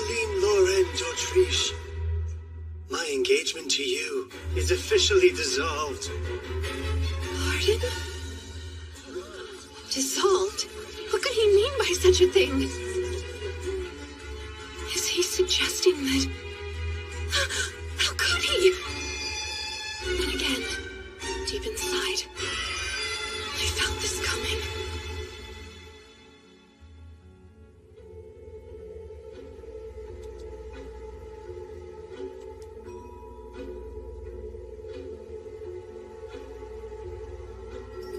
Eileen Lauren d'Autriche, my engagement to you is officially dissolved. Pardon? Dissolved? What could he mean by such a thing? Is he suggesting that... How could he? And again, deep inside, I felt this coming.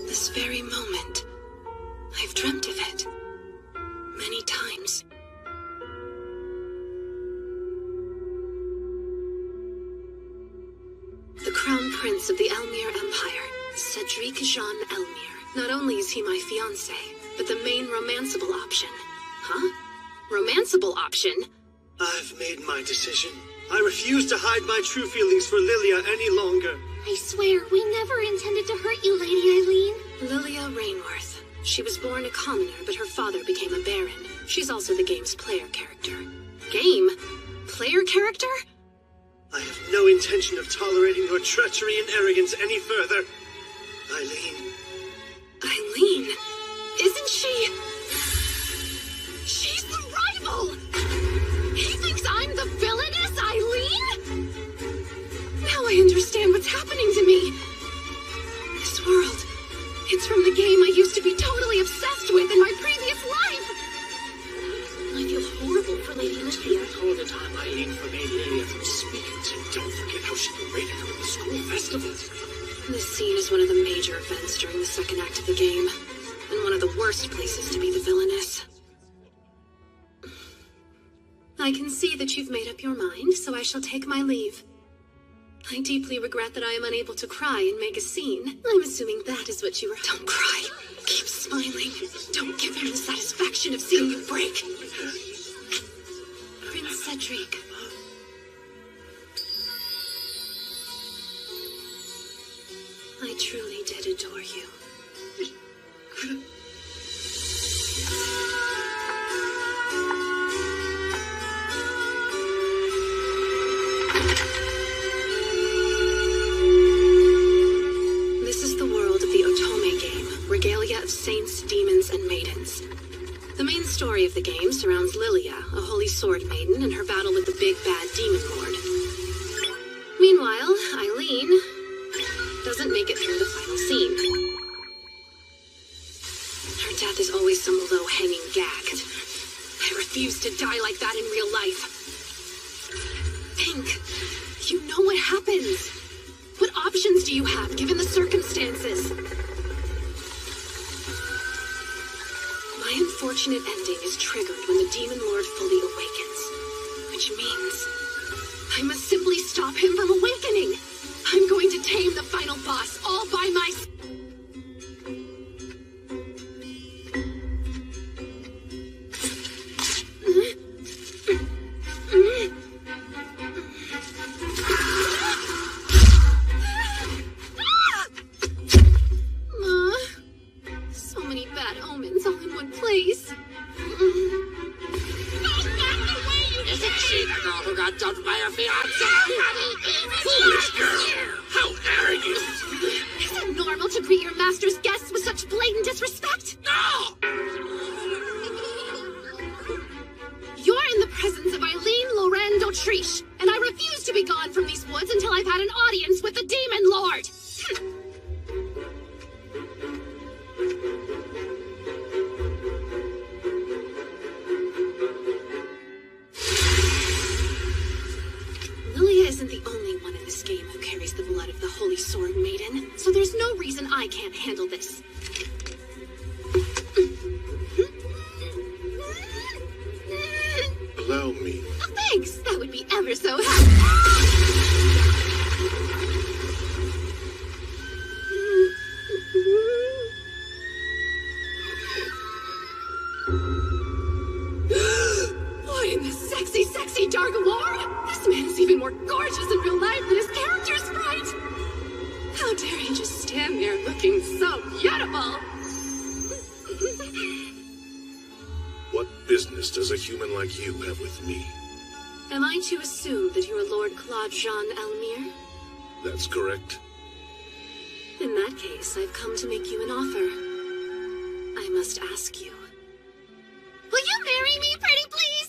This very moment, I've dreamt of it. Many times. The Crown Prince of the Elmire Empire, Cedric Jean Elmire. Not only is he my fiancé, but the main romanceable option. Huh? Romanceable option? I've made my decision. I refuse to hide my true feelings for Lilia any longer. I swear, we never intended to hurt you, Lady Eileen. Lilia Rainworth. She was born a commoner, but her father became a baron. She's also the game's player character. Game? Player character? I have no intention of tolerating your treachery and arrogance any further. Eileen. Eileen? Isn't she... She's the rival! He thinks I'm the villainous Eileen? Now I understand what's happening to me. This world, it's from the game I used to be totally obsessed with in my previous life. I feel horrible for Lady Lilia. All the time Eileen forbade Lilia from speaking to. Don't forget how she berated her at the school festival. This scene is one of the major events during the second act of the game, and one of the worst places to be the villainess. I can see that you've made up your mind, so I shall take my leave. I deeply regret that I am unable to cry and make a scene. I'm assuming that is what you were— Don't cry. Keep smiling. Don't give him the satisfaction of seeing you break. Prince Cedric. I truly did adore you. This is the world of the Otome game, regalia of saints, demons, and maidens. The main story of the game surrounds Lilia, a holy sword maiden, and her battle with the big bad demon lord. Meanwhile, Eileen doesn't make it through the final scene. Her death is always some low-hanging gag. I refuse to die like that in real life. Think. You know what happens. What options do you have, given the circumstances? My unfortunate ending is triggered when the Demon Lord fully awakens. Which means I must simply stop him from awakening. I'm going to tame the final boss all by myself. So many bad omens all in one place. Isn't she the girl who got dumped by her fiancé? Foolish girl! How arrogant! Is it normal to greet your master's guests with such blatant disrespect? No! You're in the presence of Eileen Lauren d'Autriche, and I refuse to be gone from these woods until I've had an audience with the Demon Lord! Lilia isn't the only one in this game who carries the blood of the Holy Sword Maiden, so there's no reason I can't handle this. Allow me. Oh, thanks! That would be ever so helpful. Why in the sexy, sexy Dark Lord? This man is even more gorgeous in real life than his character sprite! How dare he just stand there looking so beautiful? What business does a human like you have with me? Am I to assume that you're Lord Claude Jean Elmire? That's correct. In that case, I've come to make you an offer. I must ask you. Will you marry me, pretty please?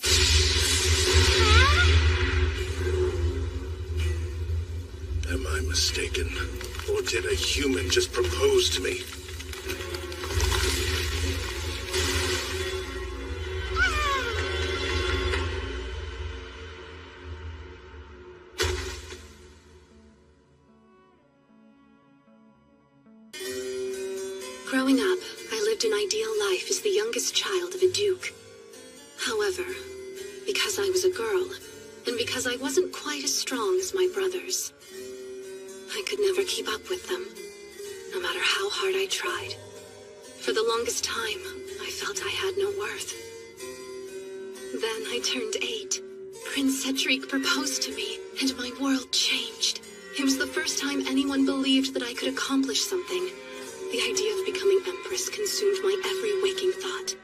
Am I mistaken? Or did a human just propose to me? Growing up, I lived an ideal life as the youngest child of a duke. However, because I was a girl, and because I wasn't quite as strong as my brothers, I could never keep up with them, no matter how hard I tried. For the longest time, I felt I had no worth. Then I turned 8. Prince Cedric proposed to me, and my world changed. It was the first time anyone believed that I could accomplish something. The idea of becoming Empress consumed my every waking thought.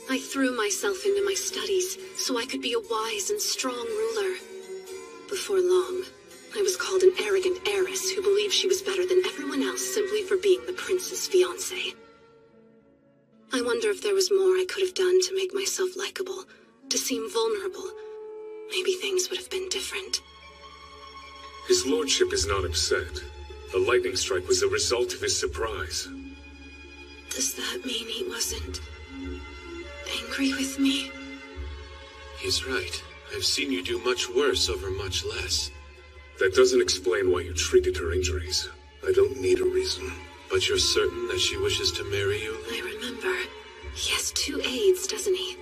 I threw myself into my studies so I could be a wise and strong ruler. Before long, I was called an arrogant heiress who believed she was better than everyone else simply for being the prince's fiancée. I wonder if there was more I could have done to make myself likable, to seem vulnerable. Maybe things would have been different. His lordship is not upset. The lightning strike was the result of his surprise. Does that mean he wasn't angry with me? He's right. I've seen you do much worse over much less. That doesn't explain why you treated her injuries. I don't need a reason. But you're certain that she wishes to marry you? I remember. He has 2 aides, doesn't he?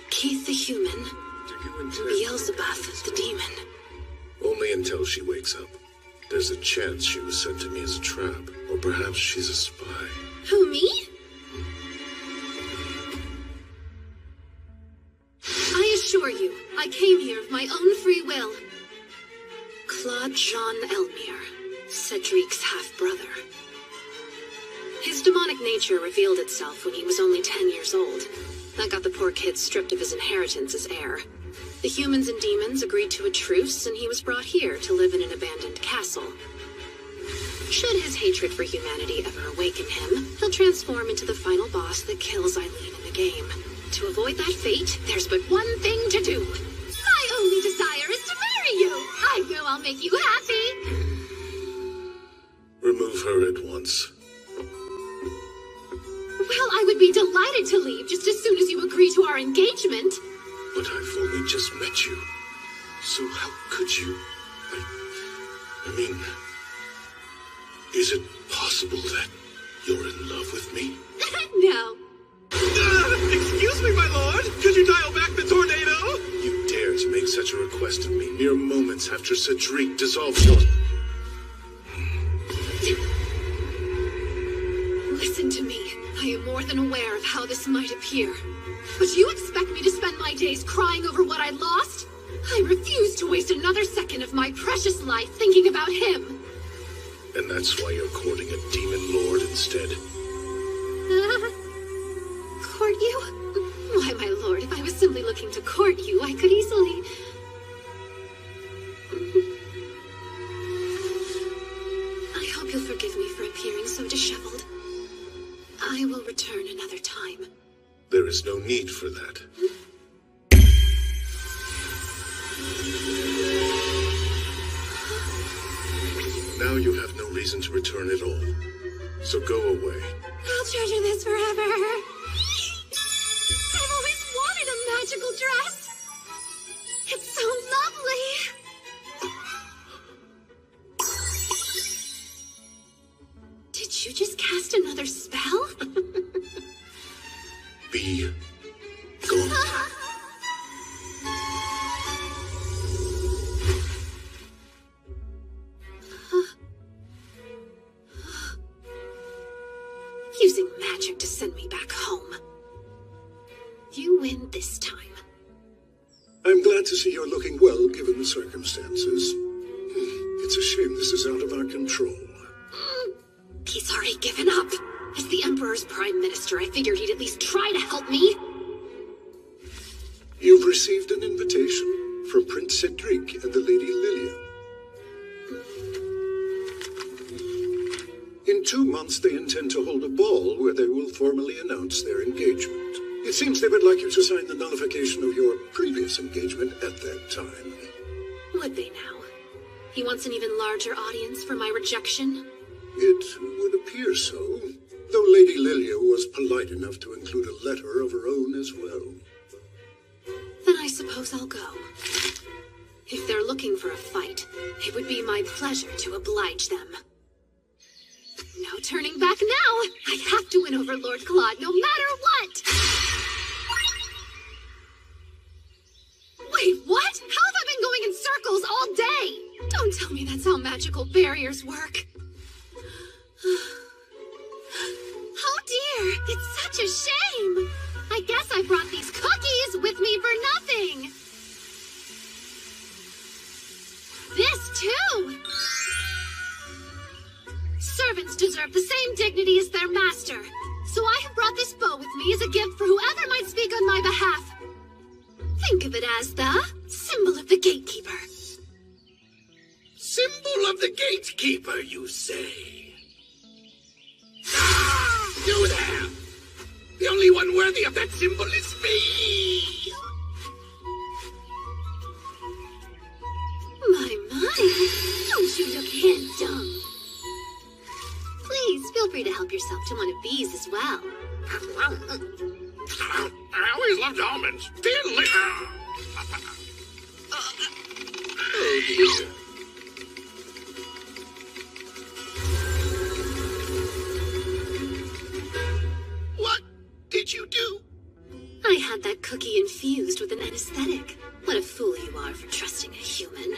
Keith the human, Do you and intend... Beelzebub the demon. Only until she wakes up. There's a chance she was sent to me as a trap. Or perhaps she's a spy. Who, me? I assure you, I came here of my own free will. Claude Jean Elmire, Cedric's half-brother. His demonic nature revealed itself when he was only 10 years old. That got the poor kid stripped of his inheritance as heir. The humans and demons agreed to a truce, and he was brought here to live in an abandoned castle. Should his hatred for humanity ever awaken him, he'll transform into the final boss that kills Eileen in the game. To avoid that fate, there's but one thing to do. My only desire is to marry you. I know I'll make you happy. Remove her at once. Well, I would be delighted to leave just as soon as you agree to our engagement. But I've only just met you. So how could you? I mean, is it possible that you're in love with me? No. Excuse me, my lord! Could you dial back the tornado? You dare to make such a request of me mere moments after Cedric dissolved your... Listen to me. I am more than aware of how this might appear. But you expect me to spend my days crying over what I lost? I refuse to waste another second of my precious life thinking about him. And that's why you're courting a demon lord instead. Court you? Why, my lord, if I was simply looking to court you, I could easily... I hope you'll forgive me for appearing so disheveled. I will return another time. There is no need for that. Now you have no reason to return at all. So go away. I'll treasure this forever. I've always wanted a magical dress. It's so lovely. Did you just cast another spell? Be gone. Using magic to send me back home. You win this time. I'm glad to see you're looking well, given the circumstances. It's a shame this is out of our control. He's already given up. As the Emperor's Prime Minister, I figured he'd at least try to help me. You've received an invitation from Prince Cedric and the Lady Lilia. In 2 months, they intend to hold a ball where they will formally announce their engagement. It seems they would like you to sign the nullification of your previous engagement at that time. Would they now? He wants an even larger audience for my rejection? It would appear so, though Lady Lilia was polite enough to include a letter of her own as well. Then I suppose I'll go. If they're looking for a fight, it would be my pleasure to oblige them. No turning back now! I have to win over Lord Claude, no matter what! Wait, what? How have I been going in circles all day? Don't tell me that's how magical barriers work. Oh dear, it's such a shame. I guess I brought these cookies with me for nothing. This too. Servants deserve the same dignity as their master. So I have brought this bow with me as a gift for whoever might speak on my behalf. Think of it as the symbol of the gatekeeper. Symbol of the gatekeeper, you say? Ah! You there! The only one worthy of that symbol is me! My, don't you look handsome? Please, feel free to help yourself to one of these as well. I always loved almonds. Delicious! Oh dear. What did you do? I had that cookie infused with an anesthetic. What a fool you are for trusting a human.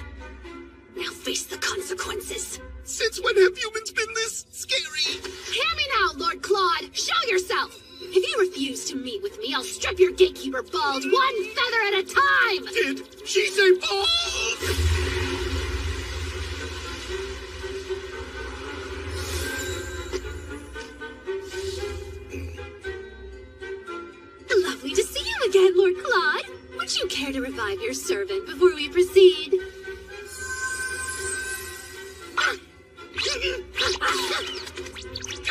Now face the consequences. Since when have humans been this scary? Hear me now, Lord Claude! Show yourself! If you refuse to meet with me, I'll strip your gatekeeper bald, one feather at a time! Did she say bald? Lovely to see you again, Lord Claude. Would you care to revive your servant before we proceed?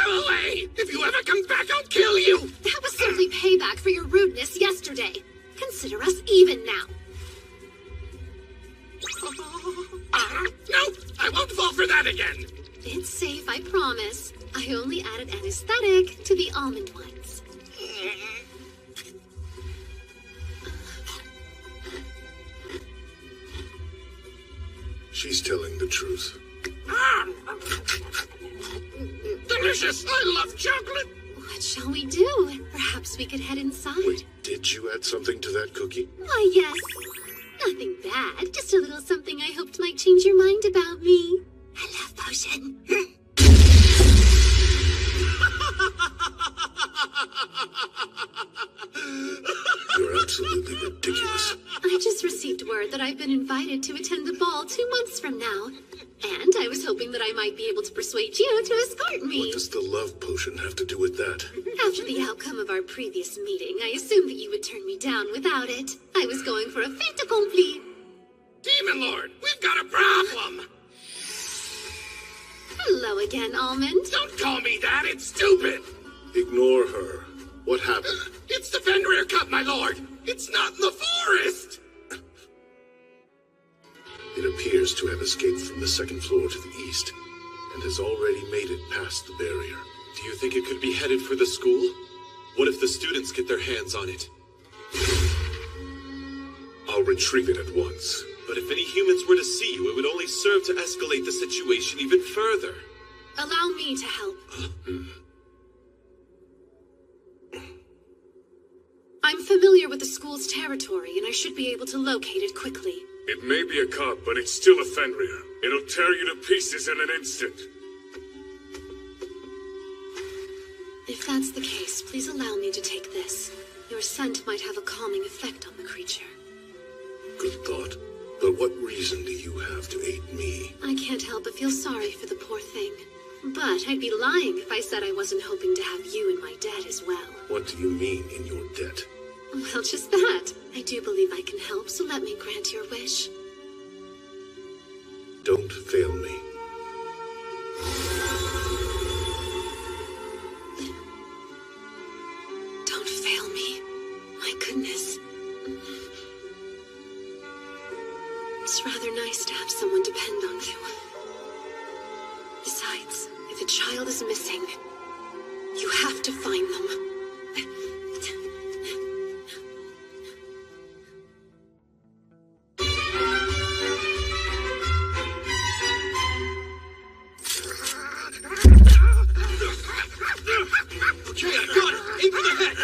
Go away! If you ever come back, I'll kill you! That was simply payback for your rudeness yesterday. Consider us even now. No! I won't fall for that again! It's safe, I promise. I only added anesthetic to the almond ones. She's telling the truth. Delicious! I love chocolate! What shall we do? Perhaps we could head inside. Wait, did you add something to that cookie? Why, yes. Nothing bad. Just a little something I hoped might change your mind about me. A love potion. You're absolutely ridiculous. I just received word that I've been invited to attend the ball 2 months from now. And I was hoping that I might be able to persuade you to escort me. What does the love potion have to do with that? After the outcome of our previous meeting, I assumed that you would turn me down without it. I was going for a fait accompli. Demon Lord, we've got a problem! Hello again, Almond. Don't call me that, it's stupid! Ignore her. What happened? It's the Fenrir Cup, my lord! It's not in the forest! It appears to have escaped from the second floor to the east, and has already made it past the barrier. Do you think it could be headed for the school? What if the students get their hands on it? I'll retrieve it at once. But if any humans were to see you, it would only serve to escalate the situation even further. Allow me to help. I'm familiar with the school's territory, and I should be able to locate it quickly. It may be a cup, but it's still a Fenrir. It'll tear you to pieces in an instant. If that's the case, please allow me to take this. Your scent might have a calming effect on the creature. Good thought. But what reason do you have to aid me? I can't help but feel sorry for the poor thing. But I'd be lying if I said I wasn't hoping to have you in my debt as well. What do you mean, in your debt? Well, just that. I do believe I can help, so let me grant your wish. Don't fail me. Don't fail me. My goodness. It's rather nice to have someone depend on you. Besides, if a child is missing, you have to find them. Okay, I got it! Aim for the head!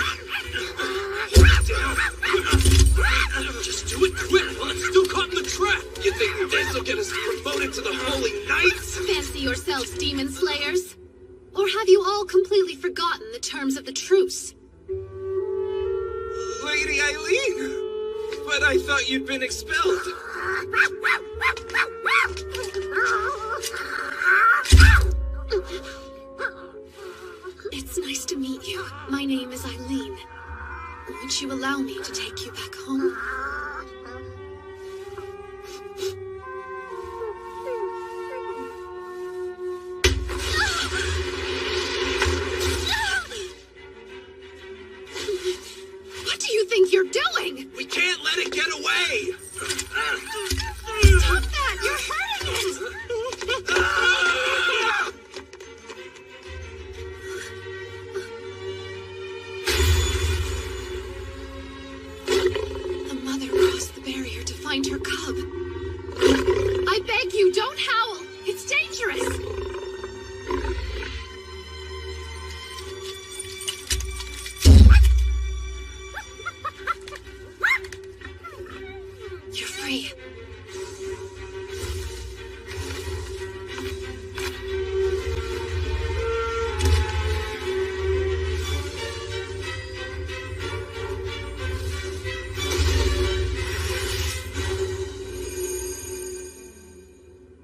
Just do it quick while it's still caught in the trap! You think this'll get us promoted to the Holy Knights? Fancy yourselves demon slayers? Or have you all completely forgotten the terms of the truce? Lady Eileen! But I thought you'd been expelled. It's nice to meet you. My name is Eileen. Would you allow me to take you back home? What do you think you're doing? We can't let it get away! Stop that! You're hurting it! The mother crossed the barrier to find her cub. I beg you, don't howl! It's dangerous! You're free.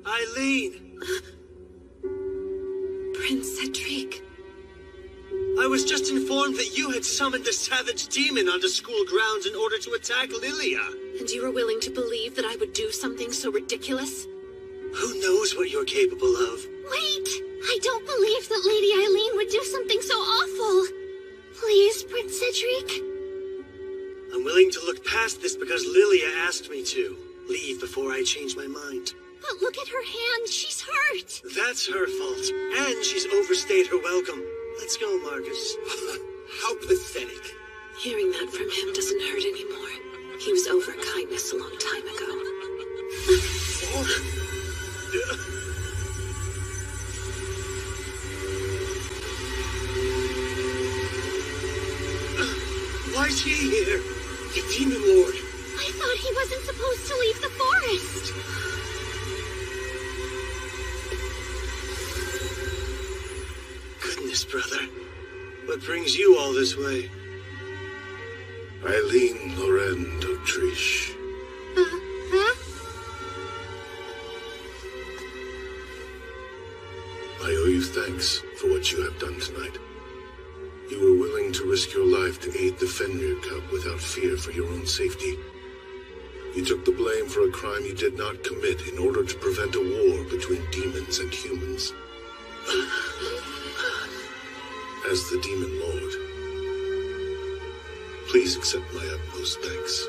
Eileen! Prince Cedric. I was just informed that you had summoned a savage demon onto school grounds in order to attack Lilia. And you were willing to believe that I would do something so ridiculous? Who knows what you're capable of? Wait! I don't believe that Lady Eileen would do something so awful. Please, Prince Cedric. I'm willing to look past this because Lilia asked me to. Leave before I change my mind. But look at her hand. She's hurt. That's her fault. And she's overstayed her welcome. Let's go, Marcus. How pathetic. Hearing that from him doesn't hurt anymore. He was over kindness a long time ago. Why's he here? The Demon Lord. I thought he wasn't supposed to leave the forest. Goodness, brother. What brings you all this way? Eileen Loren d'Autriche. Huh? I owe you thanks for what you have done tonight. You were willing to risk your life to aid the Fenrir cub without fear for your own safety. You took the blame for a crime you did not commit in order to prevent a war between demons and humans. As the Demon Lord, please accept my utmost thanks.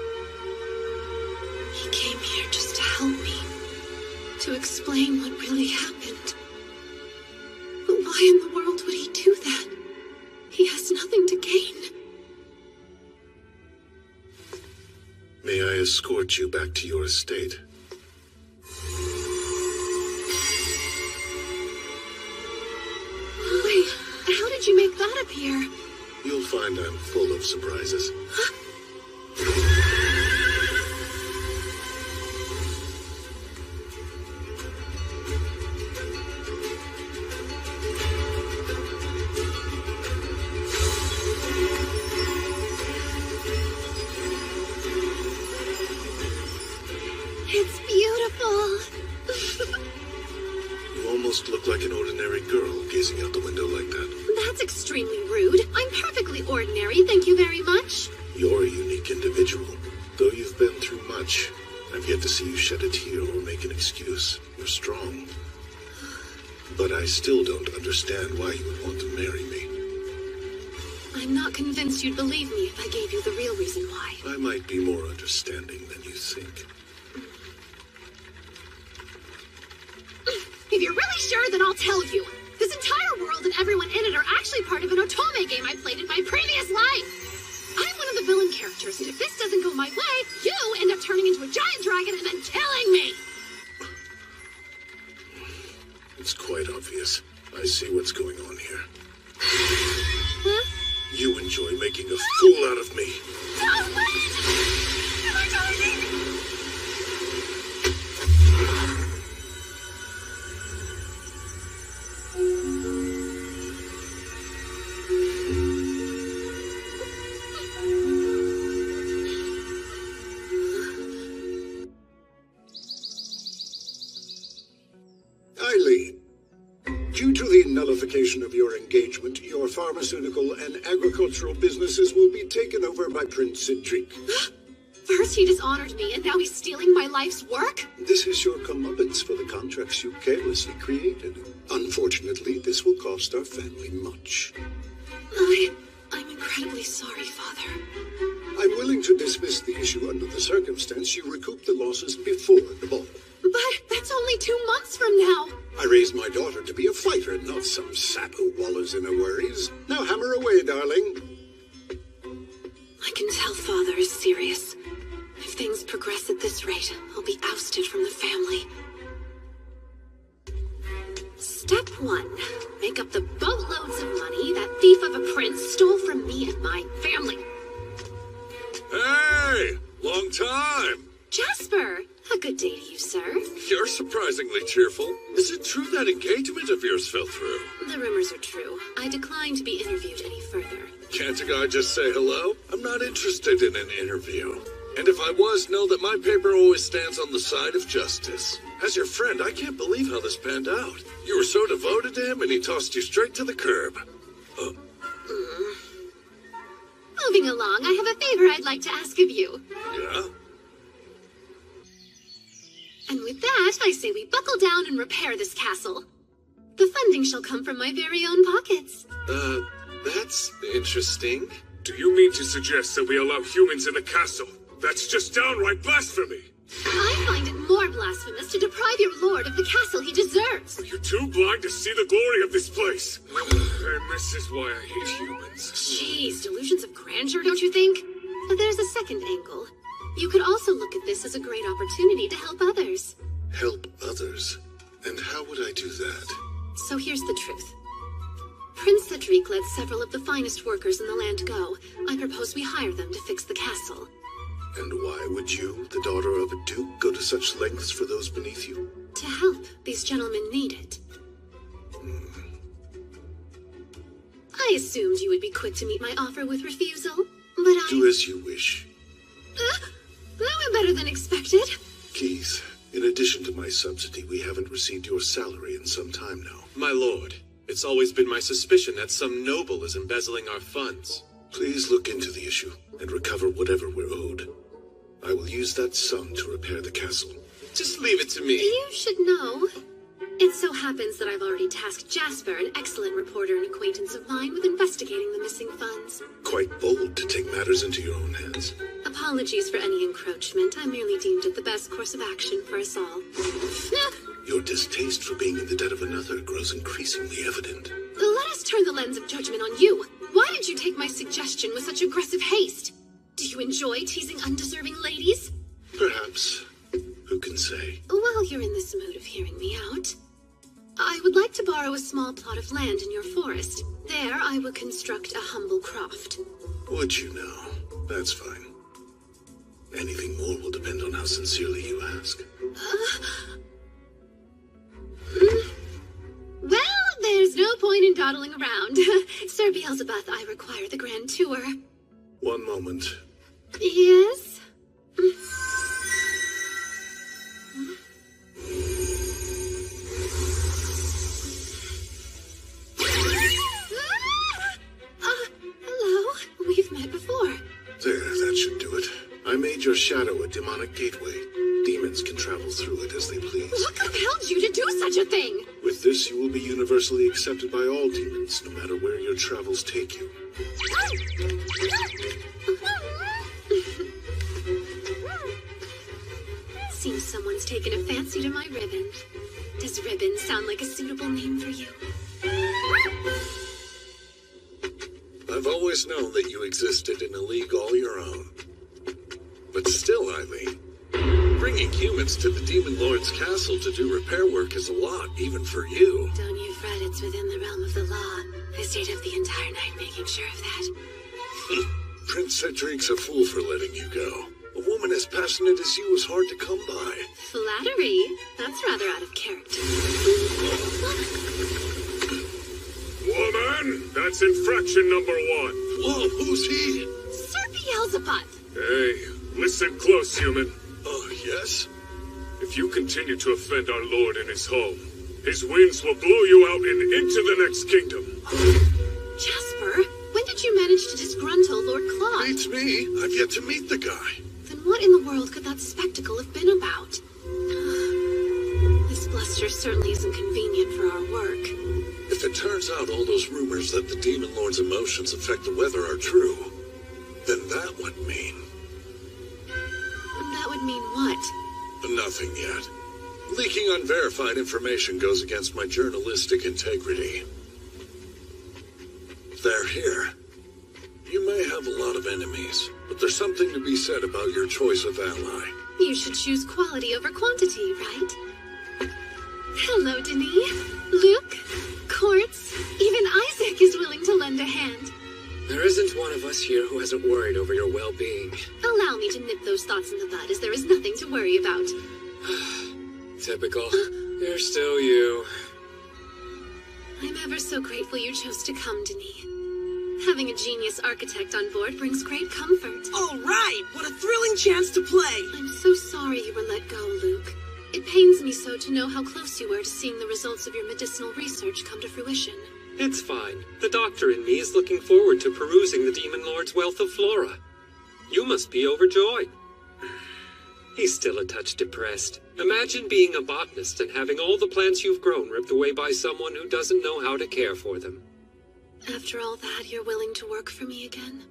He came here just to help me. To explain what really happened. But why in the world would he do that? He has nothing to gain. May I escort you back to your estate? Wait, how did you make that appear? You'll find I'm full of surprises. It's beautiful. You almost look like an ordinary girl gazing out the window like that. That's extremely rude. I'm perfectly ordinary, thank you very much. You're unique. much. I've yet to see you shed a tear or make an excuse. You're strong. But I still don't understand why you would want to marry me. I'm not convinced you'd believe me if I gave you the real reason why. I might be more understanding than you think. If you're really sure, then I'll tell you. This entire world and everyone in it are actually part of an otome game I played in my previous life. I'm one of the villain characters, and if this doesn't go my way, you end up turning into a giant dragon and then killing me. It's quite obvious. I see what's going on here. Huh? You enjoy making a fool out of me. No, wait! Am I dying? Eileen, due to the nullification of your engagement, your pharmaceutical and agricultural businesses will be taken over by Prince Cedric. First he dishonored me, and now he's stealing my life's work? This is your comeuppance for the contracts you carelessly created. Unfortunately, this will cost our family much. I'm incredibly sorry, Father. I'm willing to dismiss the issue under the circumstance you recoup the losses before the ball. But that's only 2 months from now. I raised my daughter to be a fighter, not some sap who wallows in her worries. Now hammer away, darling. I can tell Father is serious. If things progress at this rate, I'll be ousted from the family. Step 1. Make up the boatloads of money that thief of a prince stole from me and my family. Hey! Long time! Jasper! A good day to you, sir. You're surprisingly cheerful. Is it true that engagement of yours fell through? The rumors are true. I decline to be interviewed any further. Can't a guy just say hello? I'm not interested in an interview. And if I was, know that my paper always stands on the side of justice. As your friend, I can't believe how this panned out. You were so devoted to him, and he tossed you straight to the curb. Moving along, I have a favor I'd like to ask of you. Yeah? And with that, I say we buckle down and repair this castle. The funding shall come from my very own pockets. That's interesting. Do you mean to suggest that we allow humans in the castle? That's just downright blasphemy! I find it more blasphemous to deprive your lord of the castle he deserves. Are you too blind to see the glory of this place? And this is why I hate humans. Jeez, delusions of grandeur, don't you think? But there's a second angle. You could also look at this as a great opportunity to help others. Help others? And how would I do that? So here's the truth. Prince Cedric let several of the finest workers in the land go. I propose we hire them to fix the castle. And why would you, the daughter of a duke, go to such lengths for those beneath you? To help. These gentlemen need it. I assumed you would be quick to meet my offer with refusal, but Do as you wish. That went better than expected. Keith, in addition to my subsidy, we haven't received your salary in some time now. My lord, it's always been my suspicion that some noble is embezzling our funds. Please look into the issue and recover whatever we're owed. I will use that sum to repair the castle. Just leave it to me. you should know. It so happens that I've already tasked Jasper, an excellent reporter and acquaintance of mine, with investigating the missing funds. Quite bold to take matters into your own hands. Apologies for any encroachment. I merely deemed it the best course of action for us all. Your distaste for being in the debt of another grows increasingly evident. Let us turn the lens of judgment on you. Why did you take my suggestion with such aggressive haste? Do you enjoy teasing undeserving ladies? Perhaps. Who can say? While you're in this mood of hearing me out, I would like to borrow a small plot of land in your forest. There, I will construct a humble croft. Would you now? That's fine. Anything more will depend on how sincerely you ask. Well, there's no point in dawdling around. Sir Beelzebub, I require the grand tour. One moment. Yes? Hello. We've met before. There, that should do it. I made your shadow a demonic gateway. Demons can travel through it as they please. What compelled you to do such a thing? With this, you will be universally accepted by all demons, no matter where your travels take you. Seems someone's taken a fancy to my ribbon. Does ribbon sound like a suitable name for you? I've always known that you existed in a league all your own. But still, Eileen, bringing humans to the Demon Lord's castle to do repair work is a lot, even for you. Don't you fret, it's within the realm of the law. I stayed up the entire night making sure of that. Prince Cedric's a fool for letting you go. A woman as passionate as you is hard to come by. Flattery? That's rather out of character. Woman, that's infraction number 1. Whoa, who's he? Sir Beelzebub! Hey, listen close, human. Oh, yes? If you continue to offend our lord in his home, his winds will blow you out and into the next kingdom. Jasper, when did you manage to disgruntle Lord Claude? Beats me. I've yet to meet the guy. Then what in the world could that spectacle have been about? This bluster certainly isn't convenient for our work. If it turns out all those rumors that the Demon Lord's emotions affect the weather are true, then that would mean... That would mean what? Nothing yet. Leaking unverified information goes against my journalistic integrity. They're here. You may have a lot of enemies, but there's something to be said about your choice of ally. You should choose quality over quantity, right? Hello, Denis. Luke, Quartz, even Isaac is willing to lend a hand. There isn't one of us here who hasn't worried over your well-being. Allow me to nip those thoughts in the bud, as there is nothing to worry about. Typical. You're still you. I'm ever so grateful you chose to come, Denis. Having a genius architect on board brings great comfort. All right, what a thrilling chance to play. I'm so sorry you were let go, Luke. It pains me so to know how close you were to seeing the results of your medicinal research come to fruition. It's fine. The doctor in me is looking forward to perusing the Demon Lord's wealth of flora. You must be overjoyed. He's still a touch depressed. Imagine being a botanist and having all the plants you've grown ripped away by someone who doesn't know how to care for them. After all that, you're willing to work for me again?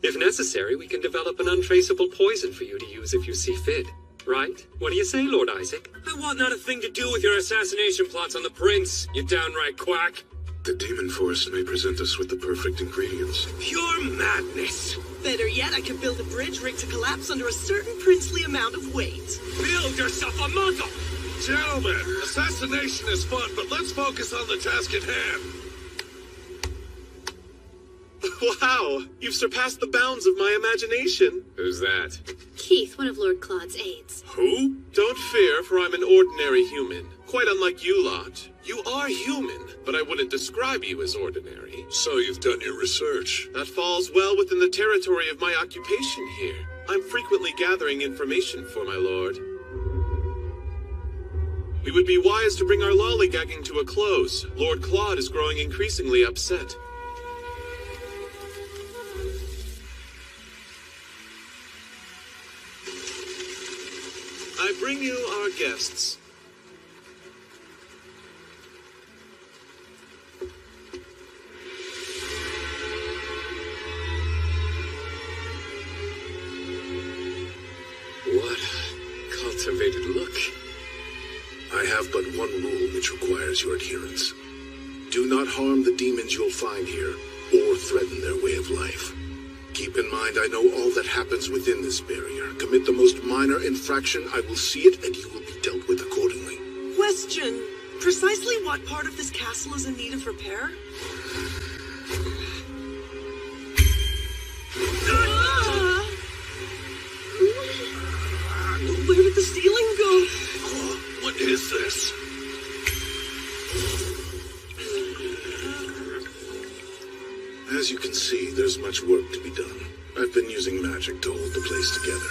If necessary, we can develop an untraceable poison for you to use if you see fit. Right? What do you say, Lord Isaac? I want not a thing to do with your assassination plots on the prince, you downright quack. The demon forest may present us with the perfect ingredients. Pure madness. Better yet, I could build a bridge rigged to collapse under a certain princely amount of weight. Build yourself a muzzle! Gentlemen, assassination is fun, but let's focus on the task at hand. Wow! You've surpassed the bounds of my imagination. Who's that? Keith, one of Lord Claude's aides. Who? Don't fear, for I'm an ordinary human. Quite unlike you lot. You are human, but I wouldn't describe you as ordinary. So you've done your research. That falls well within the territory of my occupation here. I'm frequently gathering information for my lord. We would be wise to bring our lollygagging to a close. Lord Claude is growing increasingly upset. I bring you our guests. What a cultivated look. I have but one rule which requires your adherence. Do not harm the demons you'll find here, or threaten their way of life. Keep in mind, I know all that happens within this barrier. Commit the most minor infraction, I will see it, and you will be dealt with accordingly. Question. Precisely what part of this castle is in need of repair? Where did the ceiling go? What is this? As you can see, there's much work to be done. I've been using magic to hold the place together.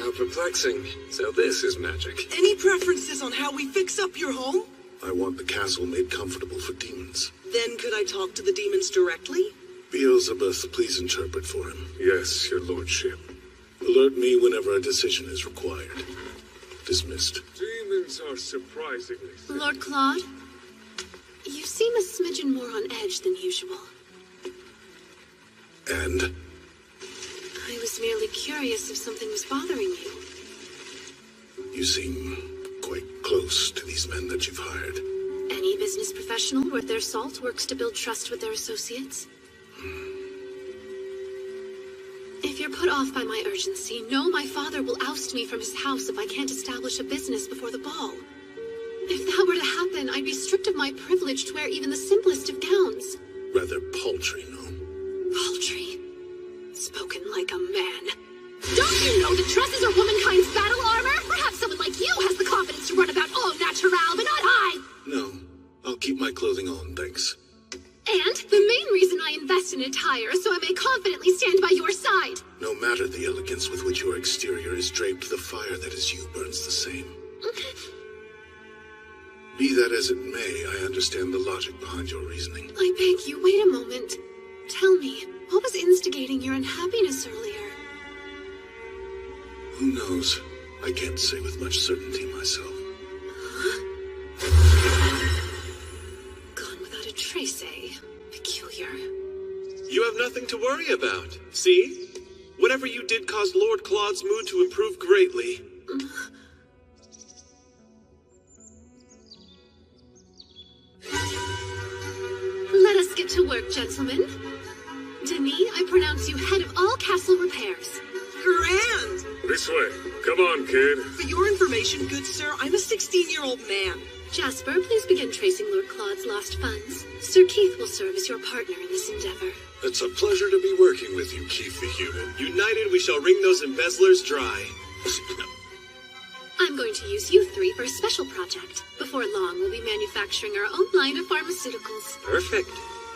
How perplexing. So this is magic. Any preferences on how we fix up your home? I want the castle made comfortable for demons. Then could I talk to the demons directly? Beelzebub, please interpret for him. Yes, your lordship. Alert me whenever a decision is required. Dismissed. Demons are surprisingly thick. Lord Claude, you seem a smidgen more on edge than usual. And? I was merely curious if something was bothering you. You seem quite close to these men that you've hired. Any business professional worth their salt works to build trust with their associates. If you're put off by my urgency, know my father will oust me from his house if I can't establish a business before the ball. If that were to happen, I'd be stripped of my privilege to wear even the simplest of gowns. Rather paltry, no? Paltry. Spoken like a man. Don't you know that dresses are womankind's battle armor? Perhaps someone like you has the confidence to run about au naturel, but not I. No. I'll keep my clothing on, thanks. And the main reason I invest in attire is so I may confidently stand by your side. No matter the elegance with which your exterior is draped, the fire that is you burns the same. Be that as it may, I understand the logic behind your reasoning. I beg you, wait a moment. Tell me, what was instigating your unhappiness earlier? Who knows? I can't say with much certainty myself. Gone without a trace, eh? Peculiar. You have nothing to worry about. See? Whatever you did caused Lord Claude's mood to improve greatly. Let us get to work, gentlemen. Denis, I pronounce you head of all castle repairs. Grand! This way. Come on, kid. For your information, good sir, I'm a 16-year-old man. Jasper, please begin tracing Lord Claude's lost funds. Sir Keith will serve as your partner in this endeavor. It's a pleasure to be working with you, Keith the Human. United, we shall wring those embezzlers dry. I'm going to use you three for a special project. Before long, we'll be manufacturing our own line of pharmaceuticals. Perfect.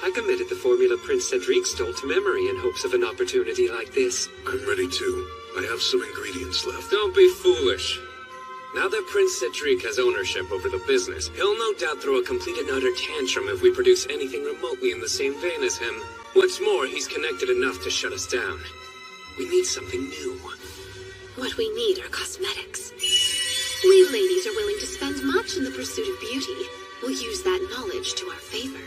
I committed the formula Prince Cedric stole to memory in hopes of an opportunity like this. I'm ready too. I have some ingredients left. Don't be foolish. Now that Prince Cedric has ownership over the business, he'll no doubt throw a complete and utter tantrum if we produce anything remotely in the same vein as him. What's more, he's connected enough to shut us down. We need something new. What we need are cosmetics. We ladies are willing to spend much in the pursuit of beauty. We'll use that knowledge to our favor.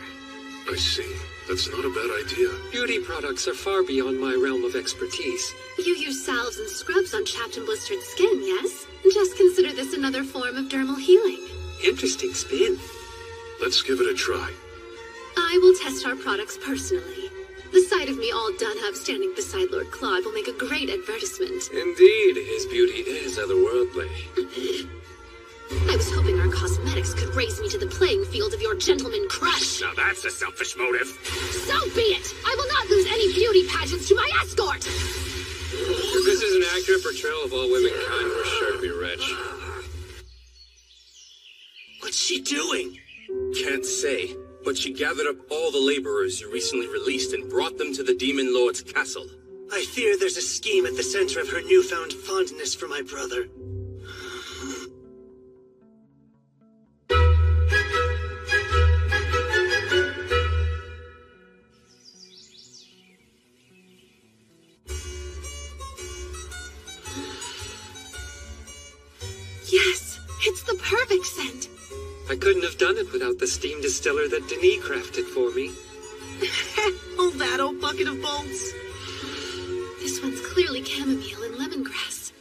I see. That's not a bad idea. Beauty products are far beyond my realm of expertise. You use salves and scrubs on chapped and blistered skin, yes? Just consider this another form of dermal healing. Interesting spin. Let's give it a try. I will test our products personally. The sight of me all done up standing beside Lord Claude will make a great advertisement. Indeed, his beauty is otherworldly. I was hoping our cosmetics could raise me to the playing field of your gentleman crush. Now that's a selfish motive. So be it! I will not lose any beauty pageants to my escort! If this is an accurate portrayal of all womankind, we're sure to be rich. What's she doing? Can't say, but she gathered up all the laborers you recently released and brought them to the Demon Lord's castle. I fear there's a scheme at the center of her newfound fondness for my brother. Yes, it's the perfect scent. I couldn't have done it without the steam distiller that Denis crafted for me. Oh, that old bucket of bolts. This one's clearly chamomile and lemongrass.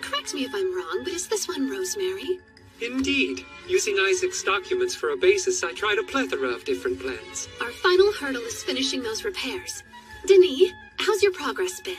Correct me if I'm wrong, but is this one rosemary? Indeed. Using Isaac's documents for a basis, I tried a plethora of different plants. Our final hurdle is finishing those repairs. Denis, how's your progress been?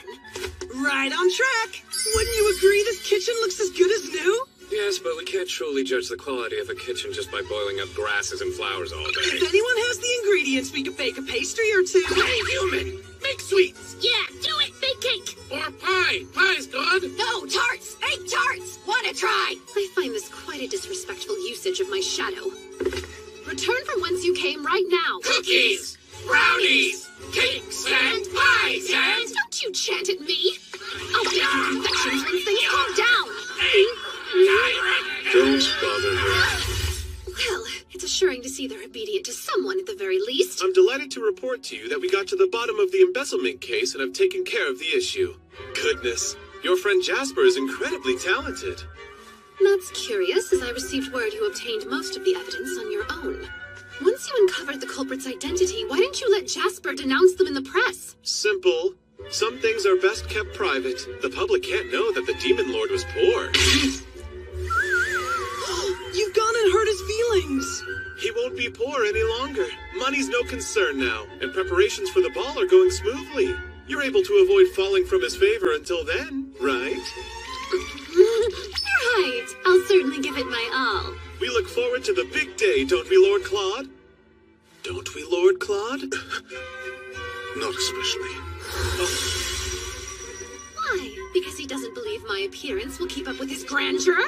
Right on track. Wouldn't you agree this kitchen looks as good as new? Yes, but we can't truly judge the quality of a kitchen just by boiling up grasses and flowers all day. If anyone has the ingredients, we could bake a pastry or two. Hey, human! Make sweets! Yeah, do it! Bake cake! Or pie! Pie's good! No, tarts! Bake tarts! Wanna try? I find this quite a disrespectful usage of my shadow. Return from whence you came right now. Cookies! Brownies! Cakes and pies and... Don't you chant at me! I'll get you infections when things calm down! Don't bother her. I'm delighted to report to you that we got to the bottom of the embezzlement case and have taken care of the issue. Goodness, your friend Jasper is incredibly talented. That's curious, as I received word you obtained most of the evidence on your own. Once you uncovered the culprit's identity, why didn't you let Jasper denounce them in the press? Simple. Some things are best kept private. The public can't know that the Demon Lord was poor. You've gone and hurt his feelings. He won't be poor any longer. Money's no concern now, and preparations for the ball are going smoothly. You're able to avoid falling from his favor until then, right? Right. I'll certainly give it my all. We look forward to the big day, don't we, Lord Claude? Don't we, Lord Claude? Not especially. Why? Because he doesn't believe my appearance will keep up with his grandeur?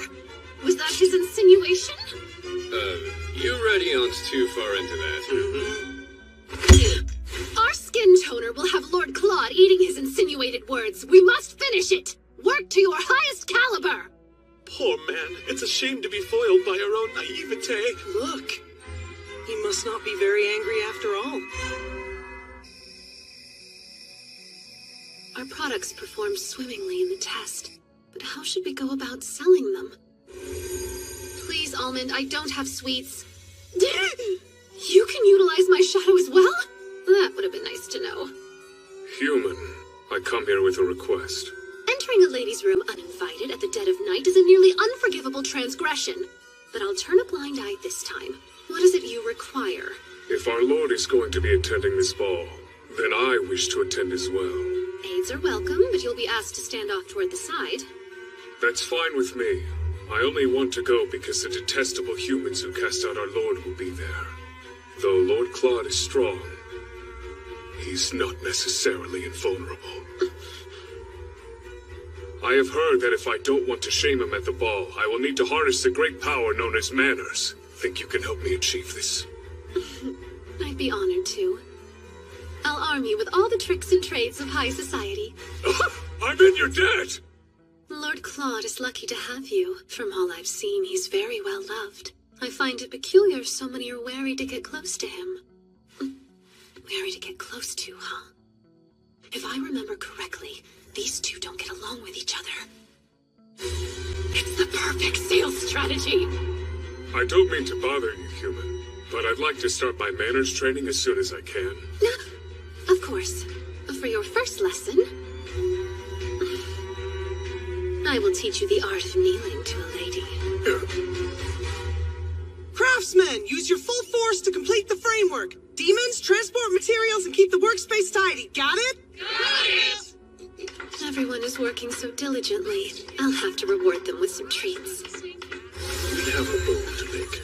Was that his insinuation? You read eons too far into that. Our skin toner will have Lord Claude eating his insinuated words. We must finish it! Work to your highest caliber! Poor man. It's a shame to be foiled by our own naivete. Look, he must not be very angry after all. Our products performed swimmingly in the test, but how should we go about selling them? Please, Almond, I don't have sweets. You can utilize my shadow as well? That would have been nice to know. Human, I come here with a request. Entering a lady's room uninvited at the dead of night is a nearly unforgivable transgression. But I'll turn a blind eye this time. What is it you require? If our Lord is going to be attending this ball, then I wish to attend as well. Aides are welcome, but you'll be asked to stand off toward the side. That's fine with me. I only want to go because the detestable humans who cast out our Lord will be there. Though Lord Claude is strong, he's not necessarily invulnerable. I have heard that if I don't want to shame him at the ball, I will need to harness the great power known as manners. Think you can help me achieve this? I'd be honored to. I'll arm you with all the tricks and trades of high society. I'm in your debt! Lord Claude is lucky to have you. From all I've seen, he's very well loved. I find it peculiar so many are wary to get close to him. Wary to get close to, huh? If I remember correctly, these two don't get along with each other. It's the perfect sales strategy! I don't mean to bother you, human, but I'd like to start my manners training as soon as I can. Of course. For your first lesson, I will teach you the art of kneeling to a lady. Craftsmen, use your full force to complete the framework. Demons, transport materials, and keep the workspace tidy. Got it? Got it! Everyone is working so diligently. I'll have to reward them with some treats. We have a bone to pick.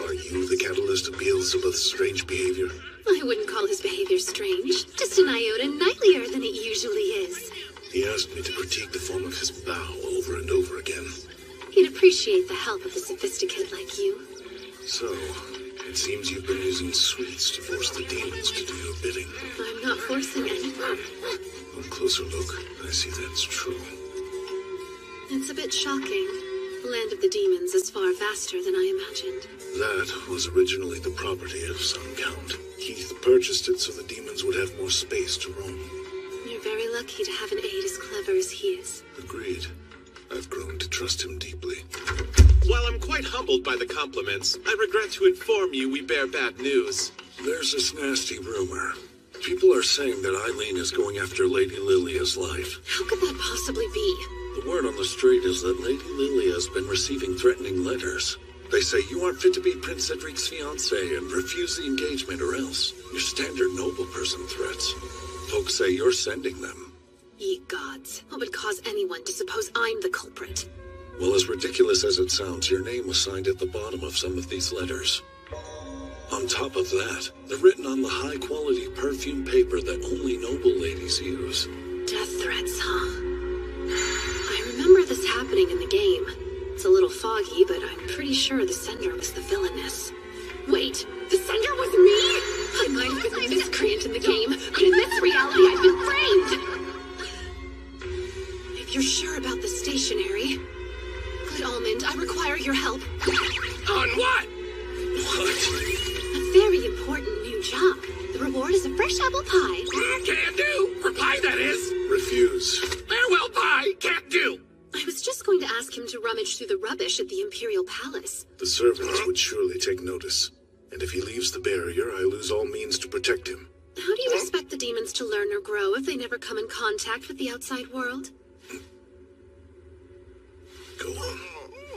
Are you the catalyst of Beelzebub's strange behavior? I wouldn't call his behavior strange. Just an iota nightlier than it usually is. He asked me to critique the form of his bow over and over again. He'd appreciate the help of a sophisticate like you. So, it seems you've been using sweets to force the demons to do your bidding. I'm not forcing anyone. On closer look, I see that's true. It's a bit shocking. The land of the demons is far vaster than I imagined. That was originally the property of some count. Keith purchased it so the demons would have more space to roam. You're very lucky to have an aide as clever as he is. Agreed. I've grown to trust him deeply. While I'm quite humbled by the compliments, I regret to inform you we bear bad news. There's this nasty rumor. People are saying that Eileen is going after Lady Lilia's life. How could that possibly be? The word on the street is that Lady Lilia has been receiving threatening letters. They say you aren't fit to be Prince Cedric's fiancé and refuse the engagement or else. Your standard noble person threats. Folks say you're sending them. Ye gods, what would cause anyone to suppose I'm the culprit? Well, as ridiculous as it sounds, your name was signed at the bottom of some of these letters. On top of that, they're written on the high-quality perfume paper that only noble ladies use. Death threats, huh? I remember this happening in the game. It's a little foggy, but I'm pretty sure the sender was the villainess. Wait, the sender was me? I might have been a miscreant in the game, but in this reality I've been framed! If you're sure about the stationery... Good Almond, I require your help. On what? A very important new job. The Farewell pie. Can do! For pie, that is! Refuse. Farewell pie! Can't do! I was just going to ask him to rummage through the rubbish at the Imperial Palace. The servants would surely take notice. And if he leaves the barrier, I lose all means to protect him. How do you expect the demons to learn or grow if they never come in contact with the outside world? Go on.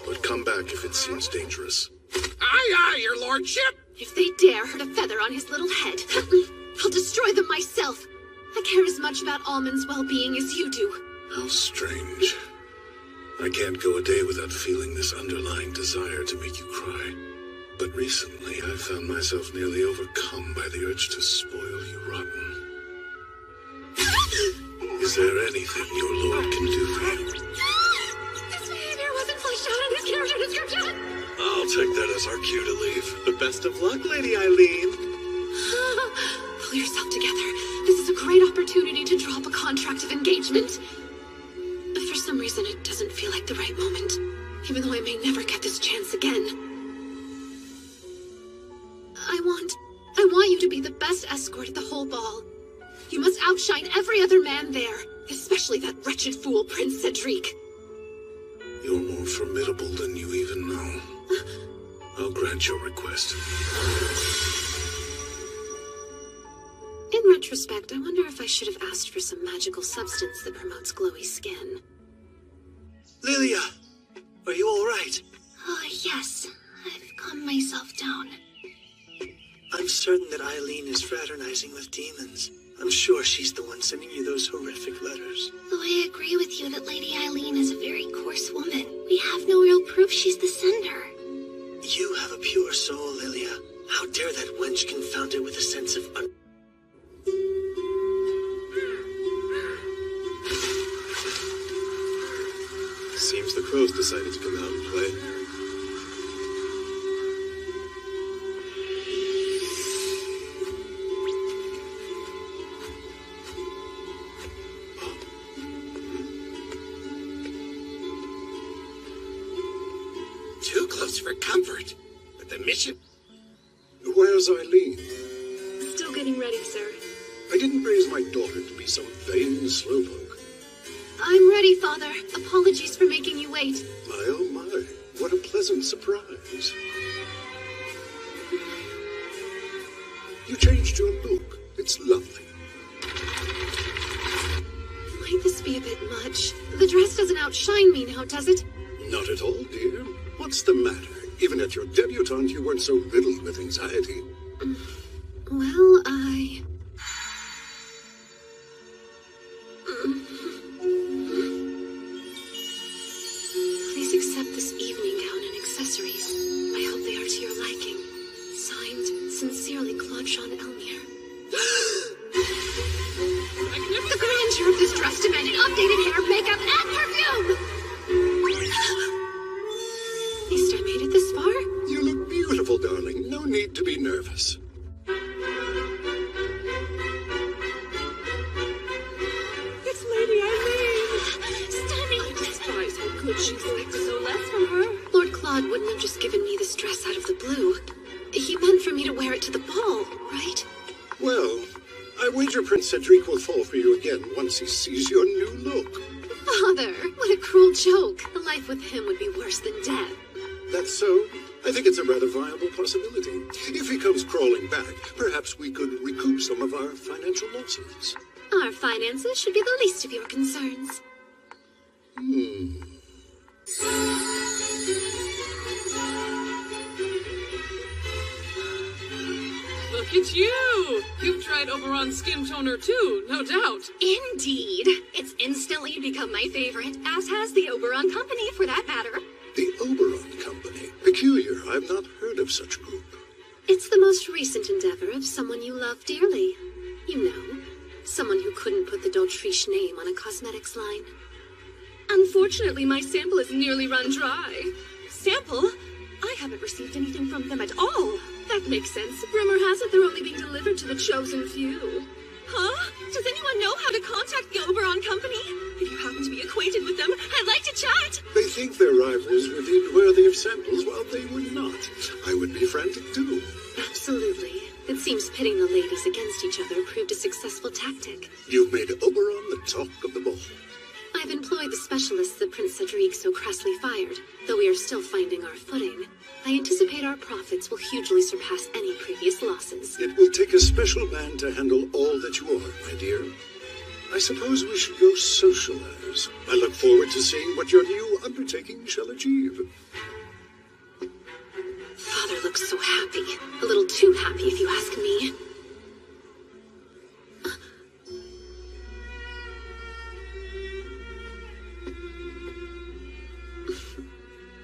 But come back if it seems dangerous. Aye, aye, your lordship! If they dare hurt a feather on his little head, I'll destroy them myself. I care as much about Almond's well-being as you do. How strange. I can't go a day without feeling this underlying desire to make you cry. But recently, I've found myself nearly overcome by the urge to spoil you rotten. Is there anything your lord can do for you? This behavior wasn't fleshed out in his character description. I'll take that as our cue to leave. The best of luck, Lady Eileen. Pull yourself together. This is a great opportunity to draw up a contract of engagement. But for some reason, it doesn't feel like the right moment, even though I may never get this chance again. I want you to be the best escort at the whole ball. You must outshine every other man there, especially that wretched fool, Prince Cedric. You're more formidable than you even know. I'll grant your request. In retrospect, I wonder if I should have asked for some magical substance that promotes glowy skin. Lilia, are you all right? Oh, yes. I've calmed myself down. I'm certain that Eileen is fraternizing with demons. I'm sure she's the one sending you those horrific letters. Though I agree with you that Lady Eileen is a very coarse woman, we have no real proof she's the sender. You have a pure soul, Lilia. How dare that wench confound it with a sense of Seems the crows decided to come out and play. Too close for comfort. But the mission... Where's Eileen? Still getting ready, sir. I didn't raise my daughter to be some vain slowpoke. I'm ready, Father. Apologies for making you wait. My oh my, what a pleasant surprise. You changed your look. It's lovely. Might this be a bit much? The dress doesn't outshine me now, does it? Not at all, dear. What's the matter? Even at your debutante, you weren't so riddled with anxiety. Well, Please accept this evening gown and accessories. I hope they are to your liking. Signed, sincerely, Claude Jean Elmire. The grandeur of this dress demanded updated hair, makeup, and perfume! At least I made it this far. You look beautiful, darling. No need to be nervous. It's Lady Eileen. Stunning! Surprised how good she expected so less from her. Lord Claude wouldn't have just given me this dress out of the blue. He meant for me to wear it to the ball, right? Well, I wager Prince Cedric will fall for you again once he sees your new look. Father, what a cruel joke. A life with him would be worse than death. That's so? I think it's a rather viable possibility. If he comes crawling back, perhaps we could recoup some of our financial losses. Our finances should be the least of your concerns. Look at you! You've tried Oberon's skin toner too, no doubt. Indeed. It's instantly become my favorite, as has the Oberon Company, for that matter. The Oberon Company. Peculiar. I've not heard of such group. It's the most recent endeavor of someone you love dearly. You know, someone who couldn't put the Dautriche name on a cosmetics line. Unfortunately, my sample is nearly run dry. Sample? I haven't received anything from them at all. That makes sense. Rumor has it they're only being delivered to the chosen few. Huh? Does anyone know how to contact the Oberon Company? If you happen to be acquainted with them, I'd like to chat. They think their rivals were worthy of samples while they were not. I would be frantic too. Absolutely. It seems pitting the ladies against each other proved a successful tactic. You've made Oberon the talk of the ball. I've employed the specialists that Prince Cedric so crassly fired. Though we are still finding our footing, I anticipate our profits will hugely surpass any previous losses. It will take a special man to handle all that you are, my dear. I suppose we should go socialize. I look forward to seeing what your new undertaking shall achieve. Father looks so happy. A little too happy, if you ask me.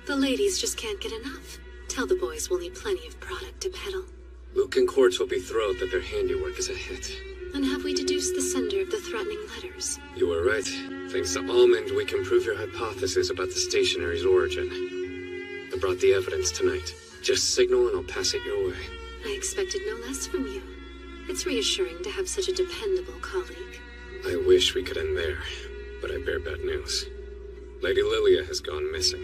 The ladies just can't get enough. Tell the boys we'll need plenty of product to peddle. Luke and Quartz will be thrilled that their handiwork is a hit. And have we deduced the sender of the threatening letters? You were right. Thanks to Almond, we can prove your hypothesis about the stationary's origin. I brought the evidence tonight. Just signal and I'll pass it your way. I expected no less from you. It's reassuring to have such a dependable colleague. I wish we could end there, but I bear bad news. Lady Lilia has gone missing.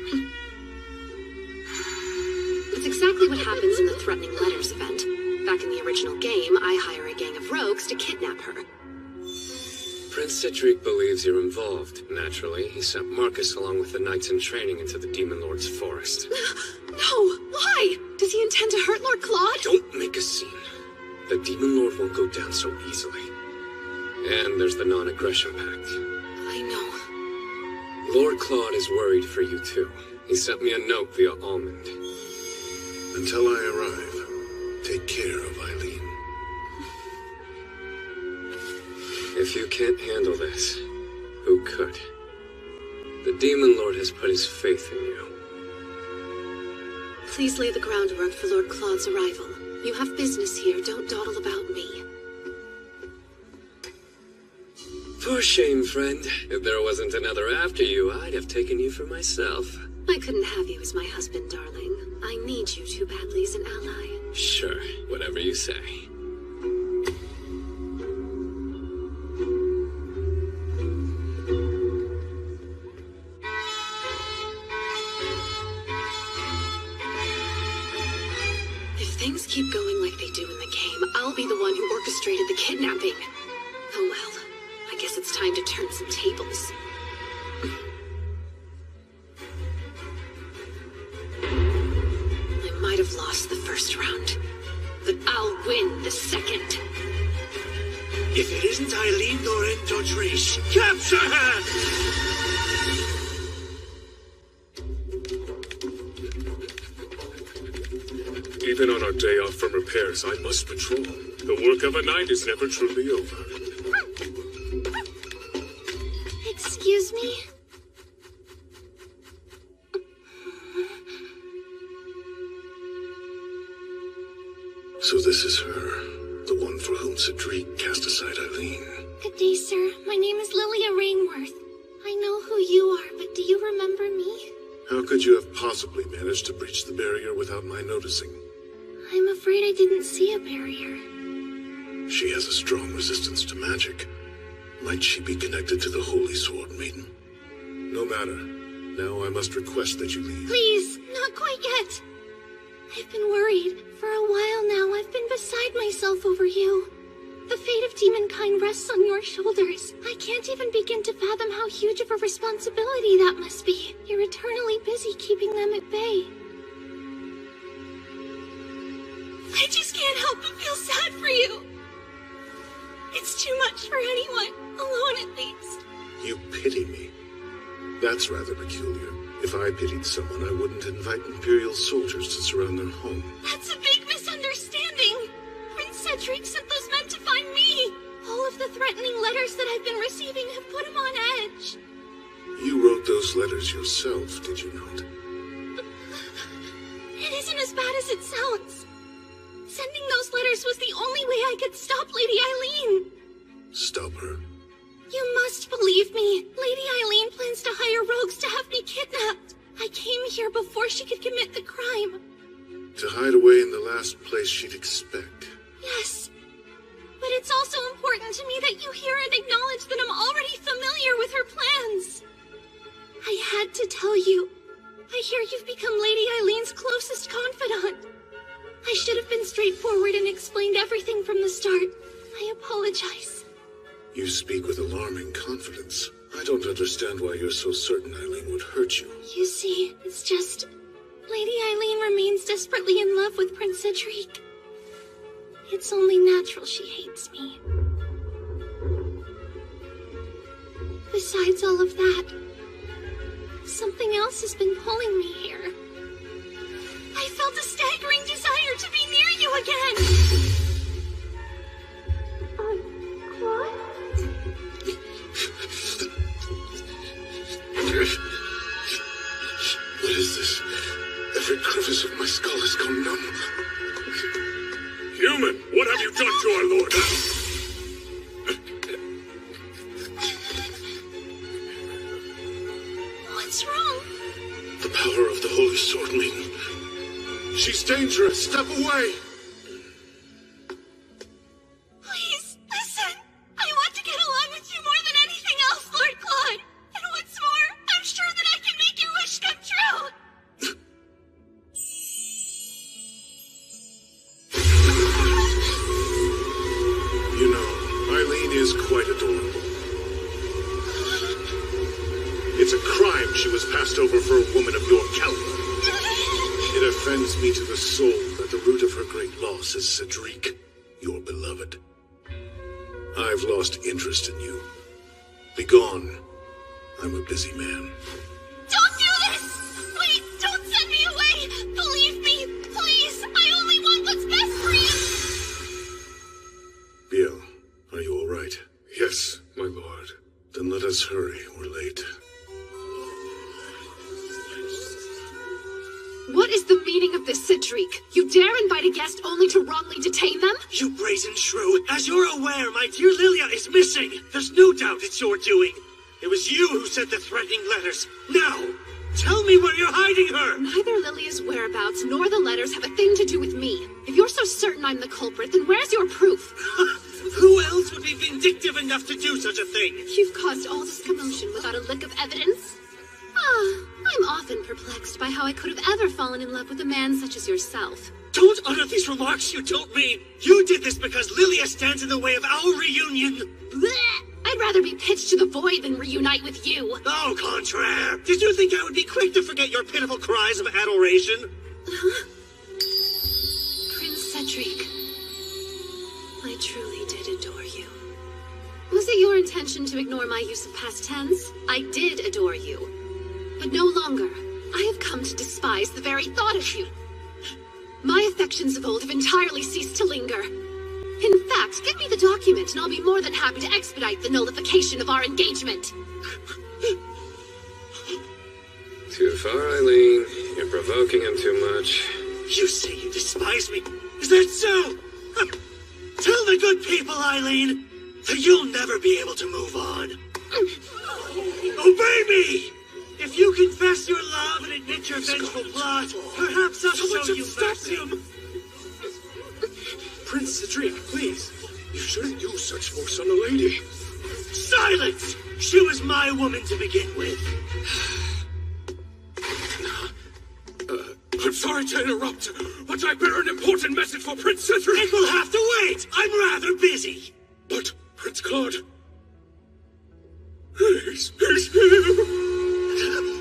It's exactly what happens in the Threatening Letters event. Back in the original game, I hire a gang of rogues to kidnap her. Prince Cedric believes you're involved. Naturally, he sent Marcus along with the knights in training into the Demon Lord's forest. No! Why? Does he intend to hurt Lord Claude? Don't make a scene. The Demon Lord won't go down so easily. And there's the non-aggression pact. I know. Lord Claude is worried for you too. He sent me a note via Almond. Until I arrive, take care of Eileen. If you can't handle this, who could? The Demon Lord has put his faith in you. Please lay the groundwork for Lord Claude's arrival. You have business here, don't dawdle about me. For shame, friend. If there wasn't another after you, I'd have taken you for myself. I couldn't have you as my husband, darling. I need you too badly as an ally. Sure, whatever you say. If things keep going like they do in the game, I'll be the one who orchestrated the kidnapping. Oh well, I guess it's time to turn some tables. I might have lost the first round, but I'll win the second. If it isn't Eileen Doran Dodrish, capture her! Even on our day off from repairs, I must patrol. The work of a night is never truly over. Excuse me? So this is her, the one for whom Cedric cast aside Eileen. Good day, sir. My name is Lilia Rainworth. I know who you are, but do you remember me? How could you have possibly managed to breach the barrier without my noticing? I'm afraid I didn't see a barrier. She has a strong resistance to magic. Might she be connected to the Holy Sword Maiden? No matter. Now I must request that you leave. Please, not quite yet. I've been worried. For a while now, I've been beside myself over you. The fate of demonkind rests on your shoulders. I can't even begin to fathom how huge of a responsibility that must be. You're eternally busy keeping them at bay. I just can't help but feel sad for you. It's too much for anyone, alone at least. You pity me? That's rather peculiar. If I pitied someone, I wouldn't invite Imperial soldiers to surround their home. That's a big misunderstanding. Prince Cedric sent those men to find me. All of the threatening letters that I've been receiving have put him on edge. You wrote those letters yourself, did you not? It isn't as bad as it sounds. Sending those letters was the only way I could stop Lady Eileen. Stop her? You must believe me. Lady Eileen plans to hire rogues to have me kidnapped. I came here before she could commit the crime. To hide away in the last place she'd expect. Yes. But it's also important to me that you hear and acknowledge that I'm already familiar with her plans. I had to tell you. I hear you've become Lady Eileen's closest confidant. I should have been straightforward and explained everything from the start. I apologize. You speak with alarming confidence. I don't understand why you're so certain Eileen would hurt you. You see, it's just... Lady Eileen remains desperately in love with Prince Cedric. It's only natural she hates me. Besides all of that, something else has been pulling me here. I felt a staggering desire to be near you again! Claude? What is this? Every crevice of my skull has gone numb. Human, what have you done to our lord? What's wrong? The power of the Holy Sword Maiden. She's dangerous. Step away. Please, listen. I want to get along with you more than anything else, Lord Claude. And what's more, I'm sure that I can make your wish come true. You know, Eileen is quite adorable. It's a crime she was passed over for a woman of your caliber. It offends me to the soul that the root of her great loss is Cedric, your beloved. I've lost interest in you. Begone. I'm a busy man. Don't do this! Wait, don't send me away! Believe me, please! I only want what's best for you! Biel, are you all right? Yes, my lord. Then let us hurry. We're late. What is the meaning of this, Cedric? You dare invite a guest only to wrongly detain them? You brazen shrew! As you're aware, my dear Lilia is missing! There's no doubt it's your doing! It was you who sent the threatening letters! Now, tell me where you're hiding her! Neither Lilia's whereabouts nor the letters have a thing to do with me. If you're so certain I'm the culprit, then where's your proof? Who else would be vindictive enough to do such a thing? You've caused all this commotion without a lick of evidence? I'm often perplexed by how I could have ever fallen in love with a man such as yourself. Don't utter these remarks you don't mean! You did this because Lilia stands in the way of our reunion! Blech! I'd rather be pitched to the void than reunite with you. Au contraire! Did you think I would be quick to forget your pitiful cries of adoration? Prince Cedric, I truly did adore you. Was it your intention to ignore my use of past tense? I did adore you. But no longer. I have come to despise the very thought of you. My affections of old have entirely ceased to linger. In fact, give me the document and I'll be more than happy to expedite the nullification of our engagement. Too far, Eileen. You're provoking him too much. You say you despise me? Is that so? Tell the good people, Eileen, that you'll never be able to move on. Obey me! If you confess your love and admit your vengeful plot, perhaps I'll show you mercy. Prince Cedric, please. You shouldn't use such force on a lady. Silence! She was my woman to begin with. I'm sorry to interrupt, but I bear an important message for Prince Cedric. It will have to wait. I'm rather busy. But, Prince Claude... He's here.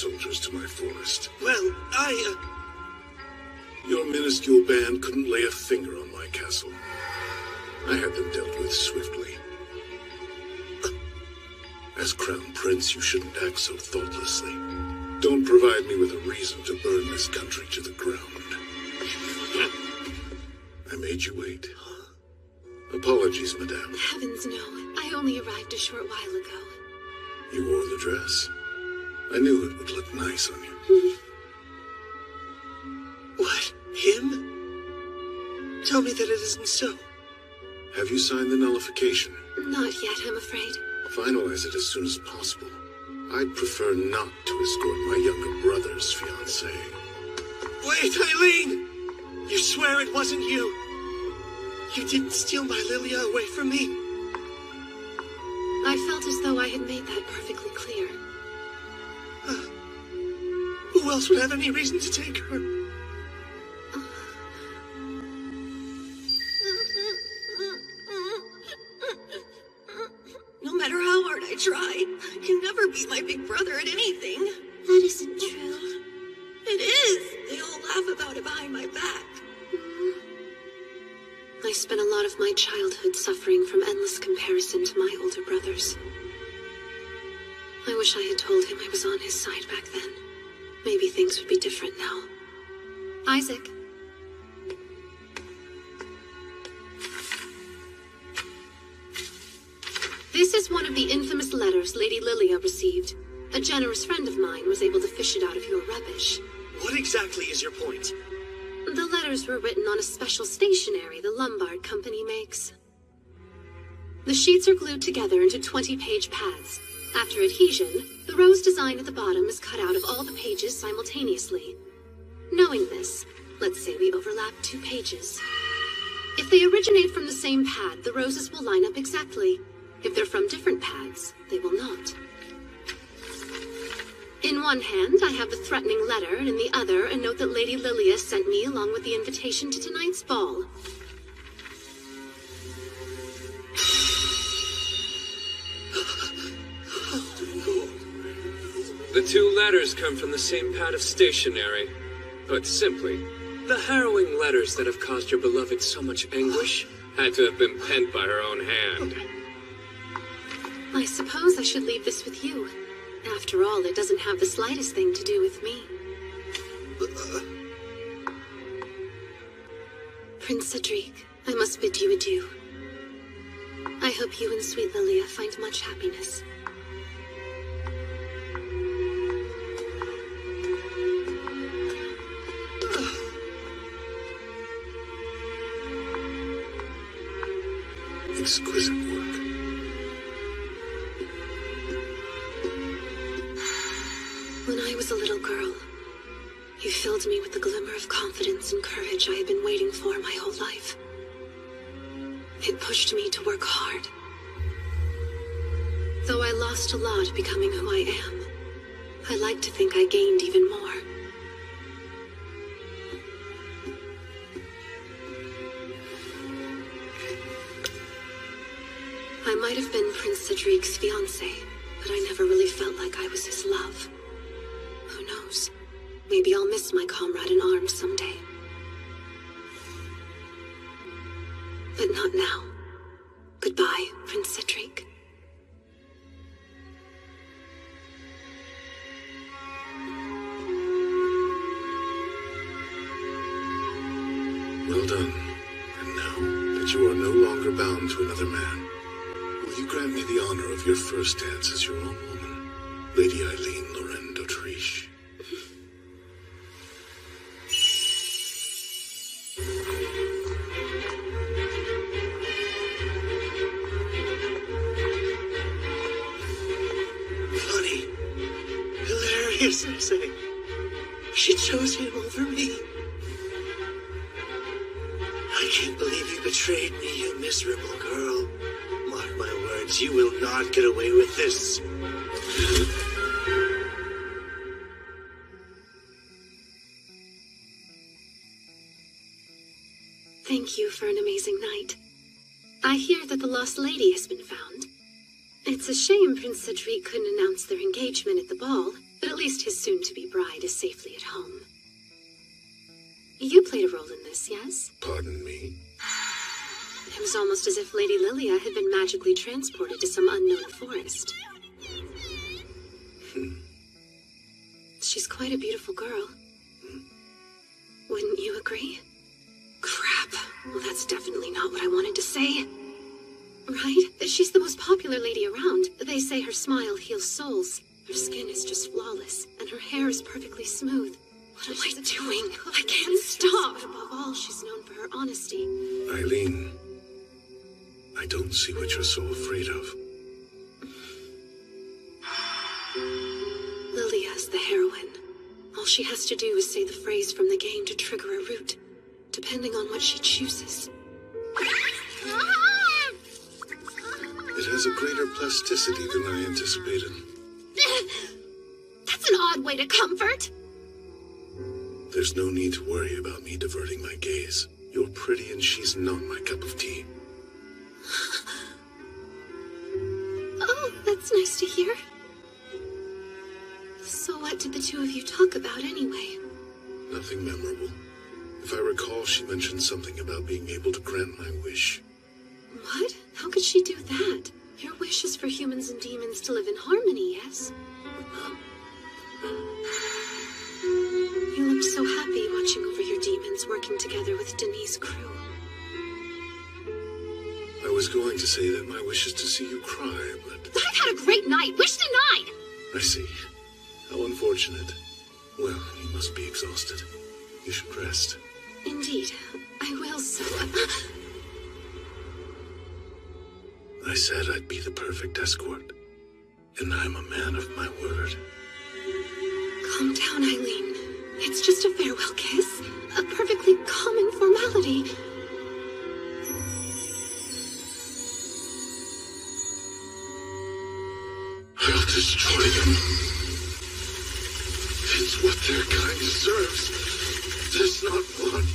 soldiers to my forest. Well, Your minuscule band couldn't lay a finger on my castle. I had them dealt with swiftly. As Crown Prince, you shouldn't act so thoughtlessly. Don't provide me with a reason to burn this country to the ground. I made you wait. Apologies, madame. Heavens no. I only arrived a short while ago. You wore the dress. I knew it would look nice on you. what? Him? Tell me that it isn't so. Have you signed the nullification? Not yet, I'm afraid. Finalize it as soon as possible. I'd prefer not to escort my younger brother's fiancée. Wait, Eileen! You swear it wasn't you? You didn't steal my Lilia away from me? I felt as though I had made that perfectly clear. Who else would have any reason to take her? No matter how hard I try, I can never beat my big brother at anything. That isn't true. It is. They all laugh about it behind my back. I spent a lot of my childhood suffering from endless comparison to my older brothers. I wish I had told him I was on his side back then. Maybe things would be different now. Isaac. This is one of the infamous letters Lady Lilia received. A generous friend of mine was able to fish it out of your rubbish. What exactly is your point? The letters were written on a special stationery the Lombard Company makes. The sheets are glued together into 20-page pads. After adhesion, the rose design at the bottom is cut out of all the pages simultaneously. Knowing this, let's say we overlap 2 pages. If they originate from the same pad, the roses will line up exactly. If they're from different pads, they will not. In one hand, I have the threatening letter, and in the other, a note that Lady Lilia sent me along with the invitation to tonight's ball. The 2 letters come from the same pad of stationery. Put simply, the harrowing letters that have caused your beloved so much anguish had to have been penned by her own hand. I suppose I should leave this with you. After all, it doesn't have the slightest thing to do with me. Prince Cedric, I must bid you adieu. I hope you and sweet Lilia find much happiness. Exquisite work. When I was a little girl, you filled me with the glimmer of confidence and courage I had been waiting for my whole life. It pushed me to work hard. Though I lost a lot becoming who I am, I like to think I gained even more. I might have been Prince Cedric's fiancée, but I never really felt like I was his love. Who knows? Maybe I'll miss my comrade in arms someday. But not now. Goodbye, Prince Cedric. Well done. And now that you are no longer bound to another man, will you grant me the honor of your first dance as your own woman, Lady Eileen Lorraine d'Autriche? Funny. Hilarious, I say. She chose him over me. I can't believe you betrayed me, you miserable girl. Mark my words, you will not get away with this. Thank you for an amazing night. I hear that the lost lady has been found. It's a shame Prince Cedric couldn't announce their engagement at the ball. but at least his soon-to-be bride is safely at home. You played a role in this, yes? Pardon me? It was almost as if Lady Lilia had been magically transported to some unknown forest. She's quite a beautiful girl. Wouldn't you agree? Crap. Well, that's definitely not what I wanted to say. Right? She's the most popular lady around. They say her smile heals souls. Her skin is just flawless, and her hair is perfectly smooth. What am I doing? I can't stop. Above all, she's known for her honesty. Eileen, I don't see what you're so afraid of. Lilia's the heroine. All she has to do is say the phrase from the game to trigger a root, depending on what she chooses. It has a greater plasticity than I anticipated. That's an odd way to comfort. There's no need to worry about me diverting my gaze. You're pretty and she's not my cup of tea. Oh, that's nice to hear. So what did the two of you talk about anyway? Nothing memorable. If I recall, she mentioned something about being able to grant my wish. What? How could she do that? Your wish is for humans and demons to live in harmony, yes? You looked so happy watching over your demons working together with Denise' crew. I was going to say that my wish is to see you cry, but... I've had a great night. Wish denied. I see. How unfortunate. Well, you must be exhausted. You should rest. Indeed. I will so... I said I'd be the perfect escort. And I'm a man of my word. Calm down, Eileen. It's just a farewell kiss. A perfectly common formality. I'll destroy them. It's what their kind deserves. There's not one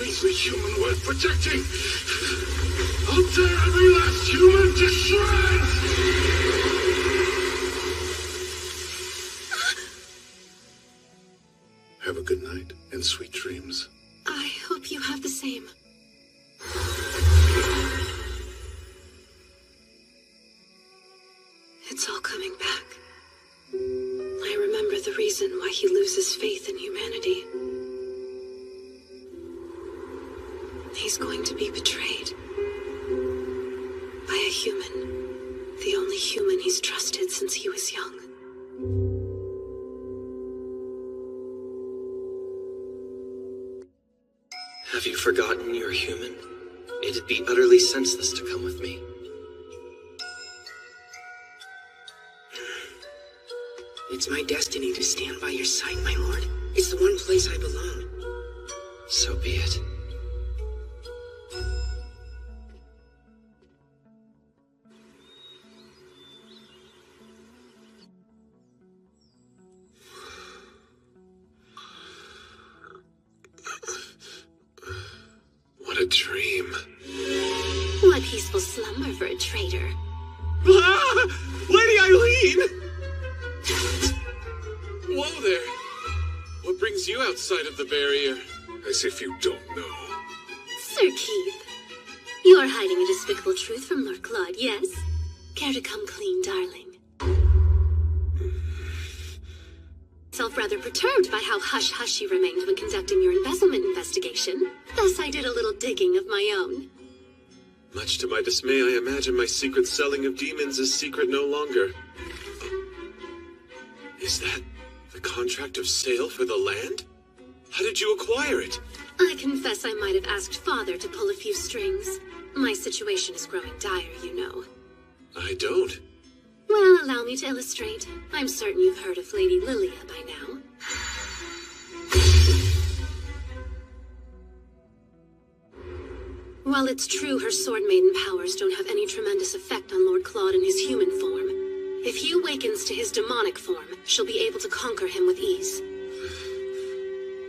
measly human worth protecting. I'll tear every last human to shreds! Have a good night and sweet dreams. I hope you have the same. It's all coming back. I remember the reason why he loses faith in humanity. He's going to be betrayed. By a human. The only human he's trusted since he was young. Have you forgotten you're human? It'd be utterly senseless to come with me. It's my destiny to stand by your side, my lord. It's the one place I belong. So be it. What a dream. What peaceful slumber for a traitor. Ah! Lady Eileen! Whoa there. What brings you outside of the barrier? As if you don't know. Sir Keith, you're hiding a despicable truth from Lord Claude, yes? Care to come clean, darling? Self rather perturbed by how hush-hush you remained when conducting your embezzlement investigation. Thus I did a little digging of my own. Much to my dismay, I imagine my secret selling of demons is secret no longer. Is that the contract of sale for the land? How did you acquire it? I confess I might have asked Father to pull a few strings. My situation is growing dire, you know. I don't. Well, allow me to illustrate. I'm certain you've heard of Lady Lilia by now. While it's true her sword maiden powers don't have any tremendous effect on Lord Claude in his human form, if he awakens to his demonic form, she'll be able to conquer him with ease.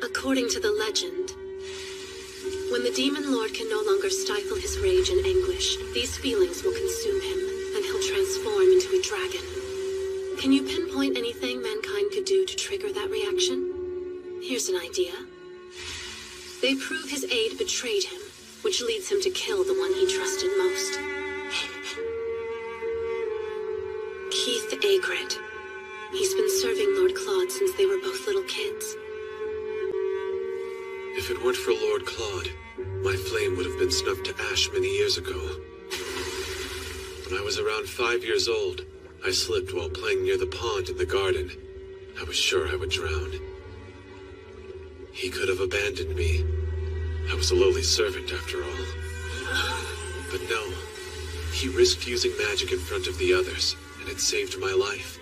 According to the legend, when the demon lord can no longer stifle his rage and anguish, these feelings will consume him, and he'll transform into a dragon. Can you pinpoint anything mankind could do to trigger that reaction? Here's an idea. They prove his aide betrayed him, which leads him to kill the one he trusted most. Keith Agrid. He's been serving Lord Claude since they were both little kids. If it weren't for Lord Claude, my flame would have been snuffed to ash many years ago. When I was around 5 years old, I slipped while playing near the pond in the garden. I was sure I would drown. He could have abandoned me. I was a lowly servant after all. But no, he risked using magic in front of the others, and it saved my life.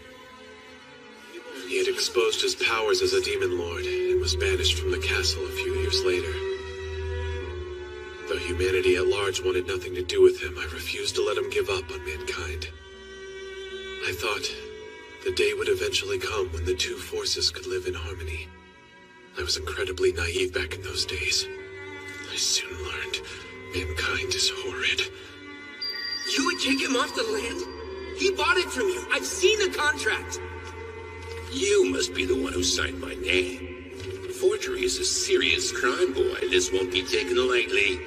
He had exposed his powers as a demon lord, and was banished from the castle a few years later. Though humanity at large wanted nothing to do with him, I refused to let him give up on mankind. I thought the day would eventually come when the two forces could live in harmony. I was incredibly naive back in those days. I soon learned mankind is horrid. You would kick him off the land? He bought it from you. I've seen the contract. You must be the one who signed my name. Forgery is a serious crime, boy. This won't be taken lightly.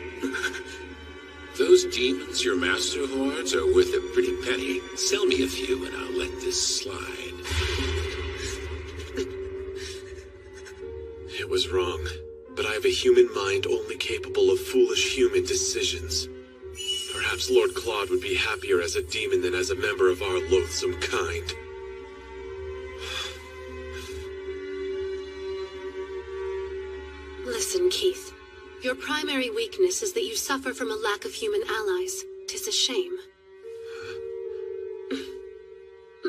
Those demons your master hoards are worth a pretty penny. Sell me a few and I'll let this slide. It was wrong, but I have a human mind only capable of foolish human decisions. Perhaps Lord Claude would be happier as a demon than as a member of our loathsome kind. Listen, Keith. Your primary weakness is that you suffer from a lack of human allies. 'Tis a shame.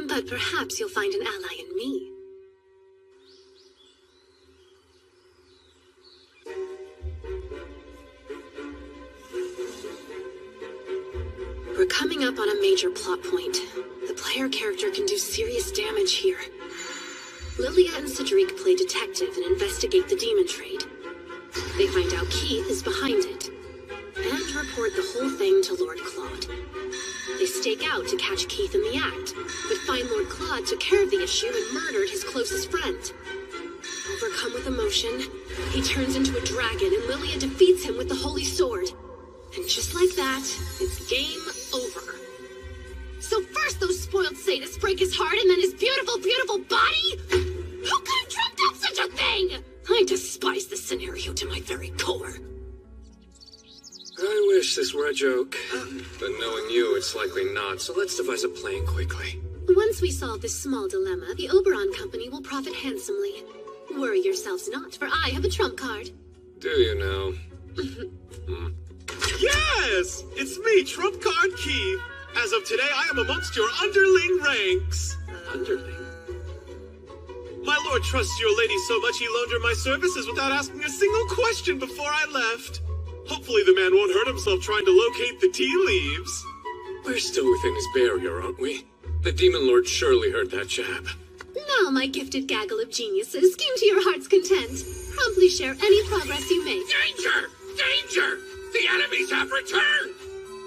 But perhaps you'll find an ally in me. We're coming up on a major plot point. The player character can do serious damage here. Lilia and Cedric play detective and investigate the demon trade. They find out Keith is behind it, and report the whole thing to Lord Claude. They stake out to catch Keith in the act, but find Lord Claude took care of the issue and murdered his closest friend. Overcome with emotion, he turns into a dragon and Lilia defeats him with the Holy Sword. And just like that, it's game over. So first those spoiled sadists break his heart and then his beautiful, beautiful body? Who could have dreamt up such a thing? I despise this scenario to my very core. I wish this were a joke, but knowing you, it's likely not, so let's devise a plan quickly. Once we solve this small dilemma, the Oberon Company will profit handsomely. Worry yourselves not, for I have a trump card. Do you know? Yes! It's me, Trump Card Keith. As of today, I am amongst your underling ranks. Underling? My lord trusts your lady so much he loaned her my services without asking a single question before I left. Hopefully the man won't hurt himself trying to locate the tea leaves. We're still within his barrier, aren't we? The Demon Lord surely heard that jab. Now, my gifted gaggle of geniuses, scheme to your heart's content. Promptly share any progress you make. Danger! Danger! The enemies have returned!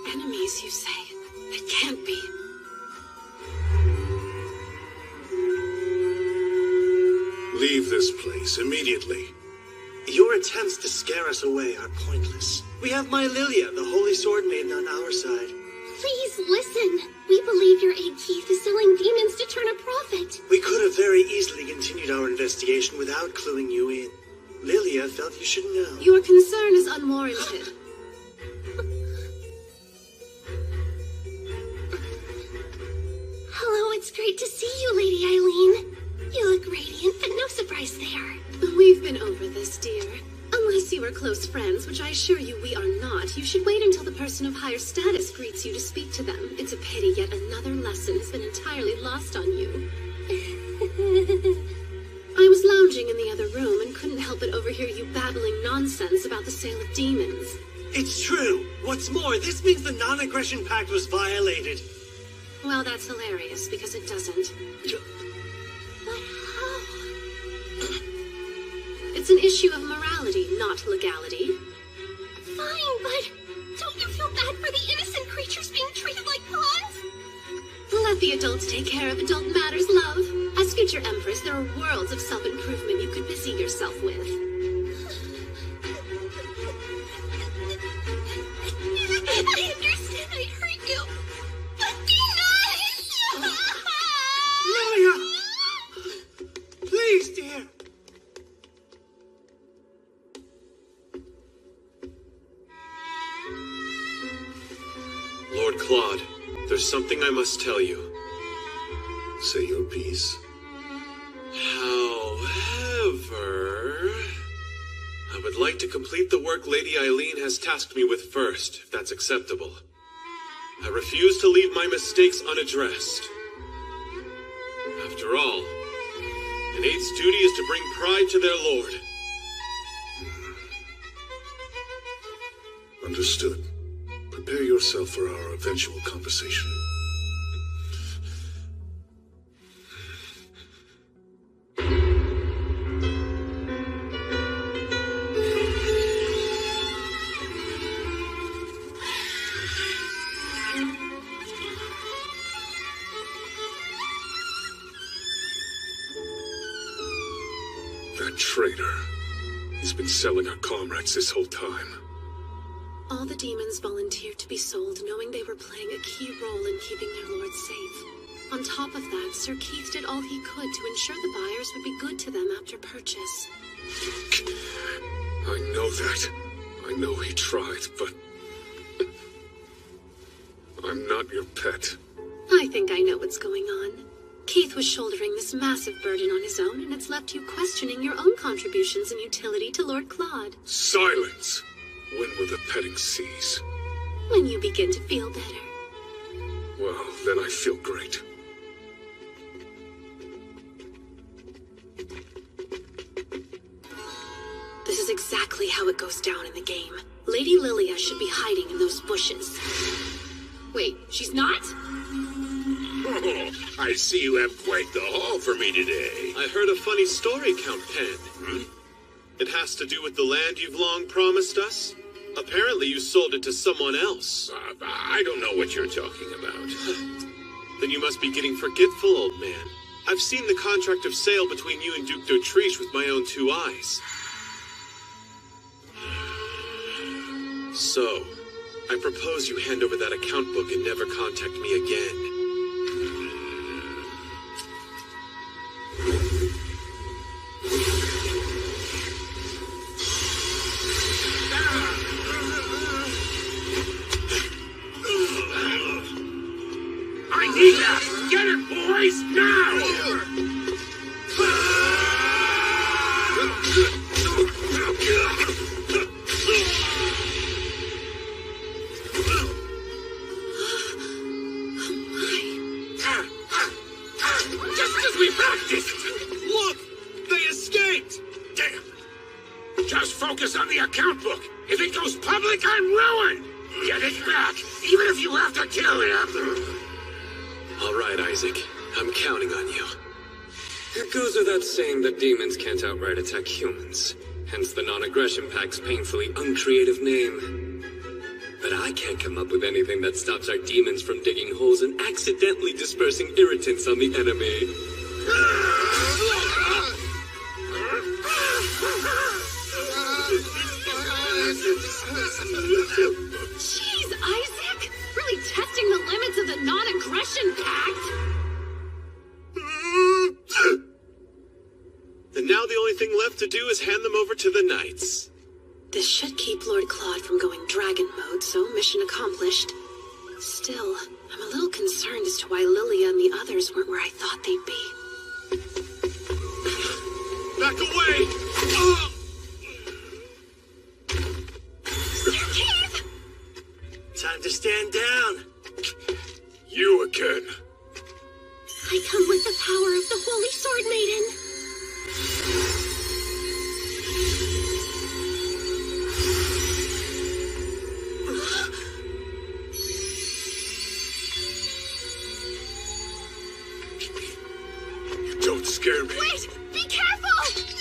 Enemies, you say? It can't be. Leave this place immediately. Your attempts to scare us away are pointless. We have my Lilia, the Holy Sword Maiden, on our side. Please listen. We believe your aide Keith is selling demons to turn a profit. We could have very easily continued our investigation without cluing you in. Lilia felt you should know. Your concern is unwarranted. Hello, it's great to see you, Lady Eileen. You look radiant, but no surprise there. We've been over this, dear. Unless you are close friends, which I assure you we are not, you should wait until the person of higher status greets you to speak to them. It's a pity yet another lesson has been entirely lost on you. I was lounging in the other room and couldn't help but overhear you babbling nonsense about the sale of demons. It's true. What's more, this means the non-aggression pact was violated. Well, that's hilarious, because it doesn't. But how? It's an issue of morality, not legality. Fine, but don't you feel bad for the innocent creatures being treated like pawns? Let the adults take care of adult matters, love. As future Empress, there are worlds of self-improvement you could busy yourself with. I understand I hurt you, but be nice! Lilia! Please, dear. Lord Claude, there's something I must tell you. Say your piece. However, I would like to complete the work Lady Eileen has tasked me with first, if that's acceptable. I refuse to leave my mistakes unaddressed. After all, an aid's duty is to bring pride to their lord. Understood. Prepare yourself for our eventual conversation. That traitor. He's been selling our comrades this whole time. All the demons volunteered to be sold, knowing they were playing a key role in keeping their lord safe. On top of that, Sir Keith did all he could to ensure the buyers would be good to them after purchase. I know that. I know he tried, but... I'm not your pet. I think I know what's going on. Keith was shouldering this massive burden on his own, and it's left you questioning your own contributions and utility to Lord Claude. Silence! When will the petting cease? When you begin to feel better. Well, then I feel great. This is exactly how it goes down in the game. Lady Lilia should be hiding in those bushes. Wait, she's not? Oh, I see you have quite the haul for me today. I heard a funny story, Count Penn. It has to do with the land you've long promised us? Apparently you sold it to someone else. I don't know what you're talking about. Then you must be getting forgetful, old man. I've seen the contract of sale between you and Duke d'Autriche with my own 2 eyes. So, I propose you hand over that account book and never contact me again. I need that! Get it, boys! Now! Just as we practiced! Look! They escaped! Damn! Just focus on the account book. If it goes public, I'm ruined! Get it back, even if you have to kill him! All right, Isaac. I'm counting on you. It goes without saying that demons can't outright attack humans. Hence the non-aggression pack's painfully uncreative name. But I can't come up with anything that stops our demons from digging holes and accidentally dispersing irritants on the enemy. Jeez, Isaac! Really testing the limits of the non-aggression pact! And now the only thing left to do is hand them over to the knights. This should keep Lord Claude from going dragon mode, so mission accomplished. Still, I'm a little concerned as to why Lilia and the others weren't where I thought they'd be. Back away! Sir Keith! Time to stand down. You again. I come with the power of the Holy Sword Maiden. Don't scare me. Wait! Be careful!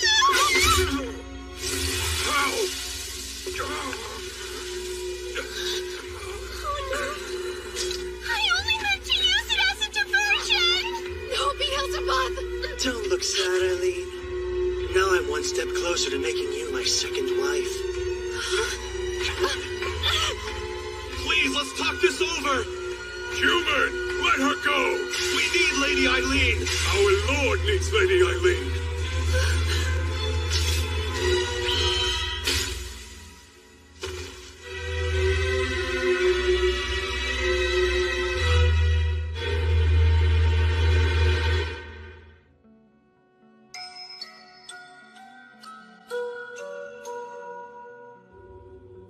No! Ow! Oh no! I only meant to use it as a diversion! sad, Eileen. Now I'm one step closer to making you my second wife. Please, let's talk this over! Human, let her go! We need Lady Eileen! Our lord needs Lady Eileen!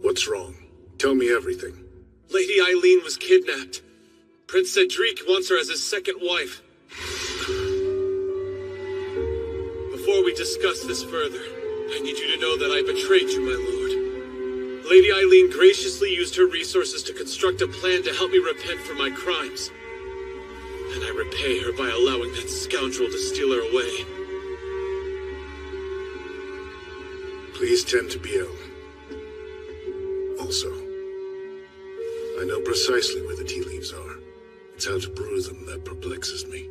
What's wrong? Tell me everything. Lady Eileen was kidnapped. Prince Cedric wants her as his second wife. Before we discuss this further, I need you to know that I betrayed you, my lord. Lady Eileen graciously used her resources to construct a plan to help me repent for my crimes. And I repay her by allowing that scoundrel to steal her away. Please tend to Biel. Also, I know precisely where the tea leaves are. It's how to brew them that perplexes me.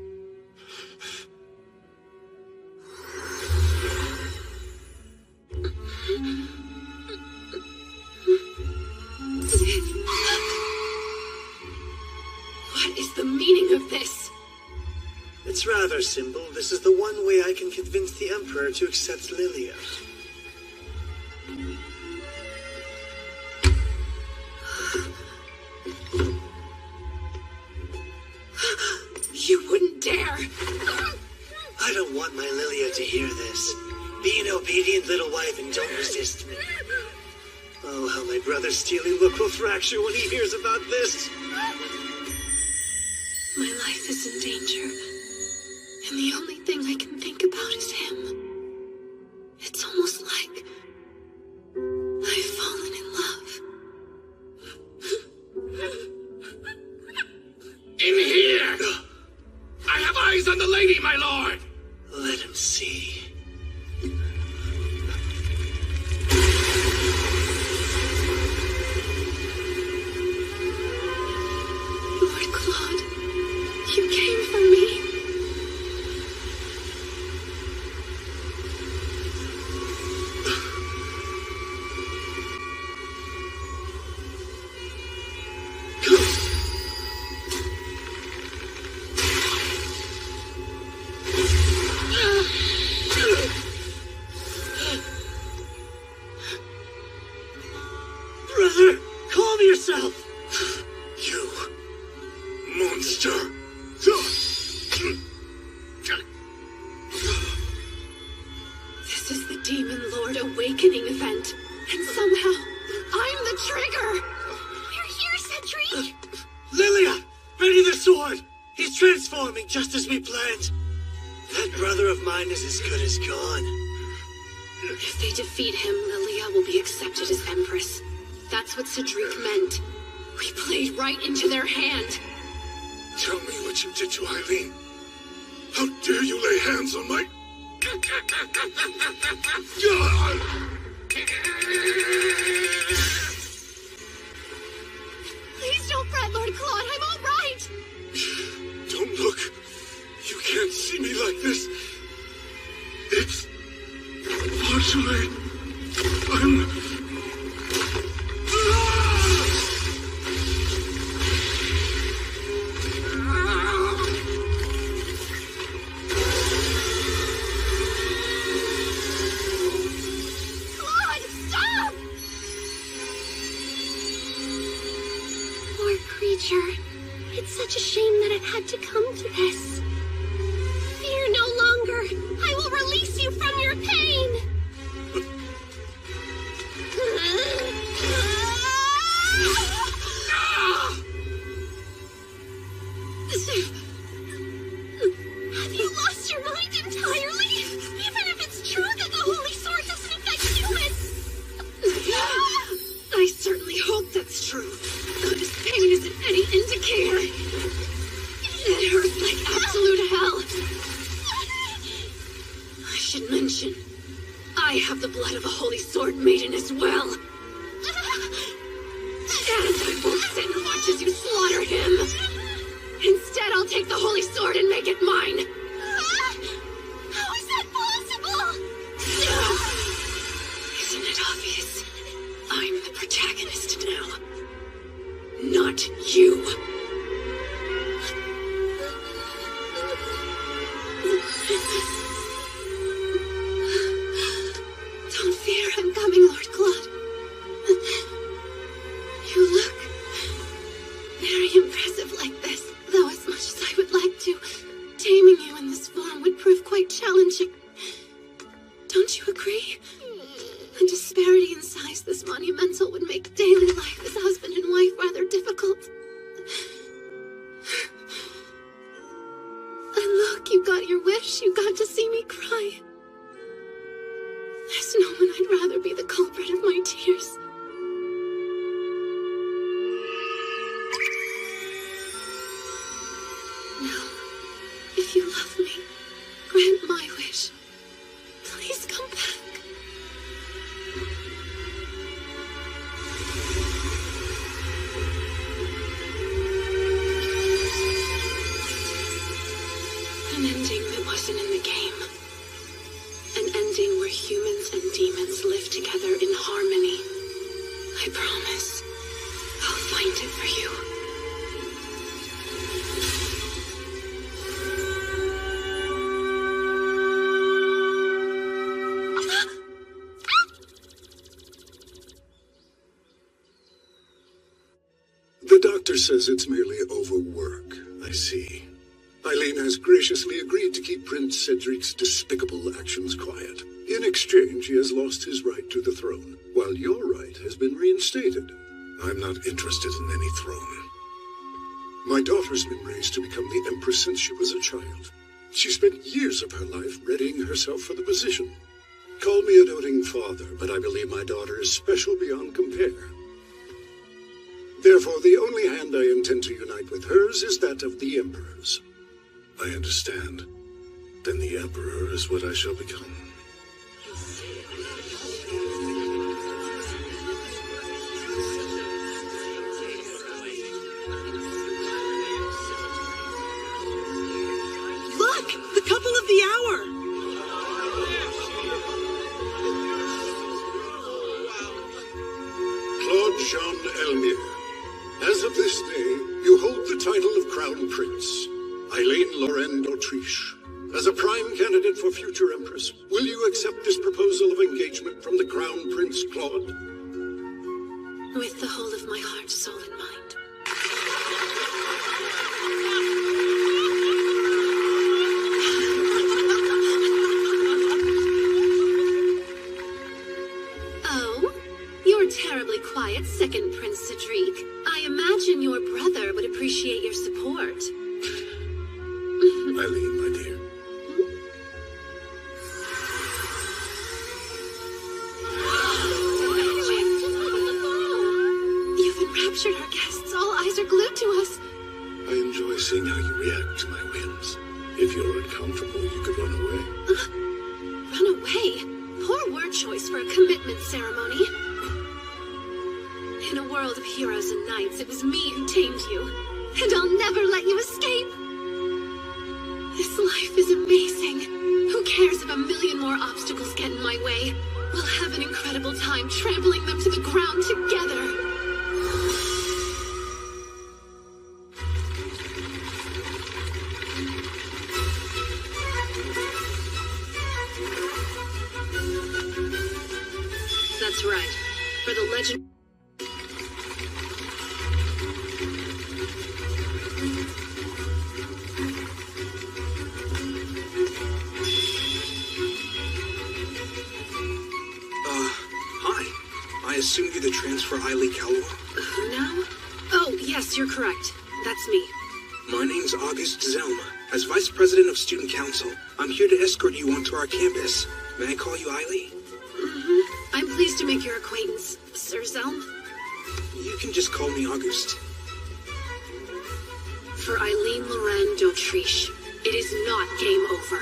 What is the meaning of this? It's rather simple. This is the one way I can convince the Emperor to accept Lilia. You wouldn't dare! I don't want my Lilia to hear this. Be an obedient little wife and don't resist me. Oh, how my brother's stealing look will fracture when he hears about this. My life is in danger, and the only thing I can think about is him. It's almost like I've fallen in love. In here! I have eyes on the lady, my lord! Let him see. Lord Claude, you came for me. Brother, calm yourself! You monster! This is the Demon Lord Awakening event, and somehow I'm the trigger! We're here, Cedric! Lilia! Ready the sword! He's transforming just as we planned! That brother of mine is as good as gone. If they defeat him, Lilia will be accepted as Empress. That's what Cedric meant. We played right into their hand. Tell me what you did to Eileen. How dare you lay hands on my... Please don't fret, Lord Claude. I'm all right. Don't look. You can't see me like this. It's far too late. I'm... Claude, stop! Poor creature. It's such a shame that it had to come to this. Fear no longer. I will release you from your pain. Have you lost your mind entirely? Even if it's true that the Holy Sword doesn't affect humans. I certainly hope that's true. This pain isn't any indicator. It hurts like absolute hell. I should mention, I have the blood of a Holy Sword Maiden as well. And I won't sit and watch as you slaughter him. Instead, I'll take the Holy Sword and make it mine. How is protagonist now. Not you. Don't fear, I'm coming, Lord Claude. You look very impressive like this, though as much as I would like to, taming you in this form would prove quite challenging. Don't you agree? The disparity in size this monumental would make daily life as husband and wife rather difficult. And look, you got your wish. You got to see me cry. There's no one I'd rather be the culprit of my tears. Now, if you love me, grant my wish. Please come back. An ending that wasn't in the game. An ending where humans and demons live together in harmony. I promise. I'll find it for you. The doctor says it's merely overwork. I see. Eileen has graciously agreed to keep Prince Cedric's despicable actions quiet. In exchange, he has lost his right to the throne, while your right has been reinstated. I'm not interested in any throne. My daughter's been raised to become the Empress since she was a child. She spent years of her life readying herself for the position. Call me a doting father, but I believe my daughter is special beyond compare. Therefore, the only hand I intend to unite with hers is that of the Emperor's. I understand. Then the Emperor is what I shall become. Look! The couple of the hour! Claude Jean Elmire. As of this day, you hold the title of Crown Prince. Eileen Lorraine d'Autriche. As a prime candidate for future Empress, will you accept this proposal of engagement from the Crown Prince Claude? With the whole of my heart, soul, and mind. Oh? You're terribly quiet, second Prince Cedric. I imagine your brother would appreciate your support. Eileen, my dear. You've enraptured our guests. All eyes are glued to us. I enjoy seeing how you react to my whims. If you're uncomfortable, you could run away. Run away? Poor word choice for a commitment ceremony. In a world of heroes and knights, it was me who tamed you. And I'll never let you escape. This life is amazing. Who cares if a million more obstacles get in my way? We'll have an incredible time trampling them to the ground together. That's right. For the legend... I assume you're the transfer Eileen Calor. Who now? Oh, yes, you're correct. That's me. My name's August Zelm. As Vice President of Student Council, I'm here to escort you onto our campus. May I call you Eileen? Mm-hmm. I'm pleased to make your acquaintance, Sir Zelm. You can just call me August. For Eileen Lorraine d'Autriche, it is not game over.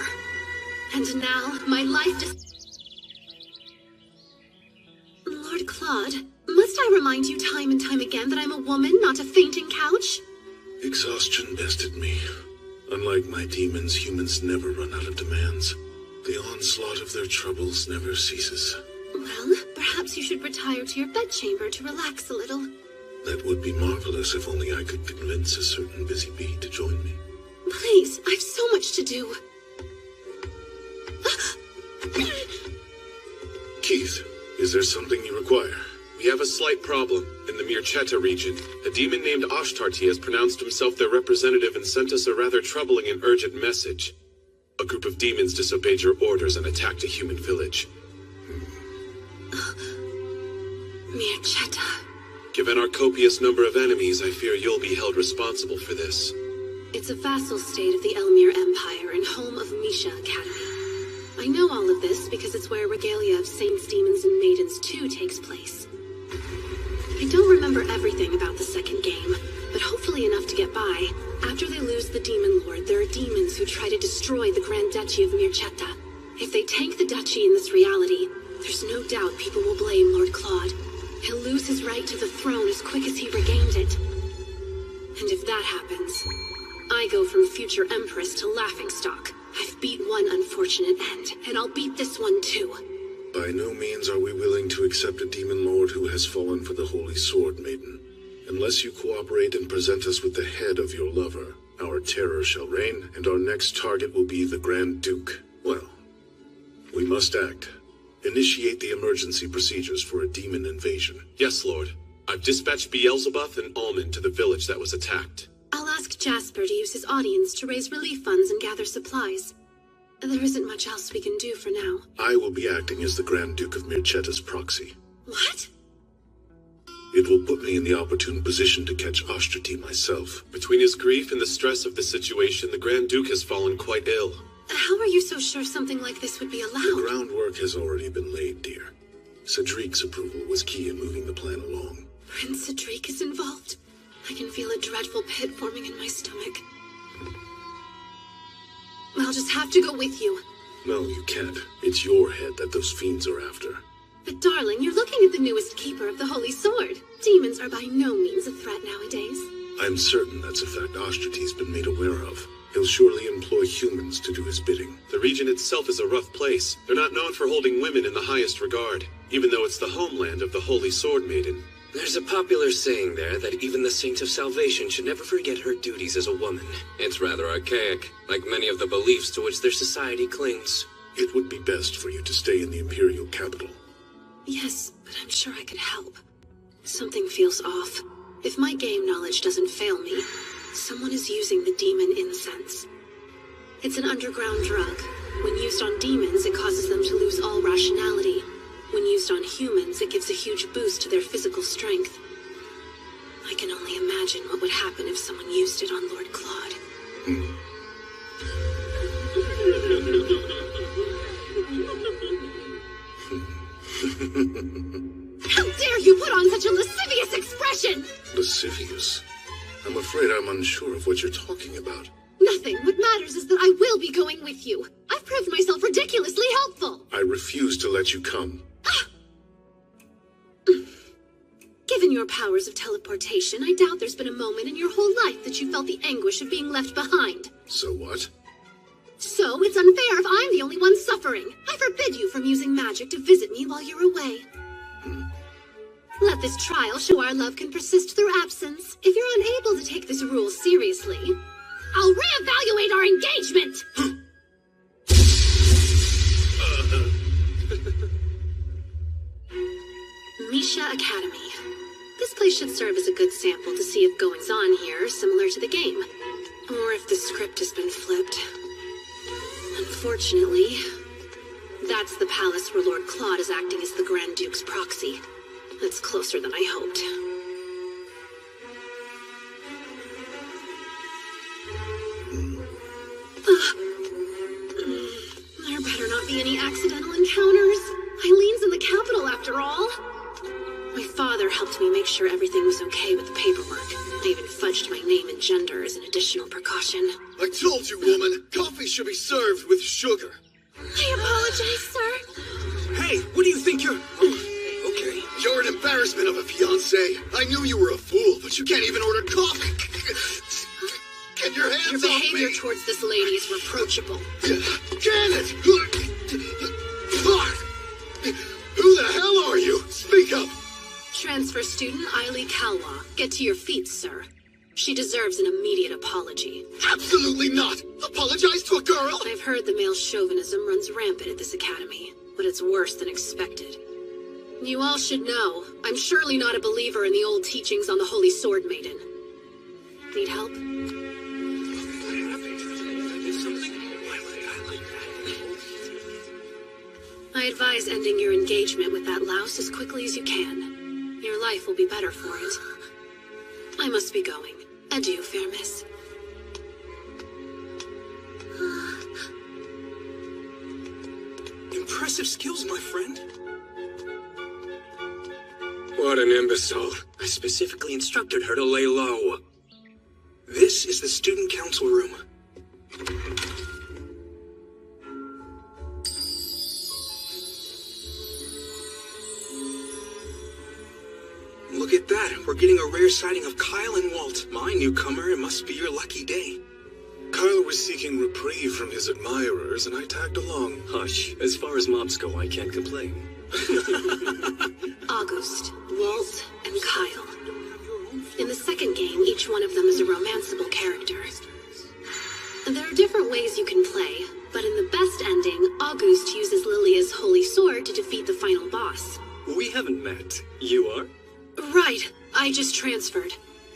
And now, my life Lord Claude, must I remind you time and time again that I'm a woman, not a fainting couch? Exhaustion bested me. Unlike my demons, humans never run out of demands. The onslaught of their troubles never ceases. Well, perhaps you should retire to your bedchamber to relax a little. That would be marvelous if only I could convince a certain busy bee to join me. Please, I've so much to do. Keith, is there something you require? We have a slight problem. In the Mirchetta region, a demon named Ashtarti has pronounced himself their representative and sent us a rather troubling and urgent message. A group of demons disobeyed your orders and attacked a human village. Mirchetta. Given our copious number of enemies, I fear you'll be held responsible for this. It's a vassal state of the Elmir Empire and home of Misha Academy. I know all of this because it's where Regalia of Saints, Demons, and Maidens 2 takes place. I don't remember everything about the second game, but hopefully enough to get by. After they lose the Demon Lord, there are demons who try to destroy the Grand Duchy of Mirchetta. If they tank the duchy in this reality, there's no doubt people will blame Lord Claude. He'll lose his right to the throne as quick as he regained it. And if that happens, I go from future Empress to laughingstock. I've beat one unfortunate end, and I'll beat this one too. By no means are we willing to accept a demon lord who has fallen for the Holy Sword, Maiden. Unless you cooperate and present us with the head of your lover, our terror shall reign, and our next target will be the Grand Duke. Well, we must act. Initiate the emergency procedures for a demon invasion. Yes, Lord. I've dispatched Beelzebub and Almond to the village that was attacked. I'll ask Jasper to use his audience to raise relief funds and gather supplies. There isn't much else we can do for now. I will be acting as the Grand Duke of Mirchetta's proxy. What? It will put me in the opportune position to catch Ashtarti myself. Between his grief and the stress of the situation, the Grand Duke has fallen quite ill. How are you so sure something like this would be allowed? The groundwork has already been laid, dear. Cedric's approval was key in moving the plan along. Prince Cedric is involved. I can feel a dreadful pit forming in my stomach. I'll just have to go with you. No, you can't. It's your head that those fiends are after. But darling, you're looking at the newest keeper of the Holy Sword. Demons are by no means a threat nowadays. I'm certain that's a fact Ashtarti's been made aware of. He'll surely employ humans to do his bidding. The region itself is a rough place. They're not known for holding women in the highest regard, even though it's the homeland of the Holy Sword Maiden. There's a popular saying there that even the Saint of Salvation should never forget her duties as a woman. It's rather archaic, like many of the beliefs to which their society clings. It would be best for you to stay in the Imperial capital. Yes, but I'm sure I could help. Something feels off. If my game knowledge doesn't fail me, someone is using the demon incense. It's an underground drug. When used on demons, it causes them to lose all rationality. When used on humans, it gives a huge boost to their physical strength. I can only imagine what would happen if someone used it on Lord Claude. How dare you put on such a lascivious expression! Lascivious? I'm afraid I'm unsure of what you're talking about. Nothing. What matters is that I will be going with you. I've proved myself ridiculously helpful. I refuse to let you come. Given your powers of teleportation, I doubt there's been a moment in your whole life that you felt the anguish of being left behind. So what? So it's unfair if I'm the only one suffering. I forbid you from using magic to visit me while you're away. Let this trial show our love can persist through absence. If you're unable to take this rule seriously, I'll reevaluate our engagement! Misha Academy. This place should serve as a good sample to see if goings-on here are similar to the game. Or if the script has been flipped. Unfortunately, that's the palace where Lord Claude is acting as the Grand Duke's proxy. That's closer than I hoped. There better not be any accidental encounters. Eileen's in the capital, after all. My father helped me make sure everything was okay with the paperwork. I even fudged my name and gender as an additional precaution. I told you, woman, coffee should be served with sugar. I apologize, sir. Hey, what do you think you're... Okay. You're an embarrassment of a fiancé. I knew you were a fool, but you can't even order coffee. Get your hands Your off me! behavior towards this lady is reproachable. Janet! Who the hell Transfer student Eily Kalwa. Get to your feet, sir. She deserves an immediate apology. Absolutely not! Apologize to a girl? I've heard the male chauvinism runs rampant at this academy, but it's worse than expected. You all should know, I'm surely not a believer in the old teachings on the Holy Sword Maiden. Need help? I advise ending your engagement with that louse as quickly as you can. Your life will be better for it. I must be going. Adieu, fair miss. Impressive skills, my friend. What an imbecile. I specifically instructed her to lay low. This is the student council room. Look at that. We're getting a rare sighting of Kyle and Walt. My newcomer, it must be your lucky day. Kyle was seeking reprieve from his admirers, and I tagged along. Hush. As far as mobs go, I can't complain. August, Walt, and Kyle. In the second game, each one of them is a romanceable character. There are different ways you can play, but in the best ending, August uses Lilia's holy sword to defeat the final boss. We haven't met. You are? Right. I just transferred.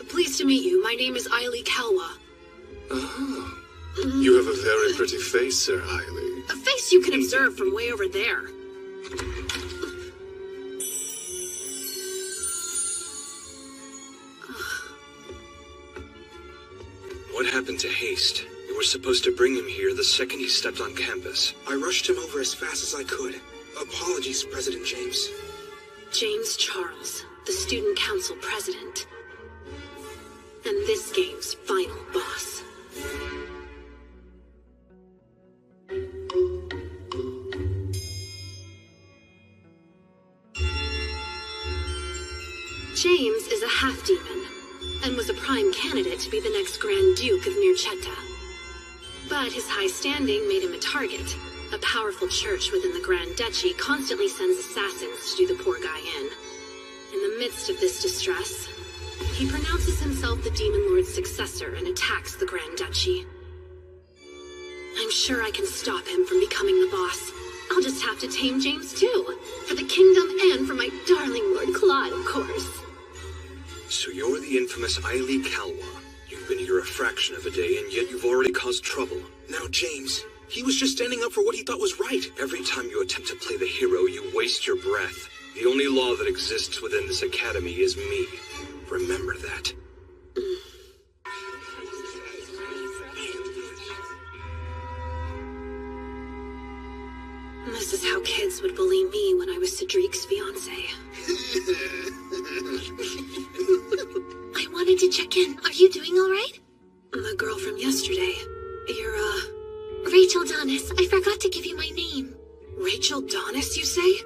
Pleased to meet you. My name is Eily Kalwa. Oh. You have a very pretty face, Sir Eily. A face you can observe from way over there. What happened to Haste? You were supposed to bring him here the second he stepped on campus. I rushed him over as fast as I could. Apologies, President James. James Charles, the Student Council President. And this game's final boss. James is a half-demon, and was a prime candidate to be the next Grand Duke of Mircetta. But his high standing made him a target. A powerful church within the Grand Duchy constantly sends assassins to do the poor guy in. In the midst of this distress, he pronounces himself the Demon Lord's successor and attacks the Grand Duchy. I'm sure I can stop him from becoming the boss. I'll just have to tame James too. For the kingdom and for my darling Lord Claude, of course. So you're the infamous Eily Kalwa. You've been here a fraction of a day, and yet you've already caused trouble. Now, James, he was just standing up for what he thought was right. Every time you attempt to play the hero, you waste your breath. The only law that exists within this academy is me. Remember that. This is how kids would bully me when I was Cedric's fiancé. I wanted to check in. Are you doing all right? The girl from yesterday. You're, Rachel Donis. I forgot to give you my name. Rachel Donis, you say?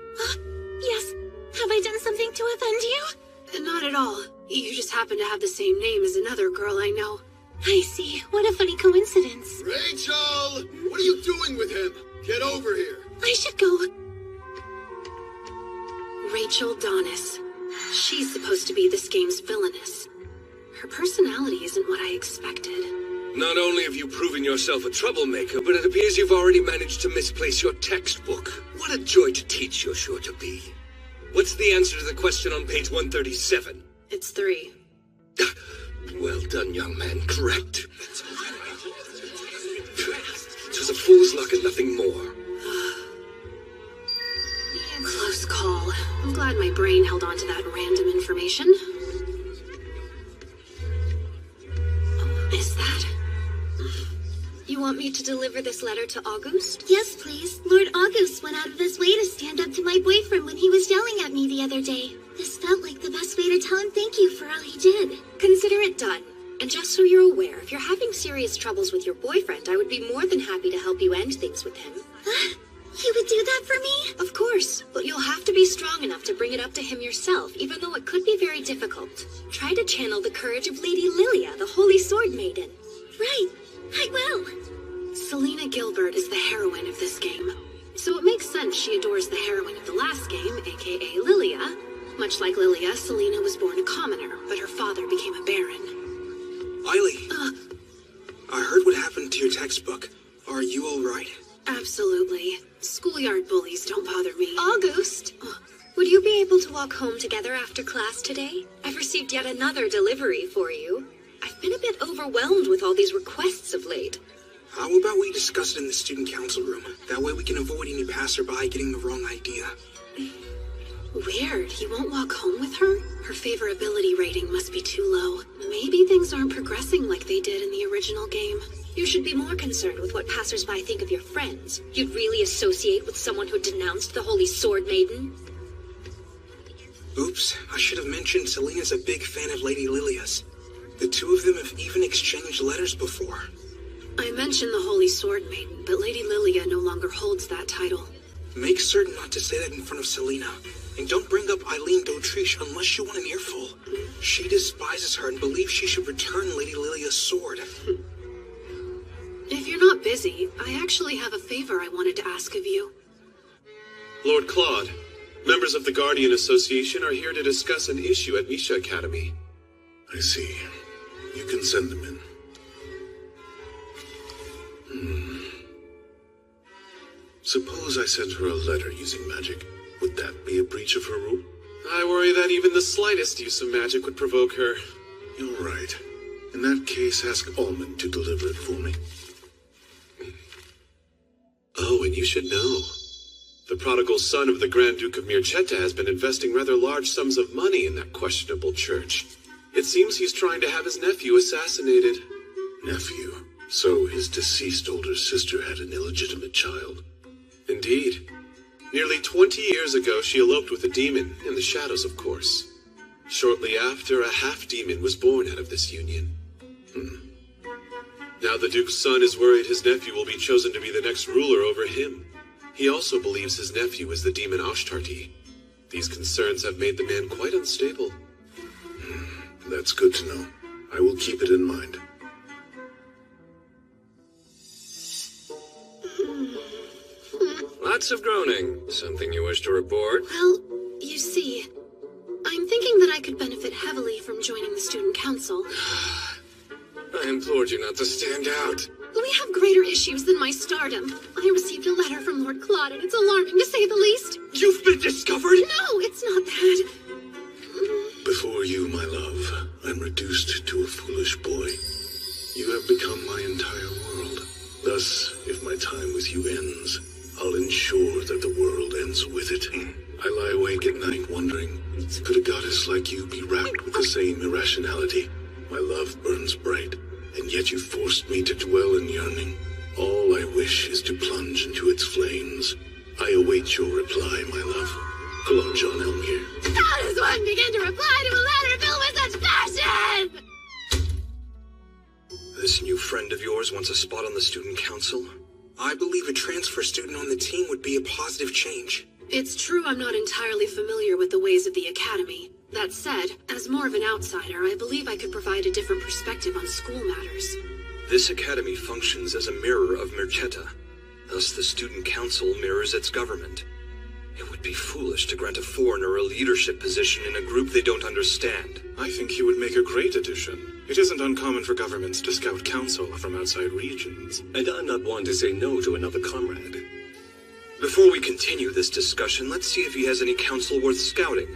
Yes. Have I done something to offend you? Not at all. You just happen to have the same name as another girl I know. I see. What a funny coincidence. Rachel! What are you doing with him? Get over here. I should go. Rachel Donis. She's supposed to be this game's villainess. Her personality isn't what I expected. Not only have you proven yourself a troublemaker, but it appears you've already managed to misplace your textbook. What a joy to teach you're sure to be. What's the answer to the question on page 137? It's 3. Well done, young man. Correct. It was a fool's luck and nothing more. Close call. I'm glad my brain held on to that random information. Is that... You want me to deliver this letter to August? Yes, please. Lord August went out of his way to stand up to my boyfriend when he was yelling at me the other day. This felt like the best way to tell him thank you for all he did. Consider it done. And just so you're aware, if you're having serious troubles with your boyfriend, I would be more than happy to help you end things with him. He would do that for me? Of course, but you'll have to be strong enough to bring it up to him yourself, even though it could be very difficult. Try to channel the courage of Lady Lilia, the Holy Sword Maiden. Right, I will. Selena Gilbert is the heroine of this game, so it makes sense she adores the heroine of the last game, aka Lilia, Much like Lilia, Selena was born a commoner, but her father became a baron. Eiley, I heard what happened to your textbook. Are you all right? Absolutely. Schoolyard bullies don't bother me. August, would you be able to walk home together after class today? I've received yet another delivery for you. I've been a bit overwhelmed with all these requests of late. How about we discuss it in the student council room? That way we can avoid any passerby getting the wrong idea. Weird. He won't walk home with her? Her favorability rating must be too low. Maybe things aren't progressing like they did in the original game. You should be more concerned with what passersby think of your friends. You'd really associate with someone who denounced the Holy Sword Maiden? Oops, I should have mentioned Selena's a big fan of Lady Lilia's. The two of them have even exchanged letters before. I mentioned the Holy Sword Maiden, but Lady Lilia no longer holds that title. Make certain not to say that in front of Selena. And don't bring up Eileen Dautriche unless you want an earful. She despises her and believes she should return Lady Lilia's sword. If you're not busy, I actually have a favor I wanted to ask of you. Lord Claude, members of the Guardian Association are here to discuss an issue at Misha Academy. I see. You can send them in. Suppose I sent her a letter using magic. Would that be a breach of her rule? I worry that even the slightest use of magic would provoke her. You're right. In that case, ask Almond to deliver it for me. Oh, and you should know. The prodigal son of the Grand Duke of Mirceta has been investing rather large sums of money in that questionable church. It seems he's trying to have his nephew assassinated. Nephew? So his deceased older sister had an illegitimate child? Indeed. Nearly 20 years ago, she eloped with a demon, in the shadows, of course. Shortly after, a half-demon was born out of this union. Now the Duke's son is worried his nephew will be chosen to be the next ruler over him. He also believes his nephew is the demon Ashtarti. These concerns have made the man quite unstable. That's good to know. I will keep it in mind. Lots of groaning. Something you wish to report? Well, you see, I'm thinking that I could benefit heavily from joining the student council. I implored you not to stand out. We have greater issues than my stardom. I received a letter from Lord Claude, and it's alarming to say the least. You've been discovered? No, it's not that. Before you, my love, I'm reduced to a foolish boy. You have become my entire world. Thus, if my time with you ends, I'll ensure that the world ends with it. I lie awake at night wondering, could a goddess like you be wrapped with the same irrationality? My love burns bright, and yet you forced me to dwell in yearning. All I wish is to plunge into its flames. I await your reply, my love. Hello, John Elmere. How does one begin to reply to a letter filled with such passion? This new friend of yours wants a spot on the student council? I believe a transfer student on the team would be a positive change. It's true I'm not entirely familiar with the ways of the Academy. That said, as more of an outsider, I believe I could provide a different perspective on school matters. This academy functions as a mirror of Mirceta. Thus the student council mirrors its government. It would be foolish to grant a foreigner a leadership position in a group they don't understand. I think he would make a great addition. It isn't uncommon for governments to scout counsel from outside regions. And I'm not one to say no to another comrade. Before we continue this discussion, let's see if he has any counsel worth scouting.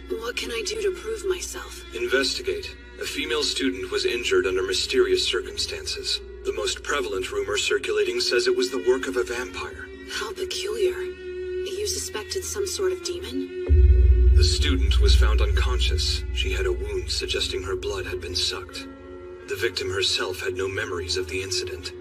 What can I do to prove myself? Investigate. A female student was injured under mysterious circumstances. The most prevalent rumor circulating says it was the work of a vampire. How peculiar. You suspected some sort of demon? The student was found unconscious. She had a wound suggesting her blood had been sucked. The victim herself had no memories of the incident.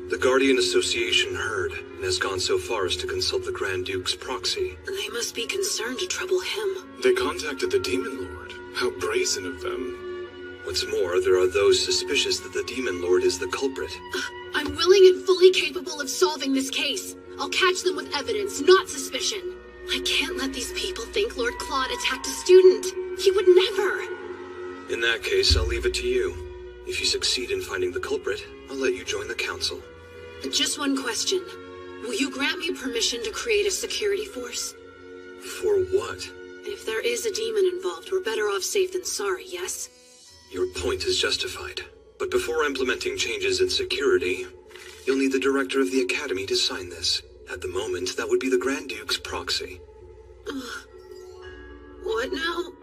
The Guardian Association heard and has gone so far as to consult the Grand Duke's proxy. They must be concerned to trouble him. They contacted the Demon Lord. How brazen of them. What's more, there are those suspicious that the Demon Lord is the culprit. I'm willing and fully capable of solving this case. I'll catch them with evidence, not suspicion. I can't let these people think Lord Claude attacked a student. He would never. In that case, I'll leave it to you. If you succeed in finding the culprit, I'll let you join the council. Just one question. Will you grant me permission to create a security force? For what? If there is a demon involved, we're better off safe than sorry, yes? Your point is justified. But before implementing changes in security, you'll need the director of the Academy to sign this. At the moment, that would be the Grand Duke's proxy. What now?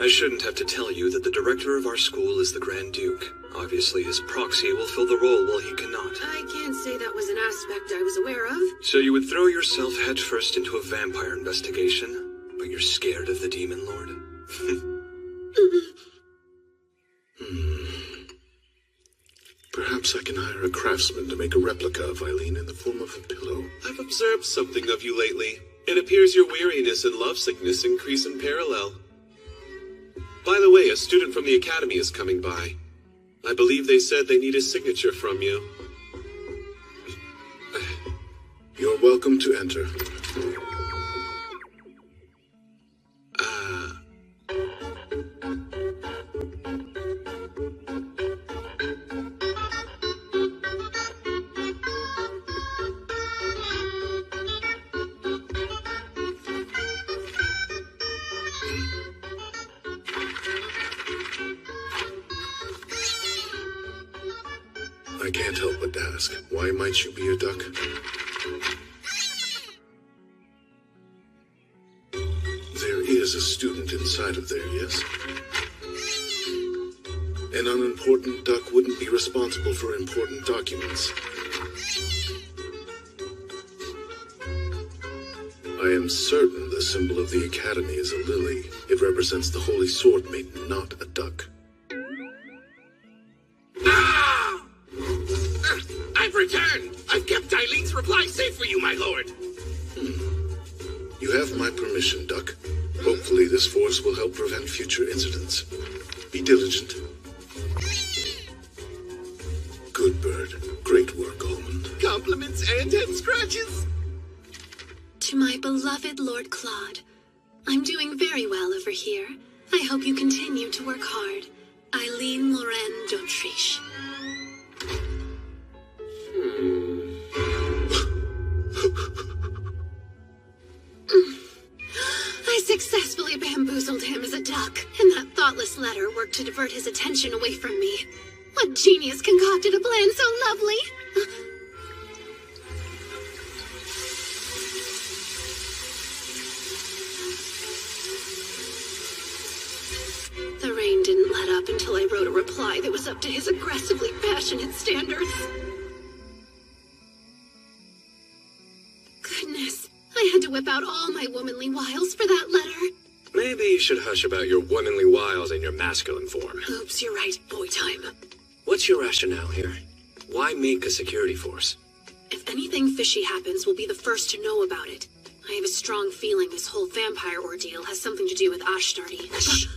I shouldn't have to tell you that the director of our school is the Grand Duke. Obviously, his proxy will fill the role while he cannot. I can't say that was an aspect I was aware of. So you would throw yourself headfirst into a vampire investigation, but you're scared of the Demon Lord? Perhaps I can hire a craftsman to make a replica of Eileen in the form of a pillow. I've observed something of you lately. It appears your weariness and lovesickness increase in parallel. By the way, a student from the Academy is coming by. I believe they said they need a signature from you. You're welcome to enter. I can't help but ask, why might you be a duck? There is a student inside of there, yes? An unimportant duck wouldn't be responsible for important documents. I am certain the symbol of the Academy is a lily. It represents the Holy Sword Maiden, not a duck. I've returned! I've kept Eileen's reply safe for you, my lord! You have my permission, Duck. Hopefully this force will help prevent future incidents. Be diligent. Good bird. Great work, Almond. Compliments and head scratches! To my beloved Lord Claude, I'm doing very well over here. I hope you continue to work hard. Eileen Lorraine d'Autriche. I successfully bamboozled him as a duck, and that thoughtless letter worked to divert his attention away from me. What genius concocted a plan so lovely? The rain didn't let up until I wrote a reply that was up to his aggressively passionate standards. Goodness, I had to whip out all my womanly wiles for that letter. Maybe you should hush about your womanly wiles in your masculine form. Oops, you're right. Boy time. What's your rationale here? Why make a security force? If anything fishy happens, we'll be the first to know about it. I have a strong feeling this whole vampire ordeal has something to do with Ashtardi. Shh.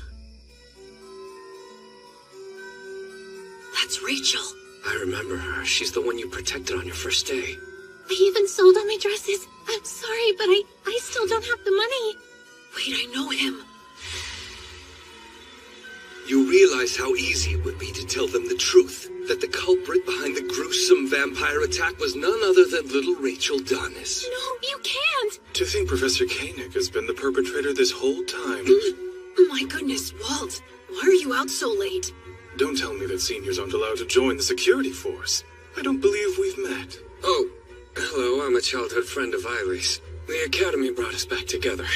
That's Rachel. I remember her. She's the one you protected on your first day. I even sold all my dresses. I'm sorry, but I still don't have the money. Wait, I know him. You realize how easy it would be to tell them the truth, that the culprit behind the gruesome vampire attack was none other than little Rachel Donis. No, you can't! To think Professor Koenig has been the perpetrator this whole time. My goodness, Walt. Why are you out so late? Don't tell me that seniors aren't allowed to join the security force. I don't believe we've met. Oh, hello, I'm a childhood friend of Eileen's. The Academy brought us back together.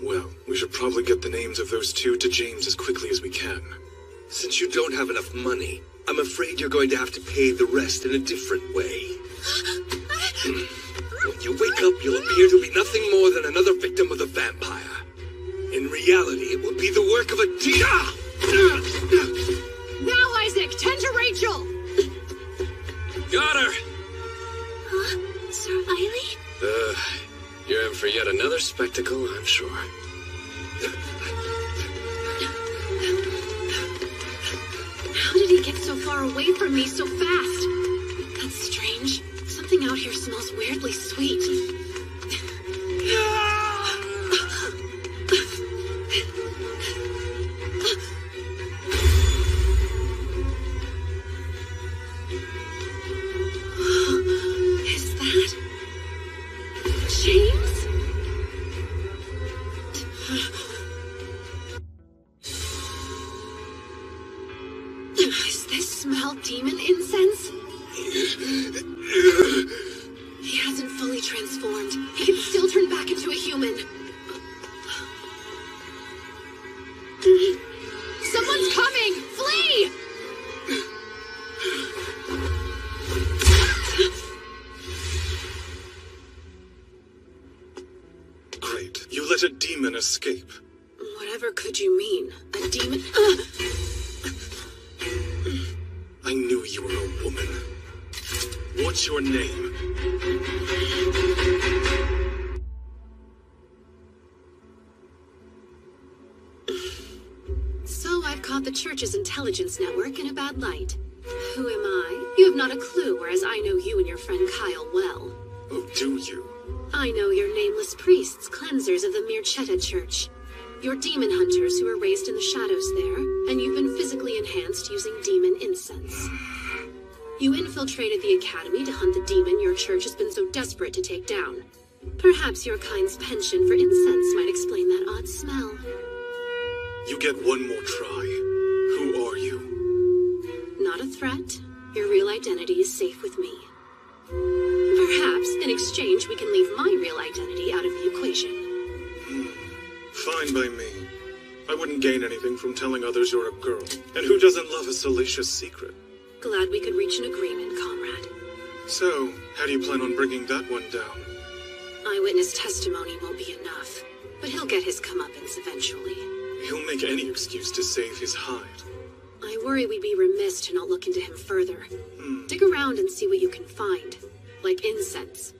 Well, we should probably get the names of those two to James as quickly as we can. Since you don't have enough money, I'm afraid you're going to have to pay the rest in a different way. When you wake up, you'll appear to be nothing more than another victim of the vampire. In reality, it will be the work of a demon. Now, Isaac, tend to Rachel! Got her! Huh? Sir Eileen? You're in for yet another spectacle, I'm sure. How did he get so far away from me so fast? That's strange. Something out here smells weirdly sweet. Is that James? Is this smell demon incense? He hasn't fully transformed. He can still turn back into a human. Someone's coming! Flee! Great. You let a demon escape. Whatever could you mean? A demon? I knew you were a woman. What's your name? So I've caught the church's intelligence network in a bad light. Who am I? You have not a clue, whereas I know you and your friend Kyle well. Oh, do you? I know you're nameless priests, cleansers of the Mirchetta Church. You're demon hunters who were raised in the shadows there, and you've been physically enhanced using demon incense. You infiltrated the academy to hunt the demon your church has been so desperate to take down. Perhaps your kind's penchant for incense might explain that odd smell. You get one more try. Who are you? Not a threat. Your real identity is safe with me. Perhaps, in exchange, we can leave my real identity out of the equation. Fine by me. I wouldn't gain anything from telling others you're a girl. And who doesn't love a salacious secret? Glad we could reach an agreement, comrade. So, how do you plan on bringing that one down? Eyewitness testimony won't be enough, but he'll get his comeuppance eventually. He'll make any excuse to save his hide. I worry we'd be remiss to not look into him further. Dig around and see what you can find, like incense.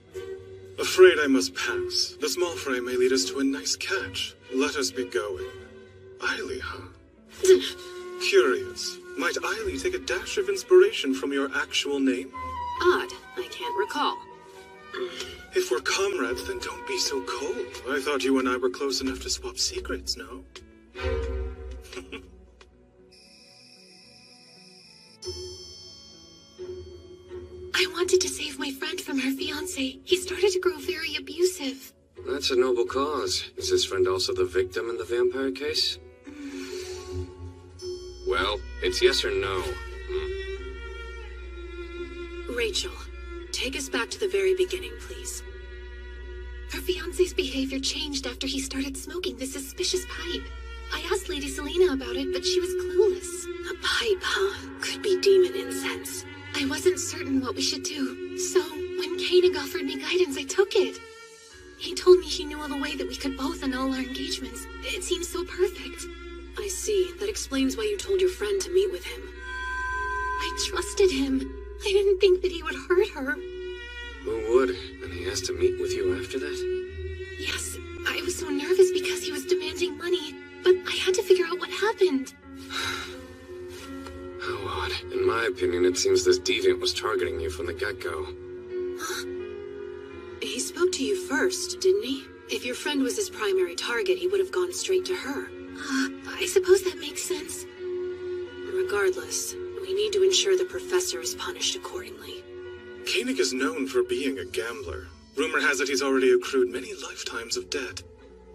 Afraid I must pass. The small fry may lead us to a nice catch. Let us be going. Eiley, huh? Curious. Might Eiley take a dash of inspiration from your actual name? Odd. I can't recall. If we're comrades, then don't be so cold. I thought you and I were close enough to swap secrets, no? I wanted to save my friend from her fiancé. He started to grow very abusive. That's a noble cause. Is his friend also the victim in the vampire case? Well, it's yes or no. Rachel, take us back to the very beginning, please. Her fiancé's behavior changed after he started smoking the suspicious pipe. I asked Lady Selena about it, but she was clueless. A pipe, huh? Could be demon incense. I wasn't certain what we should do, so when Koenig offered me guidance, I took it. He told me he knew of a way that we could both annul our engagements. It seems so perfect. I see. That explains why you told your friend to meet with him. I trusted him. I didn't think that he would hurt her. Who would? And he has to meet with you after that? Yes, I was so nervous because he was demanding money, but I had to figure out what happened. How odd. In my opinion, it seems this deviant was targeting you from the get-go. Huh? He spoke to you first, didn't he? If your friend was his primary target, he would have gone straight to her. I suppose that makes sense. Regardless, we need to ensure the professor is punished accordingly. Koenig is known for being a gambler. Rumor has it he's already accrued many lifetimes of debt.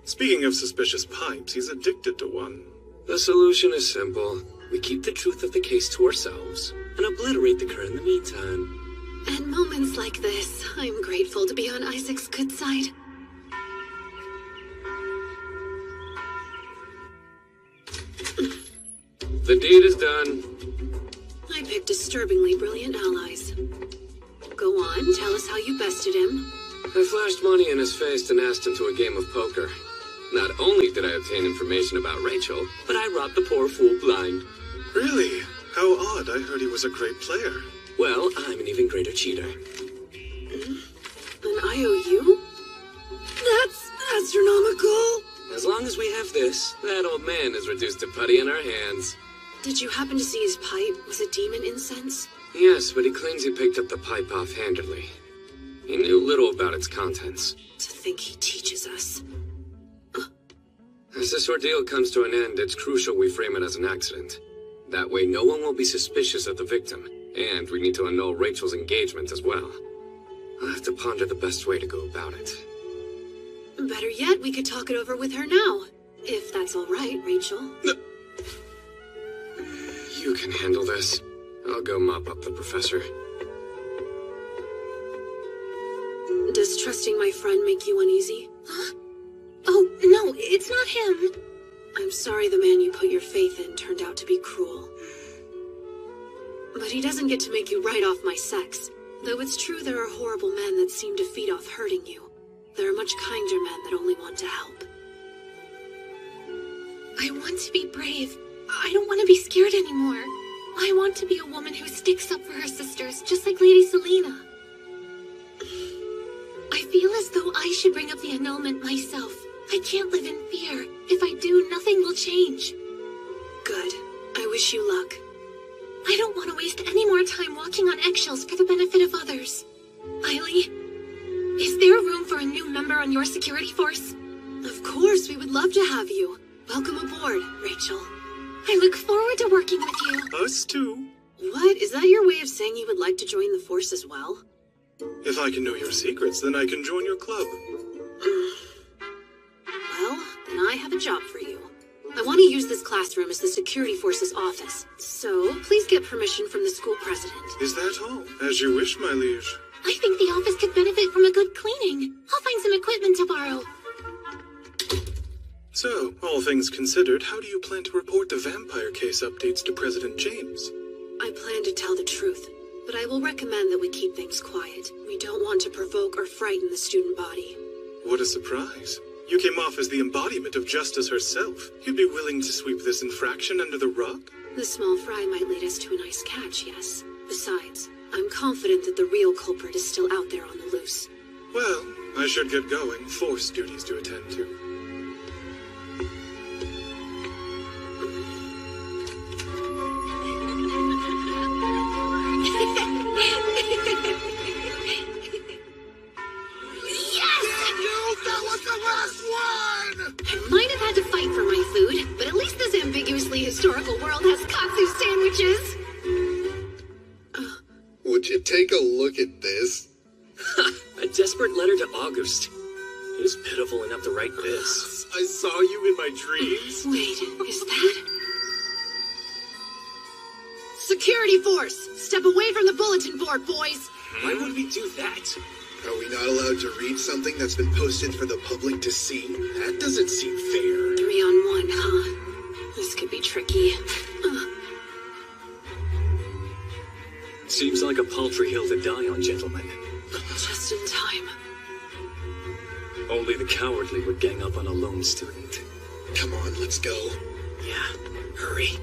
Speaking of suspicious pipes, he's addicted to one. The solution is simple. We keep the truth of the case to ourselves and obliterate the cur in the meantime. At moments like this, I'm grateful to be on Isaac's good side. The deed is done. I picked disturbingly brilliant allies. Go on, tell us how you bested him. I flashed money in his face and asked him to a game of poker. Not only did I obtain information about Rachel, but I robbed the poor fool blind. Really? How odd. I heard he was a great player. Well, I'm an even greater cheater. An IOU? That's astronomical. As long as we have this, that old man is reduced to putty in our hands. Did you happen to see his pipe? Was it demon incense? Yes, but he claims he picked up the pipe offhandedly. He knew little about its contents. To think he teaches us. As this ordeal comes to an end, it's crucial we frame it as an accident. That way no one will be suspicious of the victim, and we need to annul Rachel's engagement as well. I'll have to ponder the best way to go about it. Better yet, we could talk it over with her now. If that's all right, Rachel. You can handle this. I'll go mop up the professor. Does trusting my friend make you uneasy? Huh? Oh, no, it's not him. I'm sorry the man you put your faith in turned out to be cruel. But he doesn't get to make you write off my sex. Though it's true there are horrible men that seem to feed off hurting you. There are much kinder men that only want to help. I want to be brave. I don't want to be scared anymore. I want to be a woman who sticks up for her sisters, just like Lady Selena. I feel as though I should bring up the annulment myself. I can't live in fear. If I do, nothing will change. Good. I wish you luck. I don't want to waste any more time walking on eggshells for the benefit of others. Eileen, is there room for a new member on your security force? Of course, we would love to have you. Welcome aboard, Rachel. I look forward to working with you. Us too. What? Is that your way of saying you would like to join the force as well? If I can know your secrets, then I can join your club. Well, then I have a job for you. I want to use this classroom as the security force's office, so please get permission from the school president. Is that all? As you wish, my liege. I think the office could benefit from a good cleaning. I'll find some equipment to borrow. So, all things considered, how do you plan to report the vampire case updates to President James? I plan to tell the truth, but I will recommend that we keep things quiet. We don't want to provoke or frighten the student body. What a surprise. You came off as the embodiment of justice herself. You'd be willing to sweep this infraction under the rug? The small fry might lead us to a nice catch, yes. Besides, I'm confident that the real culprit is still out there on the loose. Well, I should get going. Force duties to attend to. I might have had to fight for my food, but at least this ambiguously historical world has katsu sandwiches. Would you take a look at this? A desperate letter to August. He was pitiful enough to write this. I saw you in my dreams. Wait, is that? Security force, step away from the bulletin board, boys. Why would we do that? Are we not allowed to read something that's been posted for the public to see? That doesn't seem fair. 3 on 1, huh? This could be tricky. Seems like a paltry hill to die on, gentlemen. Just in time. Only the cowardly would gang up on a lone student. Come on, let's go. Yeah, hurry.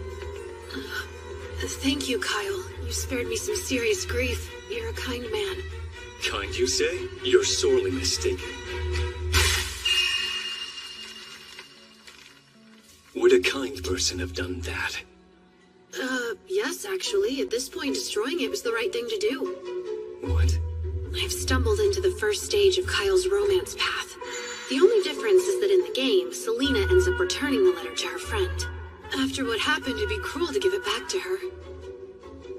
Thank you, Kyle. You spared me some serious grief. You're a kind man. Kind, you say? You're sorely mistaken. Would a kind person have done that? Yes, actually. At this point, destroying it was the right thing to do. What? I've stumbled into the first stage of Kyle's romance path. The only difference is that in the game, Selena ends up returning the letter to her friend. After what happened, it'd be cruel to give it back to her.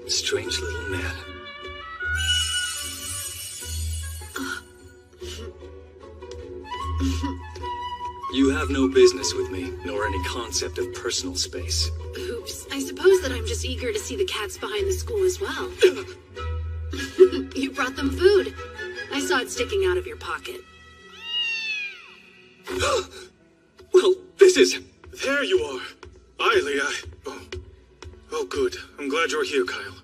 Strange little man. You have no business with me, nor any concept of personal space. Oops. I suppose that I'm just eager to see the cats behind the school as well. You brought them food. I saw it sticking out of your pocket. Well, this is... There you are. Oh, good. I'm glad you're here, Kyle.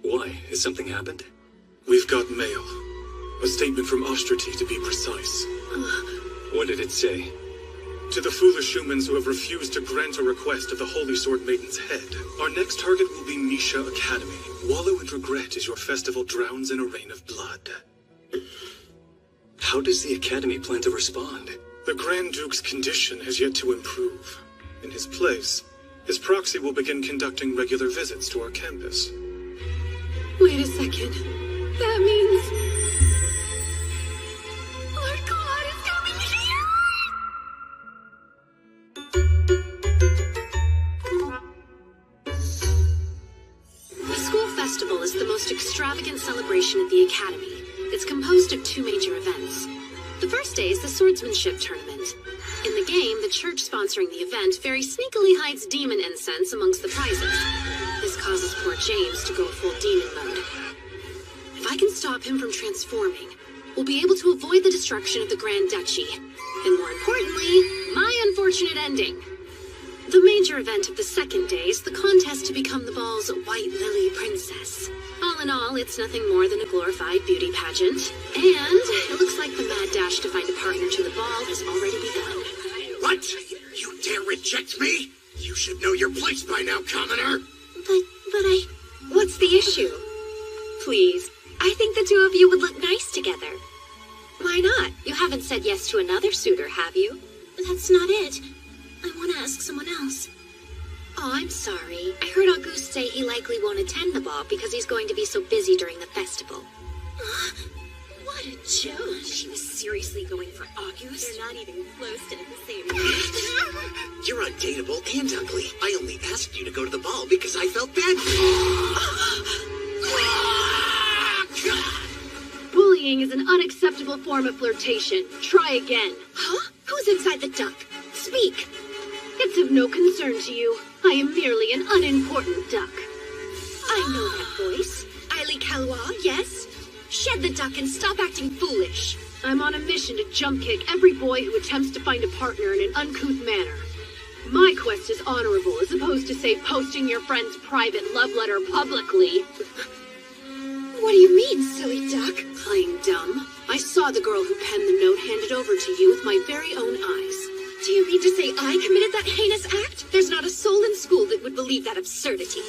Why? Has something happened? We've got mail. A statement from Ostrati, to be precise. What did it say? To the foolish humans who have refused to grant a request of the Holy Sword Maiden's head, our next target will be Nisha Academy. Wallow in regret as your festival drowns in a rain of blood. How does the Academy plan to respond? The Grand Duke's condition has yet to improve. In his place, his proxy will begin conducting regular visits to our campus. Wait a second. That means... Lord Claude is coming here! The school festival is the most extravagant celebration at the Academy. It's composed of 2 major events. The first day is the swordsmanship tournament. In the game, the church sponsoring the event very sneakily hides demon incense amongst the prizes. This causes poor James to go full demon mode. If I can stop him from transforming, we'll be able to avoid the destruction of the Grand Duchy. And more importantly, my unfortunate ending. The major event of the second day is the contest to become the ball's White Lily Princess. All in all, it's nothing more than a glorified beauty pageant. And it looks like the mad dash to find a partner to the ball has already begun. What? You dare reject me? You should know your place by now, commoner. What's the issue? Please, I think the two of you would look nice together. Why not? You haven't said yes to another suitor, have you? That's not it. I want to ask someone else. Oh, I'm sorry. I heard Auguste say he likely won't attend the ball because he's going to be so busy during the festival. What a joke. She was seriously going for Auguste. They're not even close to the same age. You're undateable and ugly. I only asked you to go to the ball because I felt bad for you. Bullying is an unacceptable form of flirtation. Try again. Huh? Who's inside the duck? Speak. It's of no concern to you. I am merely an unimportant duck. I know that voice. Eily Calois, yes? Shed the duck and stop acting foolish. I'm on a mission to jump kick every boy who attempts to find a partner in an uncouth manner. My quest is honorable, as opposed to, say, posting your friend's private love letter publicly. What do you mean, silly duck? Playing dumb. I saw the girl who penned the note handed over to you with my very own eyes. Do you mean to say I committed that heinous act? There's not a soul in school that would believe that absurdity.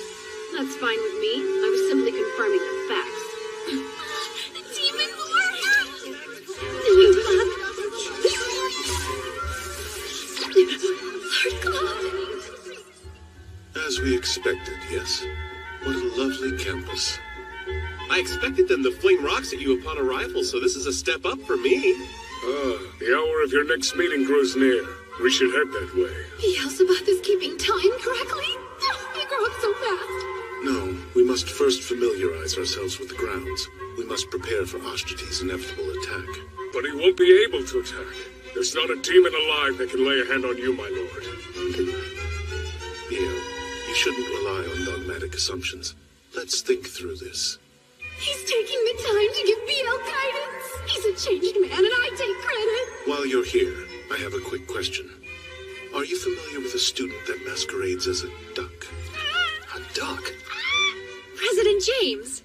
That's fine with me. I was simply confirming the facts. Demon Lord! Lord Claude! As we expected, yes. What a lovely campus. I expected them to fling rocks at you upon arrival, so this is a step up for me. The hour of your next meeting grows near. We should head that way. Beelzebub is keeping time correctly? You grow up so fast. No, we must first familiarize ourselves with the grounds. We must prepare for Ashtartes' inevitable attack. But he won't be able to attack. There's not a demon alive that can lay a hand on you, my lord. Biel, you shouldn't rely on dogmatic assumptions. Let's think through this. He's taking the time to give Biel guidance. He's a changed man, and I take credit. While you're here, I have a quick question. Are you familiar with a student that masquerades as a duck? A duck? President James!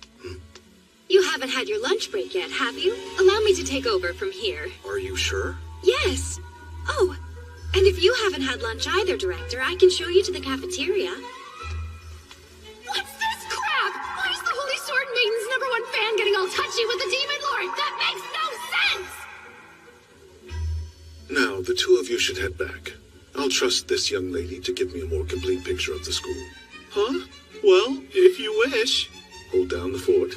You haven't had your lunch break yet, have you? Allow me to take over from here. Are you sure? Yes. Oh, and if you haven't had lunch either, Director, I can show you to the cafeteria. What's this crap? Why is the Holy Sword Maiden's #1 fan getting all touchy with the Demon Lord? That makes no sense! Now, the two of you should head back. I'll trust this young lady to give me a more complete picture of the school. Huh? Well, if you wish. Hold down the fort.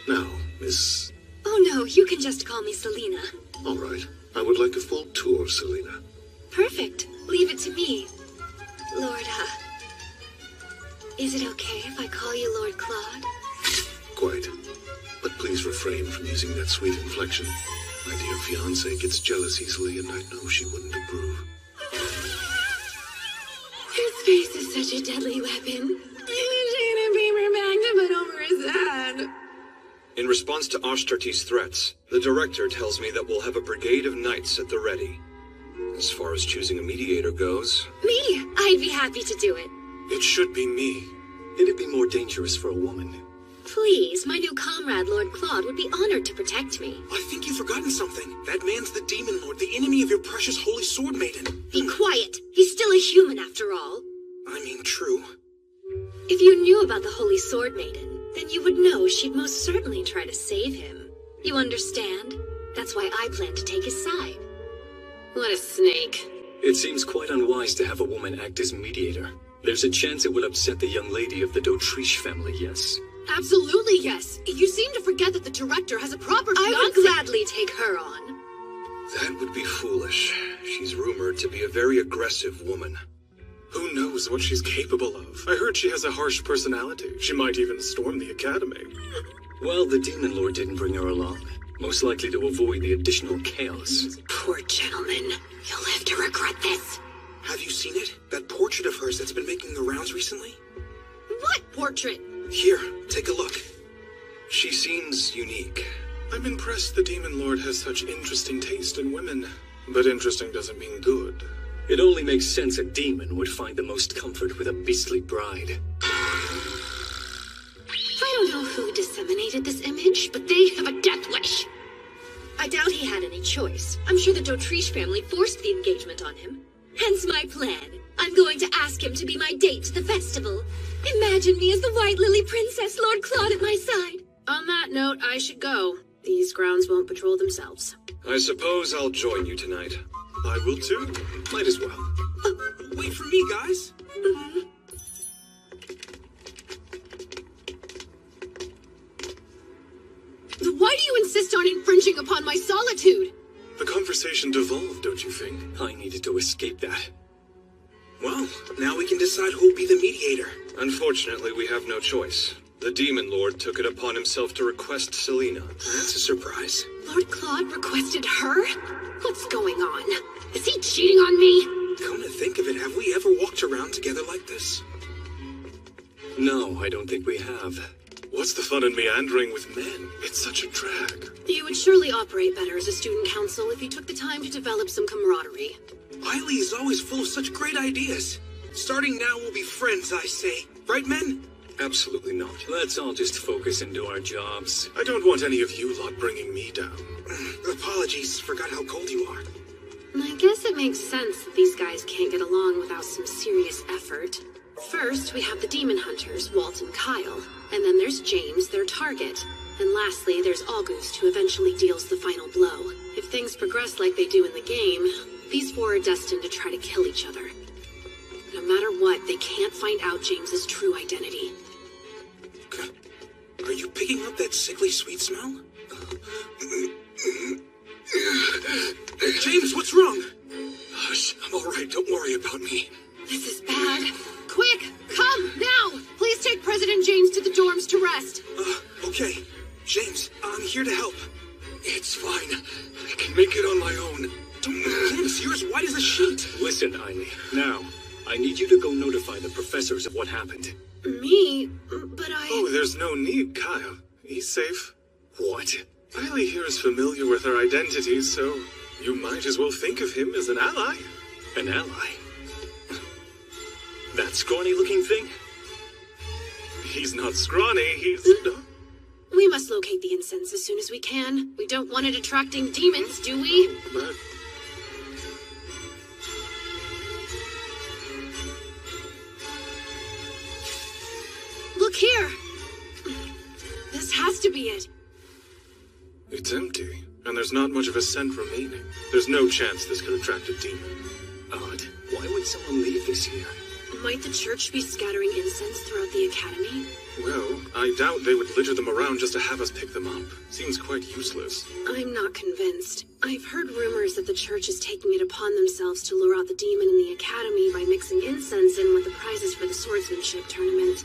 Now, Miss... Oh no, you can just call me Selena. All right. I would like a full tour, Selena. Perfect. Leave it to me. Lord, is it okay if I call you Lord Claude? Quite. But please refrain from using that sweet inflection. My dear fiancée gets jealous easily, and I know she wouldn't approve. His face is such a deadly weapon. Shayna Beamer bagged to put over his head. In response to Ashtartes' threats, the director tells me that we'll have a brigade of knights at the ready. As far as choosing a mediator goes... Me! I'd be happy to do it. It should be me. It'd be more dangerous for a woman. Please, my new comrade, Lord Claude, would be honored to protect me. I think you've forgotten something. That man's the Demon Lord, the enemy of your precious Holy Sword Maiden. Be quiet. He's still a human, after all. I mean, true. If you knew about the Holy Sword Maiden, then you would know she'd most certainly try to save him. You understand? That's why I plan to take his side. What a snake. It seems quite unwise to have a woman act as mediator. There's a chance it will upset the young lady of the d'Autriche family, yes? Absolutely yes. You seem to forget that the director has a proper fiancé. I would gladly take her on. That would be foolish. She's rumored to be a very aggressive woman. Who knows what she's capable of? I heard she has a harsh personality. She might even storm the academy. Well, the Demon Lord didn't bring her along. most likely to avoid the additional chaos. Poor gentleman. You'll live to regret this. Have you seen it? That portrait of hers that's been making the rounds recently? What portrait? Here, take a look. She seems unique. I'm impressed the Demon Lord has such interesting taste in women. But interesting doesn't mean good. It only makes sense a demon would find the most comfort with a beastly bride. I don't know who disseminated this image, but they have a death wish. I doubt he had any choice. I'm sure the Dautriche family forced the engagement on him. Hence my plan. I'm going to ask him to be my date to the festival. Imagine me as the White Lily Princess, Lord Claude at my side. On that note, I should go. These grounds won't patrol themselves. I suppose I'll join you tonight. I will too. Might as well. Wait for me, guys. Why do you insist on infringing upon my solitude? The conversation devolved, don't you think? I needed to escape that. Well, now we can decide who'll be the mediator. Unfortunately, we have no choice. The Demon Lord took it upon himself to request Selena. That's a surprise. Lord Claude requested her? What's going on? Is he cheating on me? Come to think of it, have we ever walked around together like this? No, I don't think we have. What's the fun in meandering with men? It's such a drag. You would surely operate better as a student council if you took the time to develop some camaraderie. Eiley is always full of such great ideas. Starting now, we'll be friends, I say. Right, men? Absolutely not. Let's all just focus and do our jobs. I don't want any of you lot bringing me down. Apologies, forgot how cold you are. I guess it makes sense that these guys can't get along without some serious effort. First, we have the demon hunters, Walt and Kyle. And then there's James, their target. And lastly, there's August, who eventually deals the final blow. If things progress like they do in the game, these four are destined to try to kill each other. No matter what, they can't find out James's true identity. Are you picking up that sickly sweet smell? James, what's wrong? Hush, I'm all right. Don't worry about me. This is bad. Quick, come, now! Please take President James to the dorms to rest. Okay. James, I'm here to help. It's fine. I can make it on my own. Don't move, James. You're as white as a sheet. Listen, Eiley. Now, I need you to go notify the professors of what happened. Me? But I... Oh, there's no need, Kyle. He's safe. What? Eiley here is familiar with her identity, so you might as well think of him as an ally. An ally? That scrawny-looking thing? He's not scrawny, he's... We must locate the incense as soon as we can. We don't want it attracting demons, do we? But... Look here. This has to be it. It's empty, and there's not much of a scent remaining. There's no chance this could attract a demon. Odd. Why would someone leave this here? Might the church be scattering incense throughout the academy? Well, I doubt they would litter them around just to have us pick them up. Seems quite useless. I'm not convinced. I've heard rumors that the church is taking it upon themselves to lure out the demon in the academy by mixing incense in with the prizes for the swordsmanship tournament.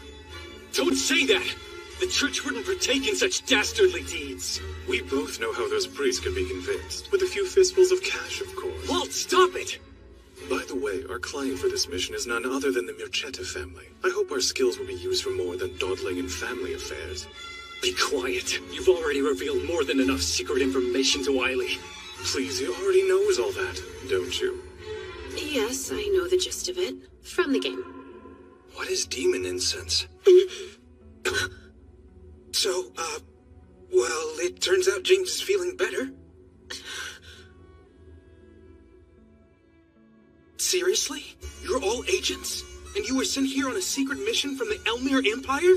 Don't say that! The church wouldn't partake in such dastardly deeds. We both know how those priests could be convinced. With a few fistfuls of cash, of course. Walt, stop it! By the way, our client for this mission is none other than the Mirchetta family. I hope our skills will be used for more than dawdling in family affairs. Be quiet. You've already revealed more than enough secret information to Eiley. Please, he already knows all that, don't you? Yes, I know the gist of it. From the game. What is demon incense? So, well, it turns out James is feeling better. Seriously? You're all agents? And you were sent here on a secret mission from the Elmir Empire?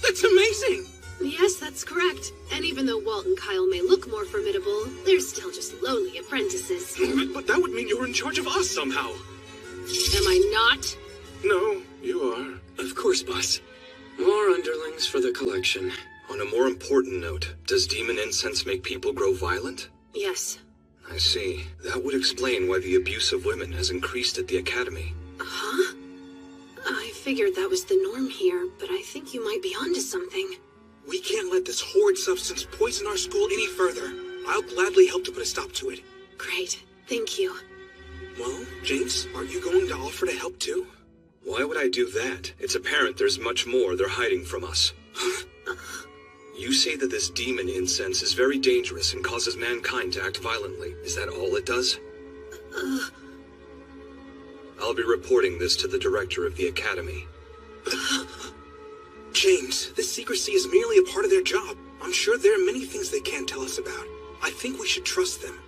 That's amazing! Yes, that's correct. And even though Walt and Kyle may look more formidable, they're still just lowly apprentices. But that would mean you were in charge of us somehow. Am I not? No, you are. Of course, boss. More underlings for the collection. On a more important note, does demon incense make people grow violent? Yes. I see. That would explain why the abuse of women has increased at the academy. Huh? I figured that was the norm here, but I think you might be onto something. We can't let this horrid substance poison our school any further. I'll gladly help to put a stop to it. Great. Thank you. Well, James, aren't you going to offer to help too? Why would I do that? It's apparent there's much more they're hiding from us. You say that this demon incense is very dangerous and causes mankind to act violently. Is that all it does? I'll be reporting this to the director of the academy. James, this secrecy is merely a part of their job. I'm sure there are many things they can't tell us about. I think we should trust them.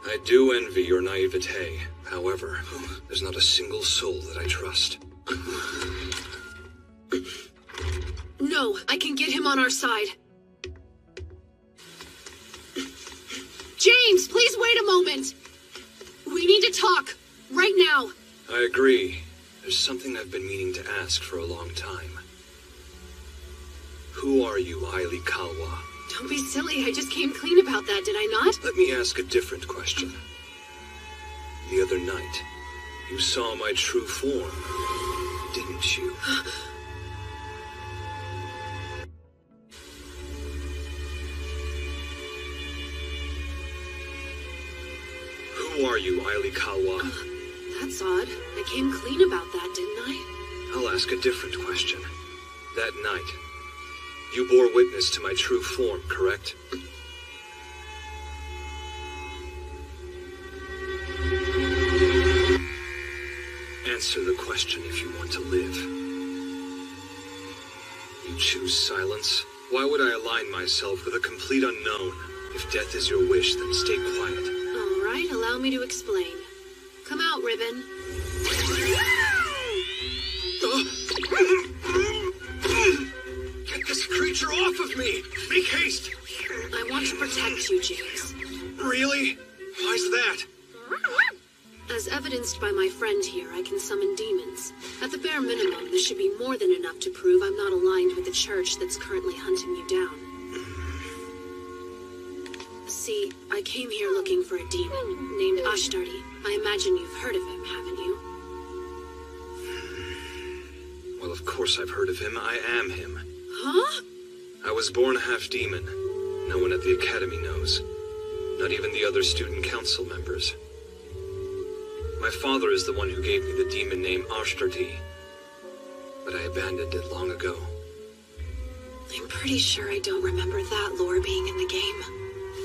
I do envy your naivete. However, there's not a single soul that I trust. No, I can get him on our side. James, please wait a moment. We need to talk. Right now. I agree. There's something I've been meaning to ask for a long time. Who are you, Aili Kalwa? Don't be silly. I just came clean about that, did I not? Let me ask a different question. The other night, you saw my true form, didn't you? Who are you, Aili Kalwa? That's odd. I came clean about that, didn't I? I'll ask a different question. That night, you bore witness to my true form, correct? Answer the question if you want to live. You choose silence? Why would I align myself with a complete unknown? If death is your wish, then stay quiet. All right, allow me to explain. Come out, Ribbon. Get this creature off of me! Make haste! I want to protect you, James. Really? Why's that? As evidenced by my friend here, I can summon demons. At the bare minimum, this should be more than enough to prove I'm not aligned with the church that's currently hunting you down. See, I came here looking for a demon named Ashtardi. I imagine you've heard of him, haven't you? Well, of course I've heard of him. I am him. Huh? I was born half demon. No one at the academy knows. Not even the other student council members. My father is the one who gave me the demon name Ashtardi, but I abandoned it long ago. I'm pretty sure I don't remember that lore being in the game.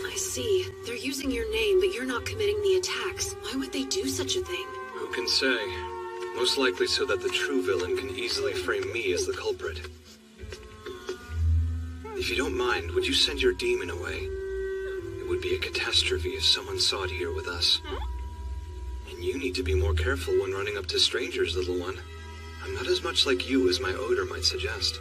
I see. They're using your name, but you're not committing the attacks. Why would they do such a thing? Who can say? Most likely so that the true villain can easily frame me as the culprit. If you don't mind, would you send your demon away? It would be a catastrophe if someone saw it here with us. And you need to be more careful when running up to strangers, little one. I'm not as much like you as my odor might suggest.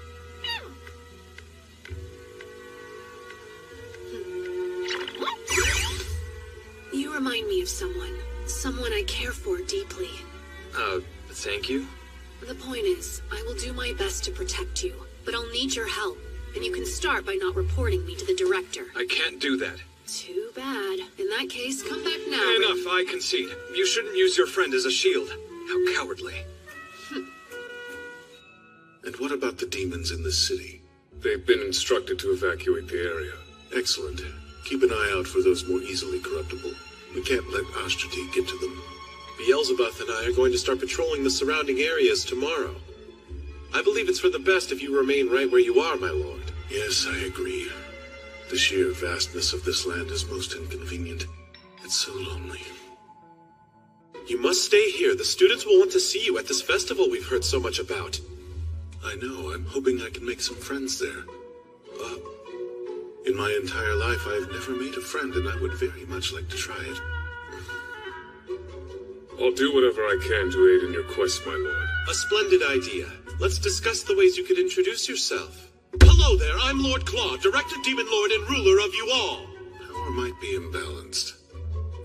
You remind me of someone. Someone I care for deeply. Thank you? The point is, I will do my best to protect you, but I'll need your help. And you can start by not reporting me to the director. I can't do that. Too bad. In that case, come back now. Enough, I concede. You shouldn't use your friend as a shield. How cowardly. And what about the demons in this city? They've been instructed to evacuate the area. Excellent. Keep an eye out for those more easily corruptible. We can't let Ashtardi get to them. Beelzebub and I are going to start patrolling the surrounding areas tomorrow. I believe it's for the best if you remain right where you are, my lord. Yes, I agree. The sheer vastness of this land is most inconvenient. It's so lonely. You must stay here. The students will want to see you at this festival we've heard so much about. I know. I'm hoping I can make some friends there. In my entire life, I've never made a friend, and I would very much like to try it. I'll do whatever I can to aid in your quest, my lord. A splendid idea. Let's discuss the ways you could introduce yourself. Hello there, I'm Lord Claude, Director Demon Lord and ruler of you all. Power might be imbalanced.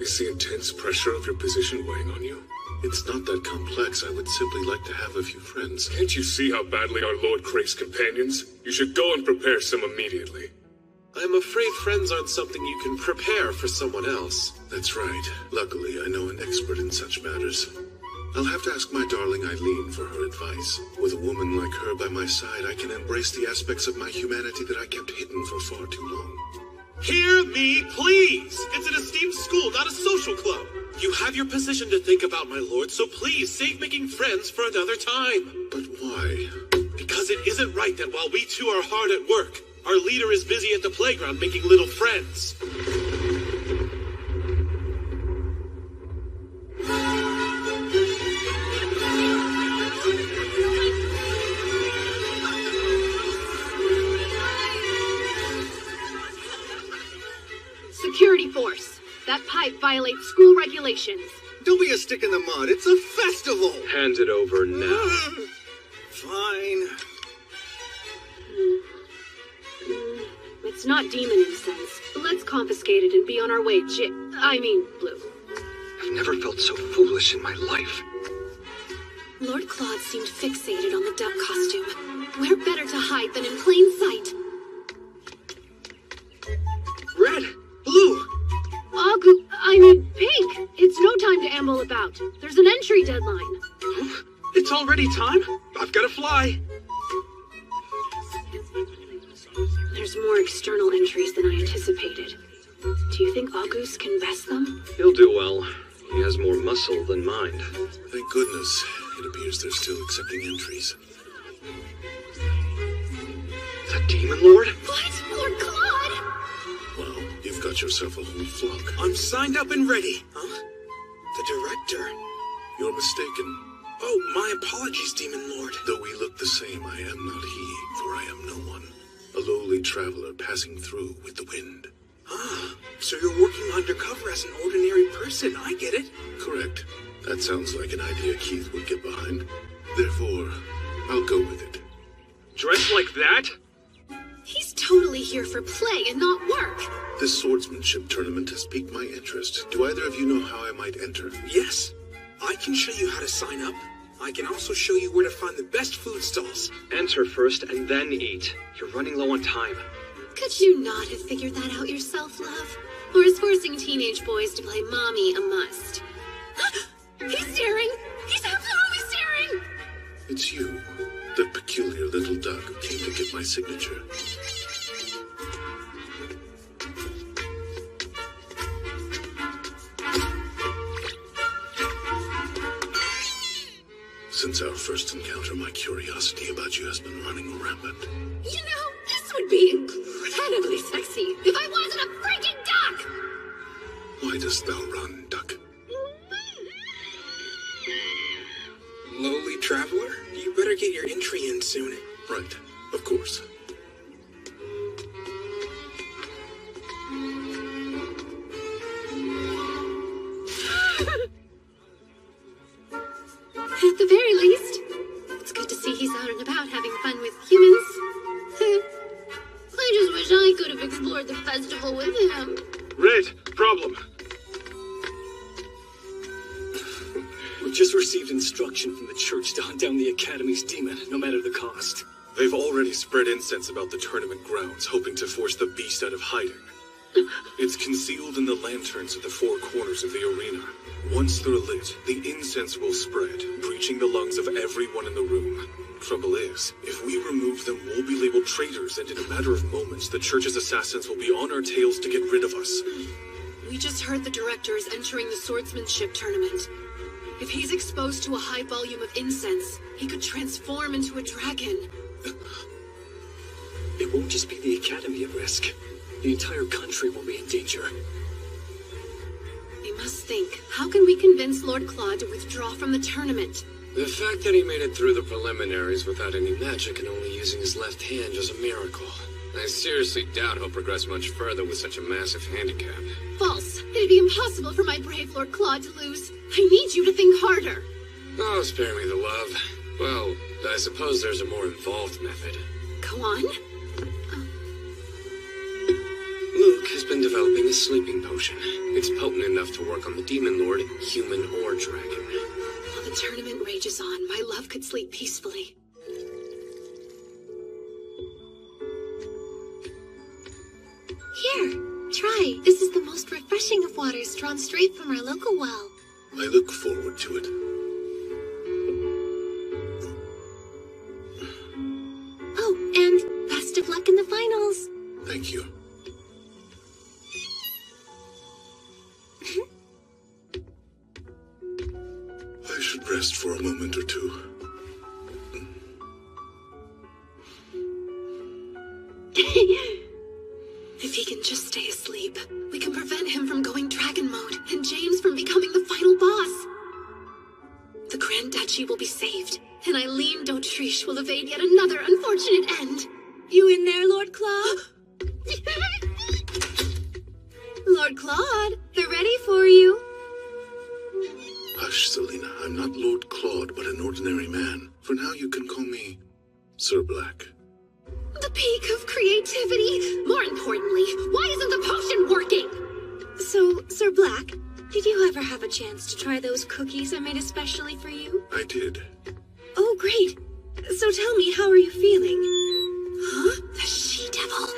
Is the intense pressure of your position weighing on you? It's not that complex. I would simply like to have a few friends. Can't you see how badly our lord craves companions? You should go and prepare some immediately. I'm afraid friends aren't something you can prepare for someone else. That's right. Luckily, I know an expert in such matters. I'll have to ask my darling Eileen for her advice. With a woman like her by my side, I can embrace the aspects of my humanity that I kept hidden for far too long. Hear me, please! It's an esteemed school, not a social club. You have your position to think about, my lord, so please save making friends for another time. But why? Because it isn't right that while we two are hard at work, our leader is busy at the playground making little friends. Security force. That pipe violates school regulations. Don't be a stick in the mud. It's a festival. Hand it over now. Fine. It's not demon incense. Let's confiscate it and be on our way, Blue. I've never felt so foolish in my life. Lord Claude seemed fixated on the duck costume. Where better to hide than in plain sight? Red! Blue! Pink! It's no time to amble about. There's an entry deadline. It's already time? I've got to fly. There's more external entries than I anticipated. Do you think August can best them? He'll do well. He has more muscle than mind. Thank goodness. It appears they're still accepting entries. The Demon Lord? What? Lord Claude? Well, you've got yourself a whole flock. I'm signed up and ready. Huh? The director? You're mistaken. Oh, my apologies, Demon Lord. Though we look the same, I am not he, for I am no one. A lowly traveler passing through with the wind. Ah, so you're working undercover as an ordinary person. I get it. Correct. That sounds like an idea Keith would get behind. Therefore, I'll go with it. Dressed like that? He's totally here for play and not work. This swordsmanship tournament has piqued my interest. Do either of you know how I might enter? Yes. I can show you how to sign up. I can also show you where to find the best food stalls. Enter first and then eat. You're running low on time. Could you not have figured that out yourself, love? Or is forcing teenage boys to play mommy a must? He's staring! He's absolutely staring! It's you, the peculiar little duck who came to get my signature. Since our first encounter, my curiosity about you has been running rampant. You know, this would be incredibly sexy if I wasn't a freaking duck! Why dost thou run, duck? Lowly traveler, you better get your entry in soon. Right, of course. At the very least, it's good to see he's out and about having fun with humans. I just wish I could have explored the festival with him. Red, problem. We just received instruction from the church to hunt down the Academy's demon, no matter the cost. They've already spread incense about the tournament grounds, hoping to force the beast out of hiding. It's concealed in the lanterns at the four corners of the arena. Once they're lit, the incense will spread, breaching the lungs of everyone in the room. Trouble is, if we remove them, we'll be labeled traitors, and in a matter of moments, the church's assassins will be on our tails to get rid of us. We just heard the director is entering the swordsmanship tournament. If he's exposed to a high volume of incense, he could transform into a dragon. It won't just be the Academy at risk. The entire country will be in danger. We must think, how can we convince Lord Claude to withdraw from the tournament? The fact that he made it through the preliminaries without any magic and only using his left hand is a miracle. I seriously doubt he'll progress much further with such a massive handicap. False. It'd be impossible for my brave Lord Claude to lose. I need you to think harder. Oh, spare me the love. Well, I suppose there's a more involved method. Go on. Luke has been developing a sleeping potion. It's potent enough to work on the Demon Lord, human or dragon. While the tournament rages on, my love could sleep peacefully. Here, try. This is the most refreshing of waters drawn straight from our local well. I look forward to it. Oh, and best of luck in the finals. Thank you. If he can just stay asleep, we can prevent him from going dragon mode and James from becoming the final boss. The Grand Duchy will be saved, and Eileen d'Autriche will evade yet another unfortunate end. You in there, Lord Claude? Lord Claude, they're ready for you. Hush, Selina. I'm not Lord Claude, but an ordinary man. For now, you can call me Sir Black. The peak of creativity. More importantly, why isn't the potion working? So, Sir Black, did you ever have a chance to try those cookies I made especially for you? I did. Oh, great. So tell me, how are you feeling? Huh? The she-devil.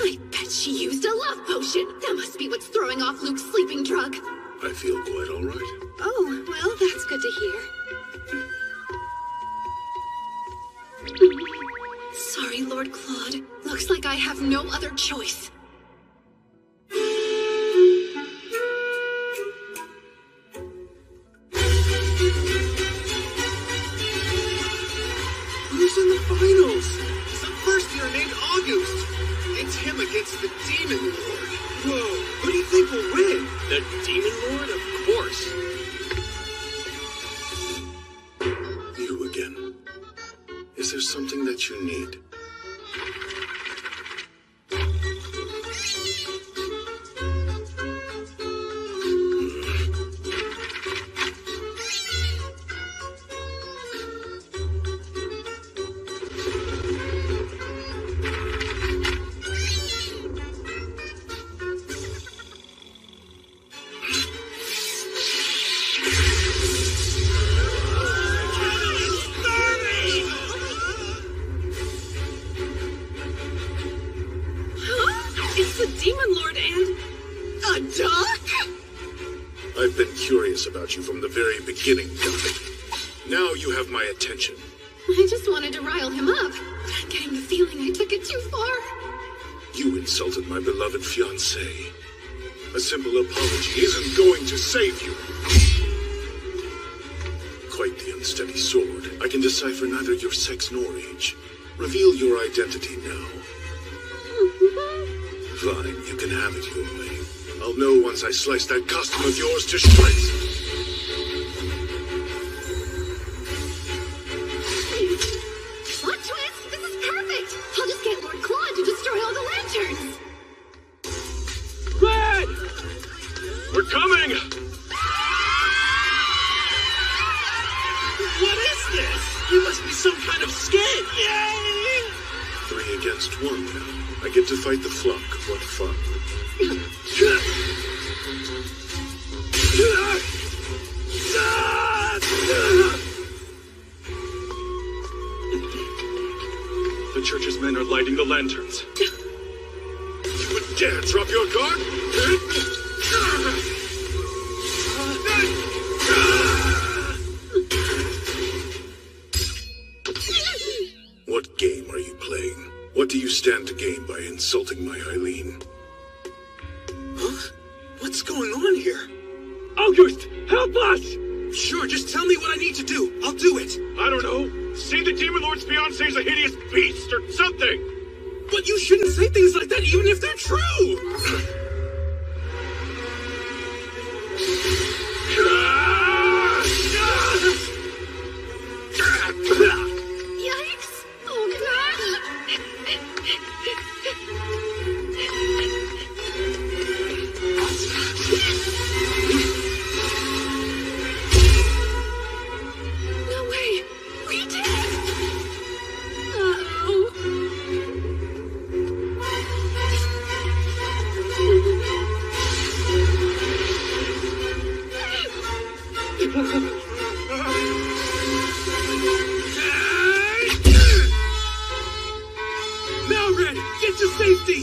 I bet she used a love potion. That must be what's throwing off Luke's sleeping drug. I feel quite all right. Oh, well, that's good to hear. Sorry, Lord Claude. Looks like I have no other choice. Who's in the finals? Some first year named August. It's him against the Demon Lord. Whoa, who do you think will win? The Demon Lord? Of course. You again. Is there something that you need? I've been curious about you from the very beginning, Dub. Now you have my attention. I just wanted to rile him up, but I'm getting the feeling I took it too far. You insulted my beloved fiancé. A simple apology isn't going to save you. Quite the unsteady sword. I can decipher neither your sex nor age. Reveal your identity now. Fine, you can have it your way. I'll know once I slice that costume of yours to shreds. Plot twist! This is perfect! I'll just get Lord Claude to destroy all the lanterns! Red! We're coming! What is this? You must be some kind of skid! Yay! 3 against 1 now. I get to fight the flock. What fun. The church's men are lighting the lanterns. You would dare drop your guard? What game are you playing? What do you stand to gain by insulting my Eileen? Huh? What's going on here? August, help us! Sure, just tell me what I need to do. I'll do it. I don't know. Say the Demon Lord's fiancé is a hideous beast or something. But you shouldn't say things like that even if they're true. Yikes! Oh god! No way! We did it! Now, Red, get to safety!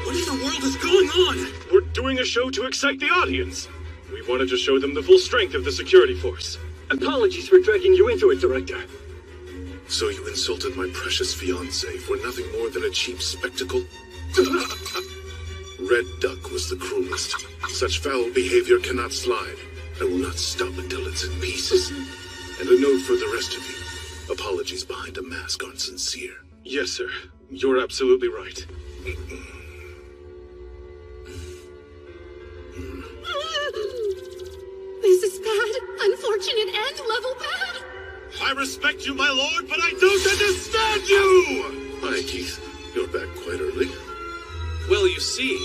What in the world is going on? We're doing a show to excite the audience. We wanted to show them the full strength of the security force. Apologies for dragging you into it, Director. So you insulted my precious fiancé for nothing more than a cheap spectacle? Red Duck was the cruelest. Such foul behavior cannot slide. I will not stop until it's in pieces. And a note for the rest of you. Apologies behind a mask aren't sincere. Yes, sir. You're absolutely right. This is bad. Unfortunate and level bad. I respect you, my lord, but I don't understand you! Hi, Keith. You're back quite early. Well, you see,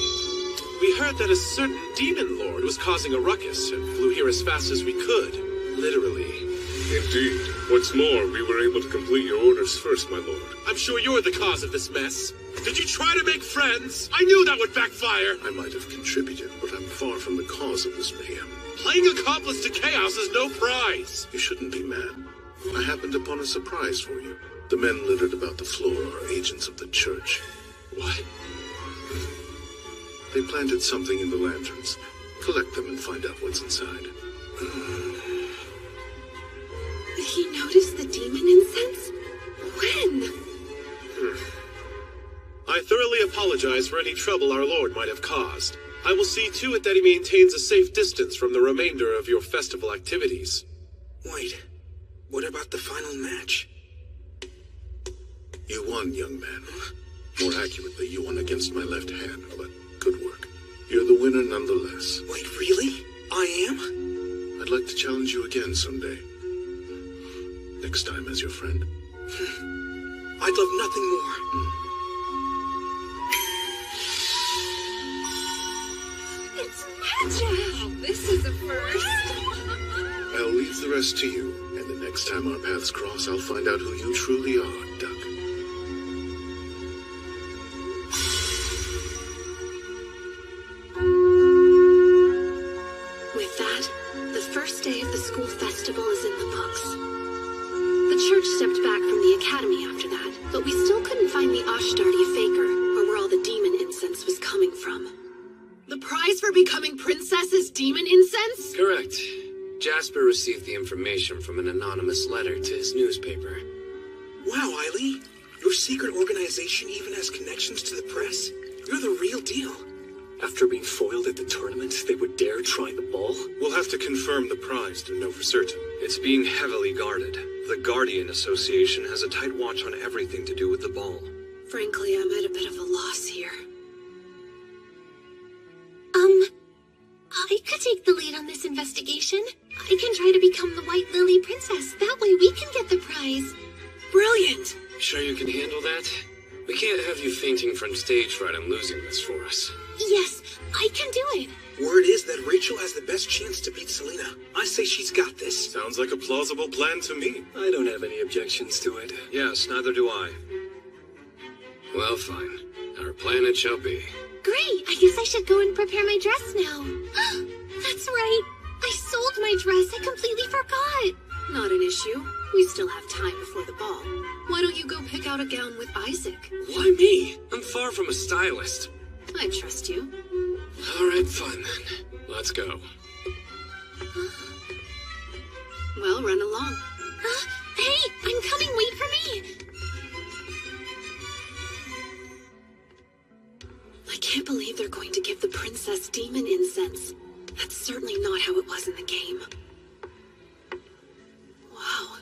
we heard that a certain demon lord was causing a ruckus and flew here as fast as we could. Literally. Indeed. What's more, we were able to complete your orders first, my lord. I'm sure you're the cause of this mess. Did you try to make friends? I knew that would backfire. I might have contributed, but I'm far from the cause of this mayhem. Playing accomplice to chaos is no prize. You shouldn't be mad. I happened upon a surprise for you. The men littered about the floor are agents of the church. What? They planted something in the lanterns. Collect them and find out what's inside. He noticed the demon incense? When? I thoroughly apologize for any trouble our lord might have caused. I will see to it that he maintains a safe distance from the remainder of your festival activities. Wait, what about the final match? You won, young man. More accurately, you won against my left hand, but good work. You're the winner nonetheless. Wait, really? I am? I'd like to challenge you again someday. Next time as your friend. I'd love nothing more. It's magic! Oh, this is a first. I'll leave the rest to you, and the next time our paths cross, I'll find out who you truly are, Duck. With that, the first day of the school festival is in the books. The church stepped back from the academy after that, but we still couldn't find the Ashtardi faker, or where all the demon incense was coming from. The prize for becoming princess is demon incense? Correct. Jasper received the information from an anonymous letter to his newspaper. Wow, Eileen. Your secret organization even has connections to the press? You're the real deal. After being foiled at the tournament, they would dare try the ball? We'll have to confirm the prize to know for certain. It's being heavily guarded. The Guardian Association has a tight watch on everything to do with the ball. Frankly, I'm at a bit of a loss here. I could take the lead on this investigation. I can try to become the White Lily Princess. That way we can get the prize. Brilliant! Sure you can handle that? We can't have you fainting from stage fright and losing this for us. Yes, I can do it. Word is that Rachel has the best chance to beat Selena. I say she's got this. Sounds like a plausible plan to me. I don't have any objections to it. Yes, neither do I. Well, fine. Our plan it shall be. Great, I guess I should go and prepare my dress now. That's right. I sold my dress. I completely forgot. Not an issue. We still have time before the ball. Why don't you go pick out a gown with Isaac? Why me? I'm far from a stylist. I trust you. All right, fine then. Let's go. Well, run along. Hey, I'm coming. Wait for me. I can't believe they're going to give the princess demon incense. That's certainly not how it was in the game. Wow.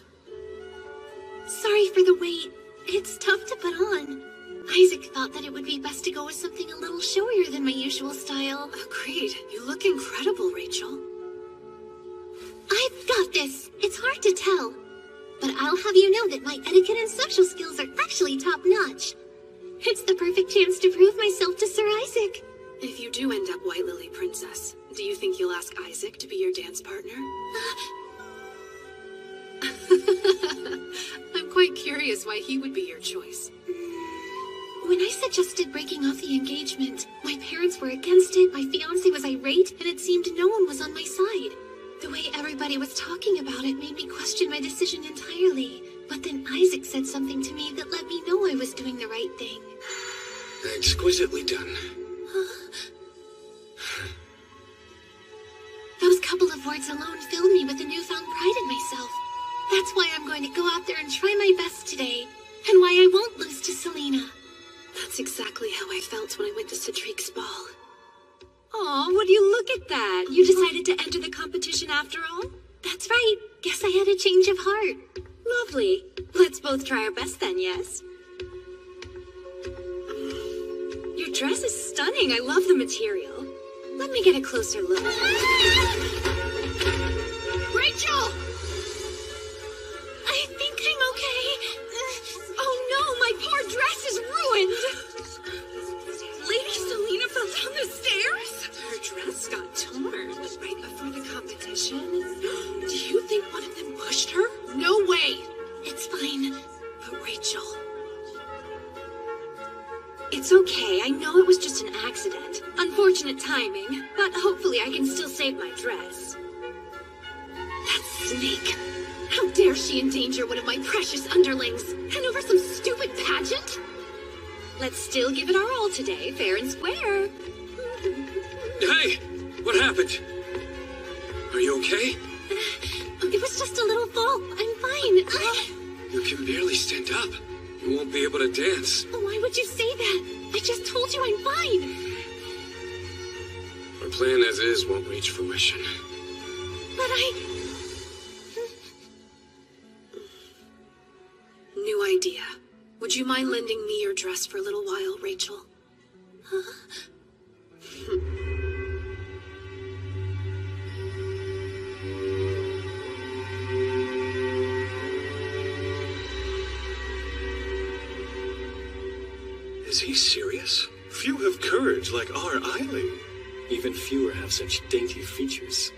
Sorry for the wait. It's tough to put on. Isaac thought that it would be best to go with something a little showier than my usual style. Agreed. You look incredible, Rachel. I've got this. It's hard to tell. But I'll have you know that my etiquette and social skills are actually top-notch. It's the perfect chance to prove myself to Sir Isaac. If you do end up White Lily Princess, do you think you'll ask Isaac to be your dance partner? I'm quite curious why he would be your choice. When I suggested breaking off the engagement, my parents were against it, my fiancé was irate, and it seemed no one was on my side. The way everybody was talking about it made me question my decision entirely. But then Isaac said something to me that let me know I was doing the right thing. Exquisitely done. Those couple of words alone filled me with a newfound pride in myself. That's why I'm going to go out there and try my best today. And why I won't lose to Selena. That's exactly how I felt when I went to Cedric's ball. Aw, would you look at that? You decided to enter the competition after all? That's right. Guess I had a change of heart. Lovely. Let's both try our best then, yes? Your dress is stunning. I love the material. Let me get a closer look. Rachel! I think I'm okay. Oh no, my poor dress is ruined. Lady Selena fell down the stairs? Her dress got torn right before the competition. Do you think one of them pushed her? No way! It's fine. But Rachel... It's okay. I know it was just an accident. Unfortunate timing. But hopefully I can still save my dress. That snake. How dare she endanger one of my precious underlings? And over some stupid pageant? Let's still give it our all today, fair and square. Hey! What happened? Are you okay? It was just a little fall. I'm fine. You can barely stand up. You won't be able to dance. Why would you say that? I just told you I'm fine. Our plan as is won't reach fruition. But New idea. Would you mind lending me your dress for a little while, Rachel? Is he serious? Few have courage like our Eileen. Even fewer have such dainty features.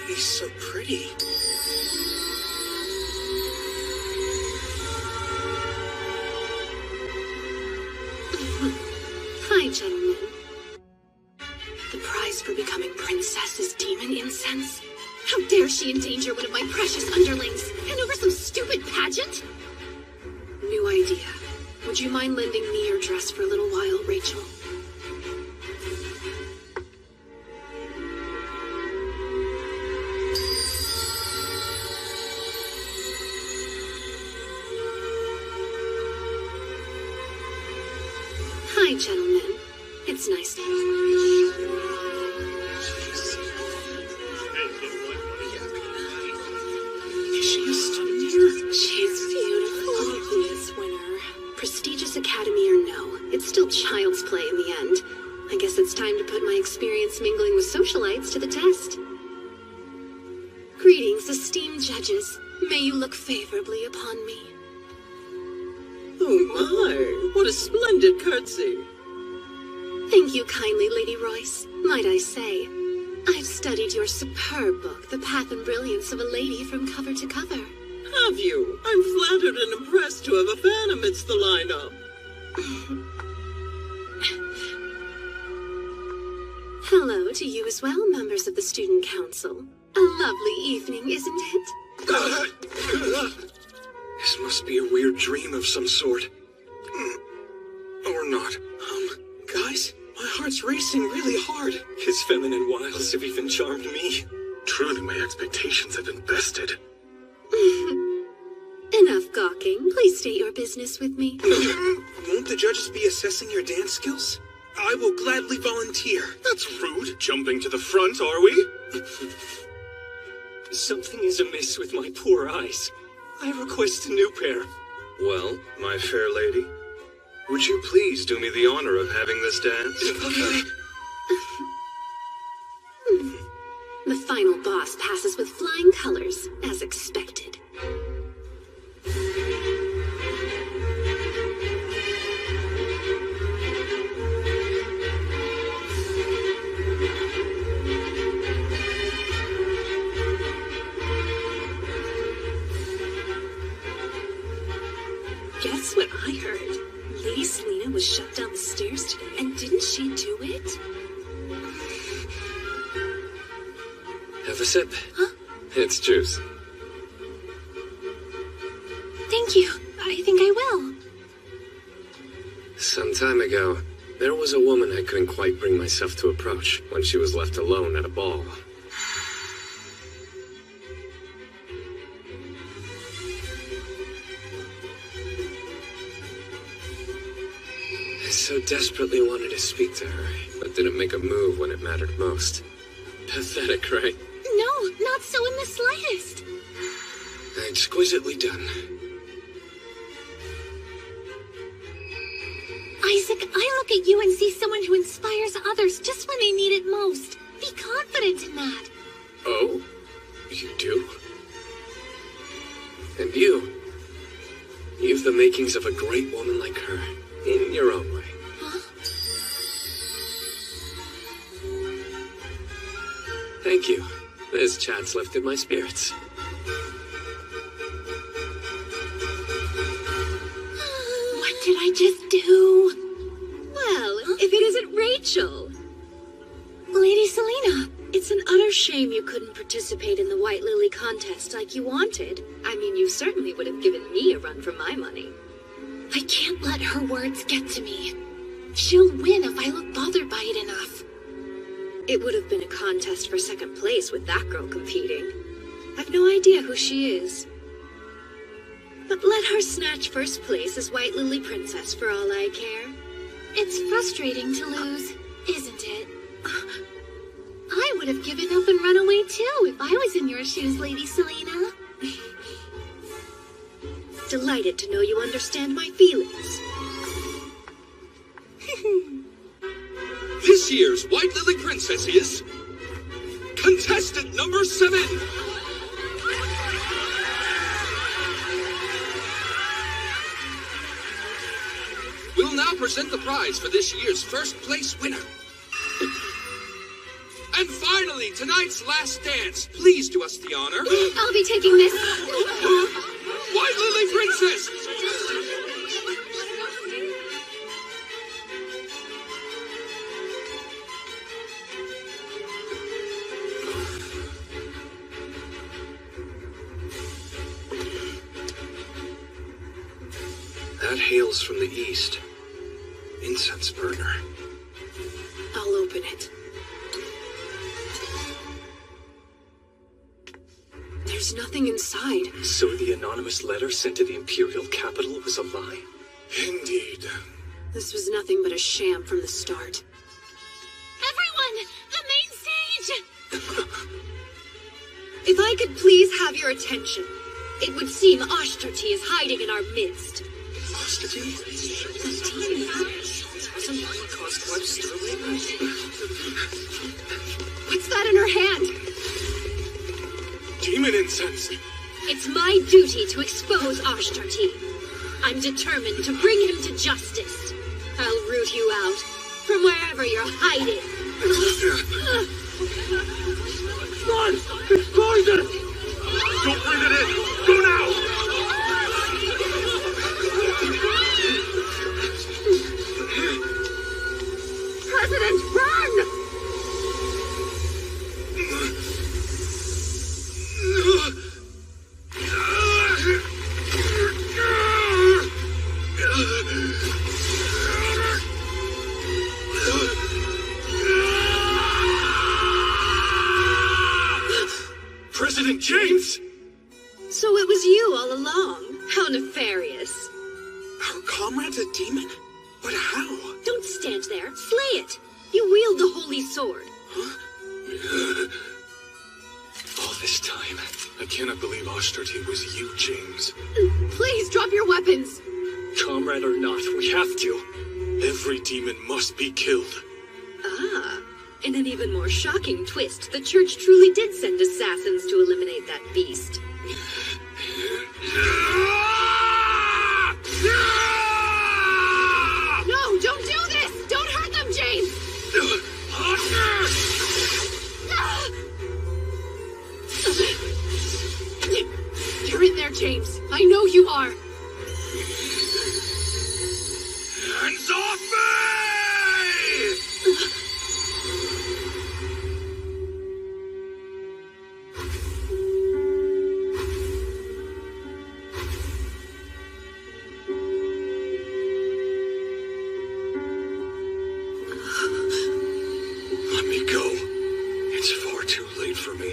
He's so pretty. Hi, gentlemen. The prize for becoming princess is demon incense. how dare she endanger one of my precious underlings? And over some stupid pageant? New idea. Would you mind lending me your dress for a little while, Rachel? Hi, gentlemen. It's nice to meet you. Is she a student? She's beautiful. Obvious winner. Prestigious academy or no, it's still child's play in the end. I guess it's time to put my experience mingling with socialites to the test. Greetings, esteemed judges. May you look favorably upon me. Oh my, what a splendid curtsy. Thank you kindly, Lady Royce. Might I say, I've studied your superb book, The Path and Brilliance of a Lady from cover to cover. Have you? I'm flattered and impressed to have a fan amidst the lineup. Hello to you as well, members of the Student Council. A lovely evening, isn't it? This must be a weird dream of some sort. Or not. Guys, my heart's racing really hard. His feminine wiles have even charmed me. Truly, my expectations have been bested. Enough gawking. Please state your business with me. Won't the judges be assessing your dance skills? I will gladly volunteer. That's rude. Jumping to the front, are we? Something is amiss with my poor eyes. I request a new pair. Well, my fair lady, would you please do me the honor of having this dance? The final boss passes with flying colors, as expected. Guess what I heard? Lady Selena was shut down the stairs today, and didn't she do it? Have a sip. Huh? It's juice. Thank you. I think I will. Some time ago, there was a woman I couldn't quite bring myself to approach when she was left alone at a ball. I so desperately wanted to speak to her, but didn't make a move when it mattered most. Pathetic, right? No, not so in the slightest. Exquisitely done. Isaac, I look at you and see someone who inspires others just when they need it most. Be confident in that. Oh? You do? And you? You've the makings of a great woman like her, in your own way. Huh? Thank you. This chat's lifted my spirits. What did I just do? Well, if it isn't Rachel. Lady Selena. It's an utter shame you couldn't participate in the White Lily contest like you wanted. I mean, you certainly would have given me a run for my money. I can't let her words get to me. She'll win if I look bothered by it enough. It would have been a contest for second place with that girl competing. I've no idea who she is. But let her snatch first place as White Lily Princess for all I care. It's frustrating to lose, isn't it? I would have given up and run away too if I was in your shoes, Lady Selena. Delighted to know you understand my feelings. This year's White Lily Princess is... contestant number 7! We'll now present the prize for this year's first place winner. And finally, tonight's last dance. Please do us the honor. I'll be taking this. White Lily Princess! That hails from the east. Incense burner. I'll open it. There's nothing inside. So the anonymous letter sent to the Imperial capital was a lie? Indeed. This was nothing but a sham from the start. Everyone! The main stage! If I could please have your attention, it would seem Ashtarti is hiding in our midst. Ashtarti? What's that in her hand? Demon incense! It's my duty to expose Ashtarti. I'm determined to bring him to justice. I'll root you out from wherever you're hiding. Run! It's poison! Don't breathe it in! Go now! President, run! President James! So it was you all along. How nefarious. Our comrade's a demon? But how? Don't stand there. Slay it. You wield the holy sword. All this time. I cannot believe Ashtarti was you, James. Please drop your weapons. Comrade or not, we have to. Every demon must be killed. Ah. In an even more shocking twist, the church truly did send assassins to eliminate that beast. No, don't do this! Don't hurt them, James! You're in there, James. I know you are. Hands off me! Let me go. It's far too late for me.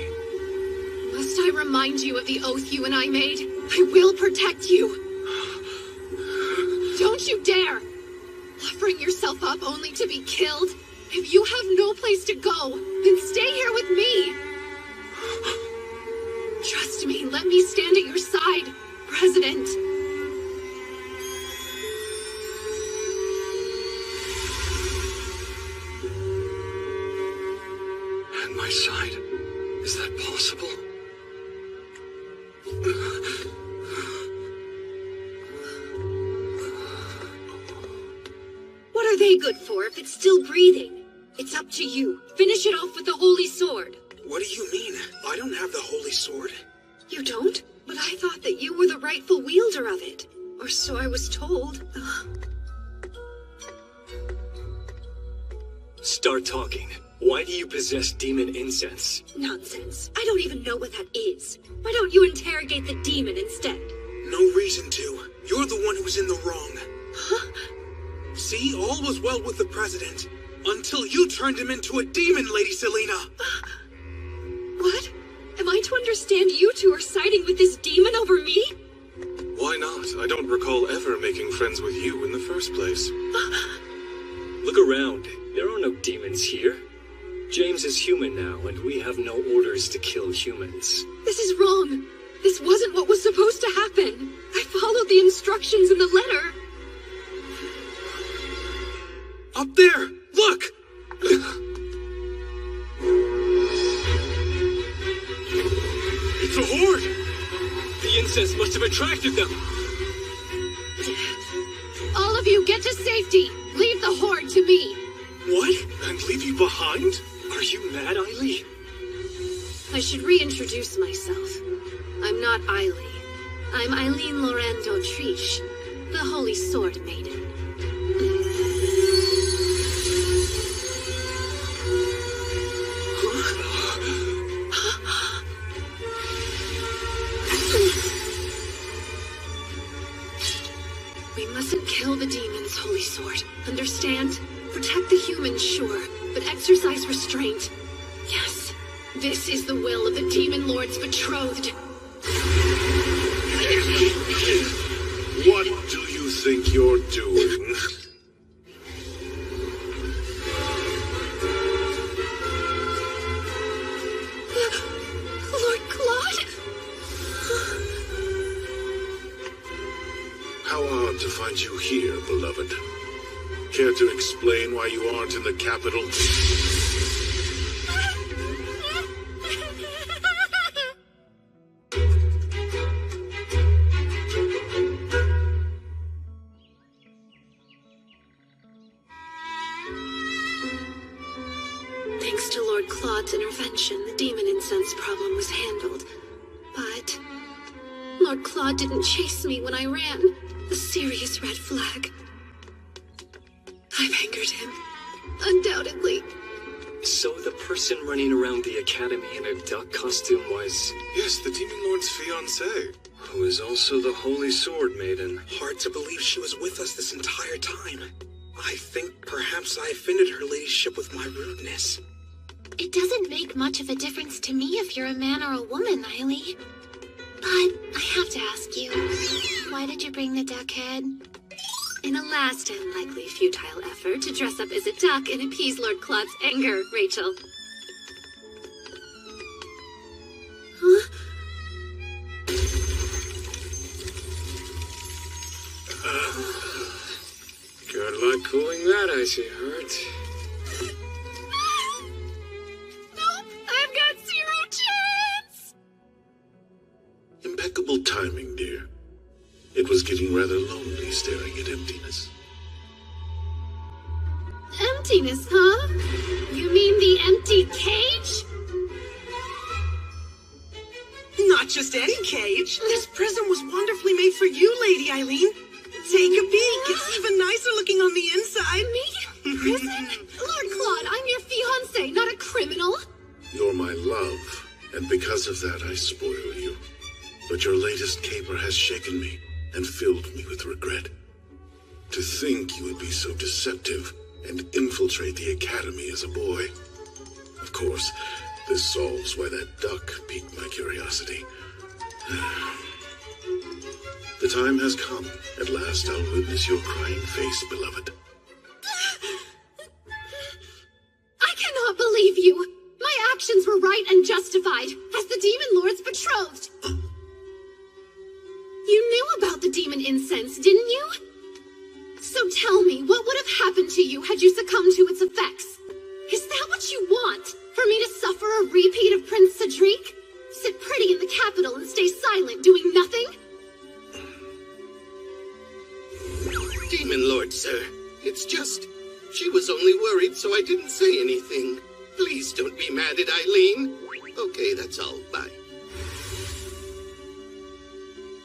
Must I remind you of the oath you and I made? I will protect you. Don't you dare! Offering yourself up only to be killed? If you have no place to go, then stay here with me. Trust me, let me stand at your side, President. At my side? Is that possible? What are they good for if it's still breathing? It's up to you. Finish it off with the holy sword. What do you mean? I don't have the holy sword. You don't? But I thought that you were the rightful wielder of it. Or so I was told. Start talking. Why do you possess demon incense? Nonsense. I don't even know what that is. Why don't you interrogate the demon instead? No reason to. You're the one who was in the wrong. Huh? See, all was well with the president. Until you turned him into a demon, Lady Selena. What? Am I to understand you two are siding with this demon over me? Why not? I don't recall ever making friends with you in the first place. Look around. There are no demons here. James is human now, and we have no orders to kill humans. This is wrong. This wasn't what was supposed to happen. I followed the instructions in the letter. Up there! Look! It's a horde! The incense must have attracted them! All of you get to safety! Leave the horde to me! What? And leave you behind? Are you mad, Eileen? I should reintroduce myself. I'm not Eileen. I'm Eileen Lorraine d'Autriche, the Holy Sword Maiden. We mustn't kill the demons, Holy Sword. Understand? Protect the humans, sure, but exercise restraint. Yes, this is the will of the Demon Lord's betrothed. What do you think you're doing? Lord Claude? How odd to find you here, beloved. Care to explain why you aren't in the capital? Thanks to Lord Claude's intervention, the demon incense problem was handled. But Lord Claude didn't chase me when I ran. A serious red flag. I've angered him. Undoubtedly. So the person running around the academy in a duck costume was... Yes, the Demon Lord's fiancée. Who is also the Holy Sword Maiden. Hard to believe she was with us this entire time. I think perhaps I offended her ladyship with my rudeness. It doesn't make much of a difference to me if you're a man or a woman, Eileen. But I have to ask you, why did you bring the duck head? In a last and likely futile effort to dress up as a duck and appease Lord Claude's anger, Rachel. Huh? Good luck cooling that icy heart. Nope, I've got 0 chance! Impeccable timing, dear. It was getting rather lonely staring at emptiness. Emptiness, huh? You mean the empty cage? Not just any cage. This prison was wonderfully made for you, Lady Eileen. Take a peek. It's even nicer looking on the inside. Me? Prison? Lord Claude, I'm your fiancé, not a criminal. You're my love, and because of that I spoil you. But your latest caper has shaken me and filled me with regret. To think you would be so deceptive and infiltrate the academy as a boy. Of course, this solves why that duck piqued my curiosity. The time has come. At last I'll witness your crying face, beloved. the demon incense, didn't you? So tell me, what would have happened to you had you succumbed to its effects? Is that what you want? For me to suffer a repeat of Prince Cedric? Sit pretty in the capital and stay silent, doing nothing? Demon Lord, sir. It's just... She was only worried, so I didn't say anything. Please don't be mad at Eileen. Okay, that's all. Bye.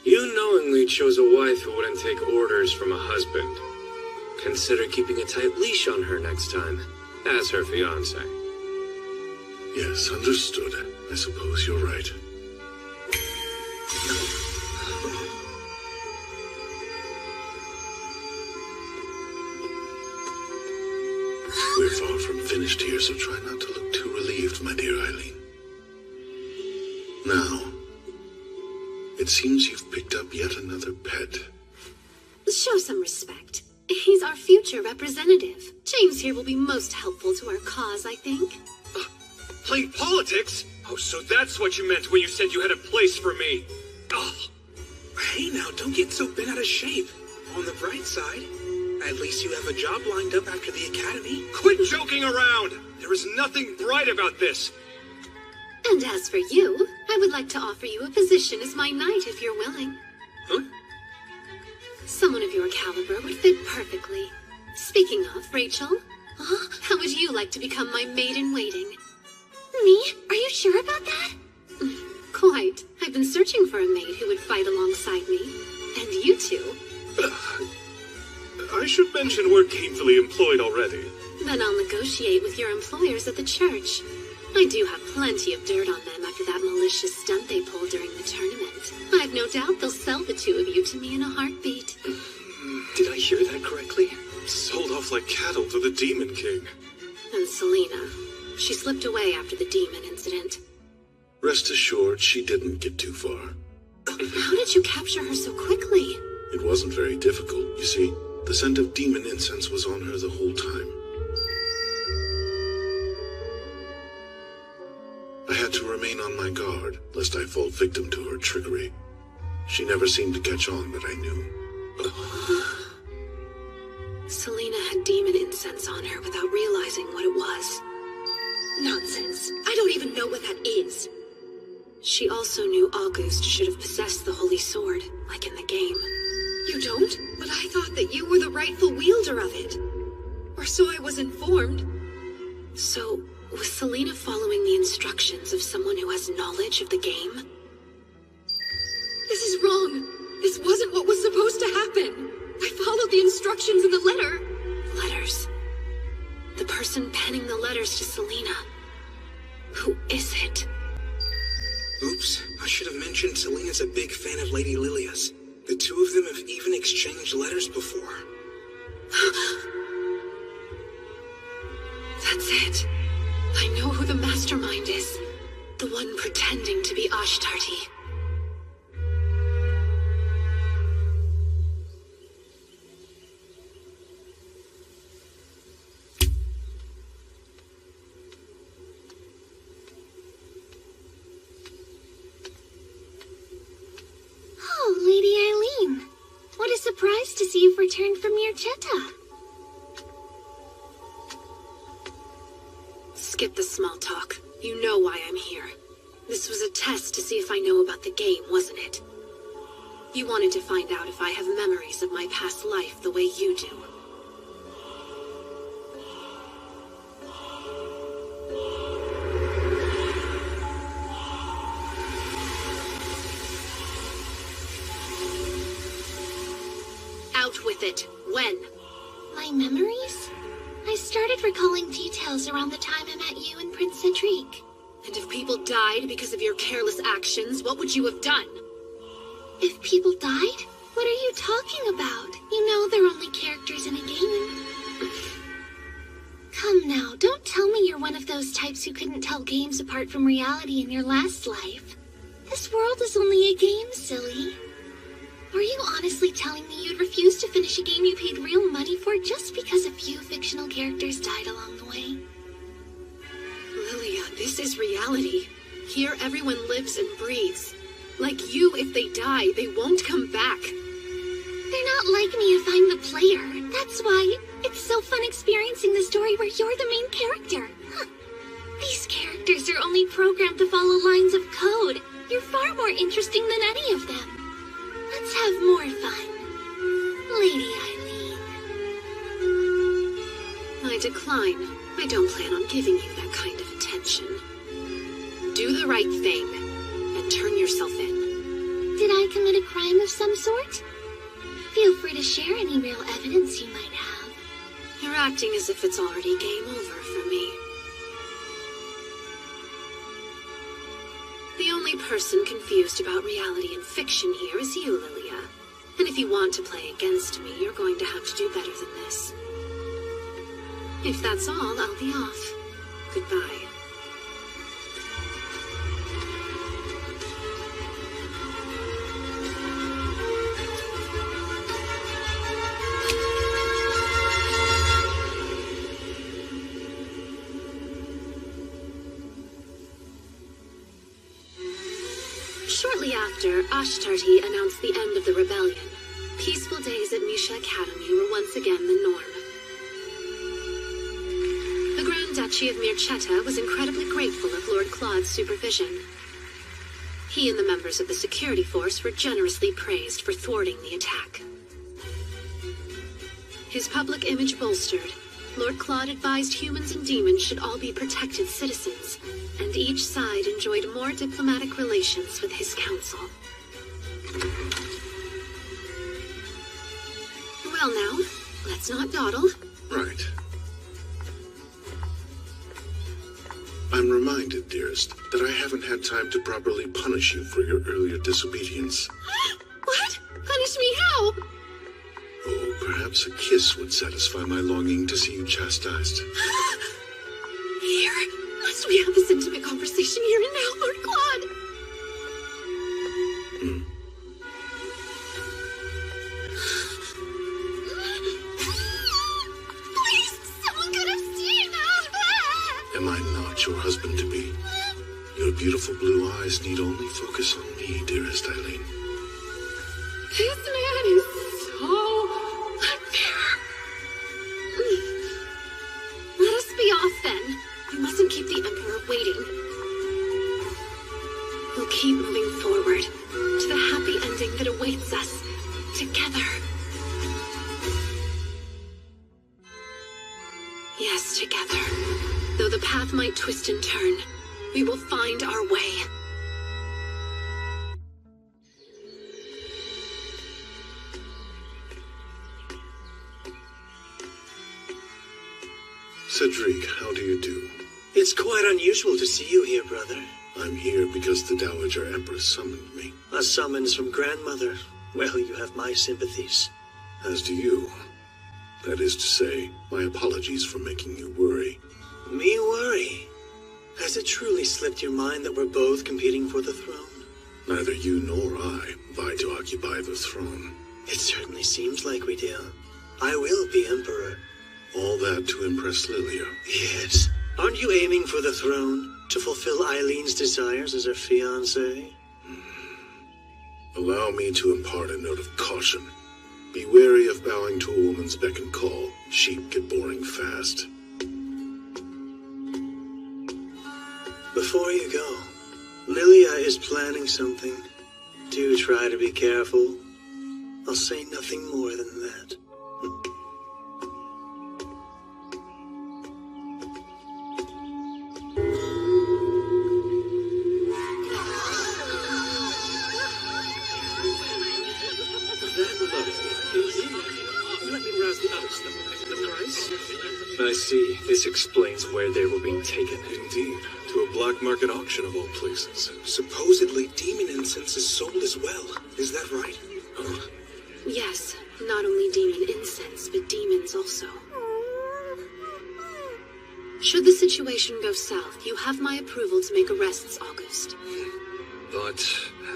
You knowingly chose a wife who wouldn't take orders from a husband. Consider keeping a tight leash on her next time, as her fiancé. Yes, understood. I suppose you're right. We're far from finished here, so try not to look too relieved, my dear Eileen. Now, it seems you've picked up yet another pet. Show some respect. He's our future representative. James here will be most helpful to our cause, I think. Playing politics? Oh, so that's what you meant when you said you had a place for me. Oh. Hey now, don't get so bent out of shape. On the bright side, at least you have a job lined up after the academy. Quit joking around! There is nothing bright about this. And as for you, I would like to offer you a position as my knight if you're willing. Huh? Someone of your caliber would fit perfectly. Speaking of, Rachel, how would you like to become my maid-in-waiting? Me? Are you sure about that? Quite. I've been searching for a maid who would fight alongside me. And you two. I should mention we're gainfully employed already. Then I'll negotiate with your employers at the church. I do have plenty of dirt on them after that malicious stunt they pulled during the tournament. I've no doubt they'll sell the two of you to me in a heartbeat. Did I hear that correctly? Sold off like cattle to the Demon King. And Selena. She slipped away after the demon incident. Rest assured, she didn't get too far. How did you capture her so quickly? It wasn't very difficult. You see, the scent of demon incense was on her the whole time. I had to remain on my guard, lest I fall victim to her trickery. She never seemed to catch on, but I knew. Selena had demon incense on her without realizing what it was. Nonsense. I don't even know what that is. She also knew August should have possessed the Holy Sword, like in the game. You don't? But I thought that you were the rightful wielder of it. Or so I was informed. So, was Selena following the instructions of someone who has knowledge of the game? This is wrong. This wasn't what was supposed to happen. I followed the instructions in the letter. Letters. The person penning the letters to Selena. Who is it? Oops, I should have mentioned Selena's a big fan of Lady Lilia's. The two of them have even exchanged letters before. That's it. I know who the mastermind is. The one pretending to be Ashtarti. Oh, Lady Eileen. What a surprise to see you've returned from your cheta. Skip the small talk. You know why I'm here. This was a test to see if I know about the game, wasn't it? You wanted to find out if I have memories of my past life the way you do. Out with it. When? My memories? I started recalling details around the time I met you and Prince Cedric. And if people died because of your careless actions, what would you have done? If people died? What are you talking about? You know they're only characters in a game. Come now, don't tell me you're one of those types who couldn't tell games apart from reality in your last life. This world is only a game, silly. Are you honestly telling me you'd refuse to finish a game you paid real money for just because a few fictional characters died along the way? Lilia, this is reality. Here everyone lives and breathes. Like you, if they die, they won't come back. They're not like me if I'm the player. That's why it's so fun experiencing the story where you're the main character. Huh. These characters are only programmed to follow lines of code. You're far more interesting than any of them. Let's have more fun. Lady Eileen. I decline. I don't plan on giving you that kind of attention. Do the right thing, and turn yourself in. Did I commit a crime of some sort? Feel free to share any real evidence you might have. You're acting as if it's already game over for me. The only person confused about reality and fiction here is you, Lilia. And if you want to play against me, you're going to have to do better than this. If that's all, I'll be off. Goodbye. Shortly after, Ashtarti announced the end of the rebellion. Peaceful days at Misha Academy were once again the norm. The Grand Duchy of Mirchetta was incredibly grateful of Lord Claude's supervision. He and the members of the security force were generously praised for thwarting the attack. His public image bolstered, Lord Claude advised humans and demons should all be protected citizens, and each side enjoyed more diplomatic relations with his council. Well now, let's not dawdle. Right. I'm reminded, dearest, that I haven't had time to properly punish you for your earlier disobedience. What? Punish me how? Oh, perhaps a kiss would satisfy my longing to see you chastised. Here? Must we have this intimate conversation here and now, Lord Claude? Please, someone could have seen us! Am I not your husband-to-be? Your beautiful blue eyes need only focus on me, dearest Eileen. This man is so unfair. Let us be off then. You mustn't keep the Emperor waiting. We'll keep moving forward to the happy ending that awaits us together. Yes, together. Though the path might twist and turn, we will find our way. Cedric, how do you do? It's quite unusual to see you here, brother. I'm here because the Dowager Empress summoned me. A summons from Grandmother. Well, you have my sympathies. As do you. That is to say, my apologies for making you worry. Me worry? Has it truly slipped your mind that we're both competing for the throne? Neither you nor I vie to occupy the throne. It certainly seems like we do. I will be Emperor. All that to impress Lilia. Yes. Aren't you aiming for the throne? To fulfill Eileen's desires as her fiancé? Allow me to impart a note of caution. Be wary of bowing to a woman's beck and call. Sheep get boring fast. Before you go, Lilia is planning something. Do try to be careful. I'll say nothing more than that. I see. This explains where they were being taken. Indeed. To a black market auction of all places. Supposedly, demon incense is sold as well. Is that right? Oh. Yes, not only demon incense, but demons also. Should the situation go south, you have my approval to make arrests, August. But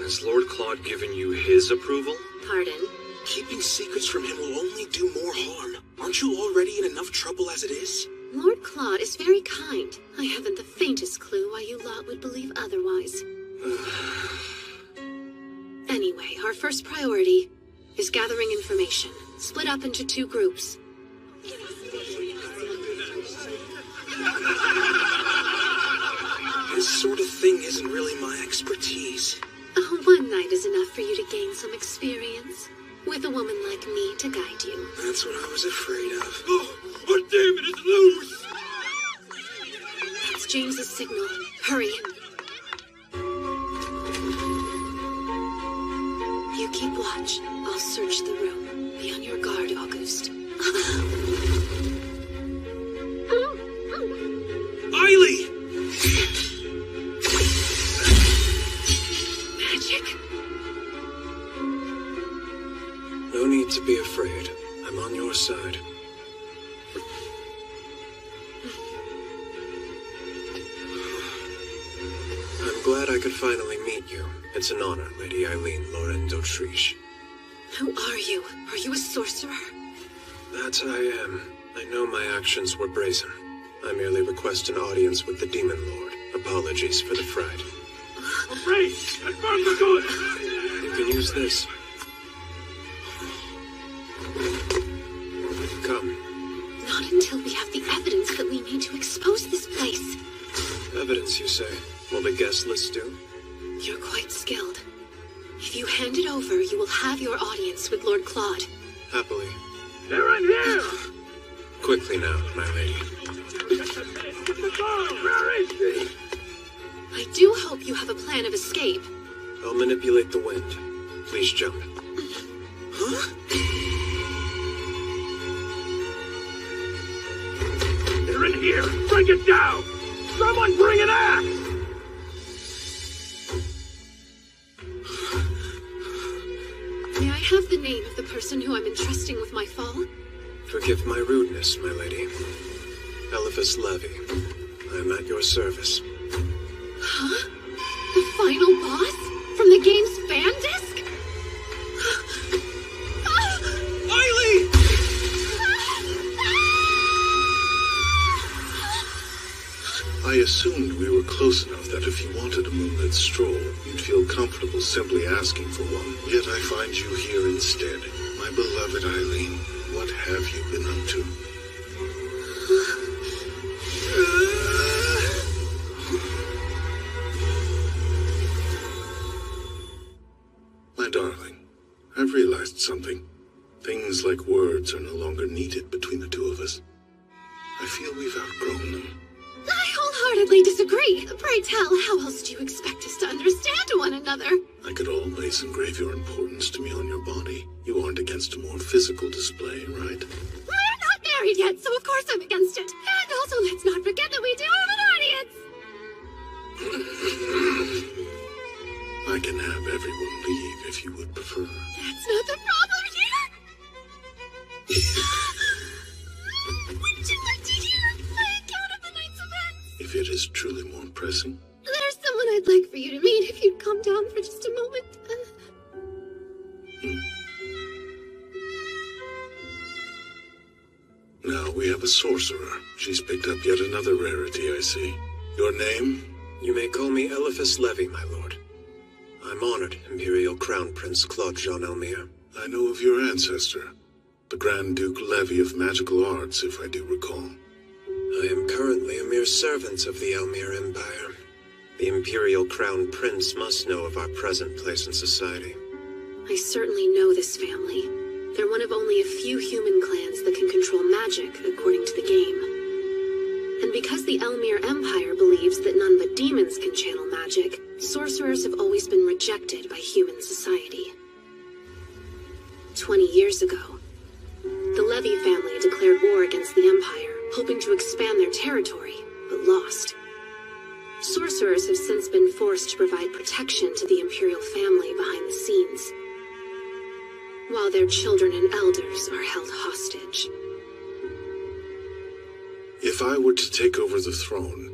has Lord Claude given you his approval? Pardon? Keeping secrets from him will only do more harm. Aren't you already in enough trouble as it is? Lord Claude is very kind. I haven't the faintest clue why you lot would believe otherwise. Anyway, our first priority, is gathering information, split up into 2 groups. This sort of thing isn't really my expertise. Oh, 1 night is enough for you to gain some experience, with a woman like me to guide you. That's what I was afraid of. Oh, our demon is loose! That's James's signal. Hurry. You keep watch. I'll search the room. Be on your guard, August. Eiley! Magic? No need to be afraid. I'm on your side. I'm glad I could finally meet you. It's an honor, Lady Eileen Lauren d'Autriche. Who are you? Are you a sorcerer? That I am. I know my actions were brazen. I merely request an audience with the Demon Lord. Apologies for the fright. Afraid! Confirm the good! You can use this. Come. Not until we have the evidence that we need to expose this place. Evidence, you say? Will the guest list do? You're quite skilled. If you hand it over, you will have your audience with Lord Claude. Happily. They're in here! Quickly now, my lady. Get the girl! Where is she? I do hope you have a plan of escape. I'll manipulate the wind. Please jump. Huh? They're in here! Bring it down! Someone bring an axe! May I have the name of the person who I'm entrusting with my fall? Forgive my rudeness, my lady. Eliphas Levy. I am at your service. Huh? The final boss? From the game's fan disc? Eiley! I assumed we were close enough that if you wanted a moonlit stroll, you'd feel comfortable simply asking for one. Yet I find you here instead. My beloved Eileen, what have you been up to? My darling, I've realized something. Things like words are no longer needed between the 2 of us. I feel we've outgrown them. I wholeheartedly disagree. Pray tell, how else do you expect us to understand one another? I could always engrave your importance to me on your body. You aren't against a more physical display, right? We're not married yet, so of course I'm against it. And also, let's not forget that we do have an audience. I can have everyone leave if you would prefer. That's not the problem here. Would you like to hear my account of the night's events? If it is truly more pressing. There's someone I'd like for you to meet if you'd calm down for just a moment. Now we have a sorcerer. She's picked up yet another rarity, I see. Your name? You may call me Eliphas Levy, my lord. I'm honored, Imperial Crown Prince Claude Jean Elmire. I know of your ancestor, the Grand Duke Levy of Magical Arts, if I do recall. I am currently a mere servant of the Elmire Empire. The Imperial Crown Prince must know of our present place in society. I certainly know this family. They're one of only a few human clans that can control magic, according to the game. And because the Elmire Empire believes that none but demons can channel magic, sorcerers have always been rejected by human society. 20 years ago, the Levy family declared war against the Empire, hoping to expand their territory, but lost. Sorcerers have since been forced to provide protection to the Imperial family behind the scenes, while their children and elders are held hostage. If I were to take over the throne,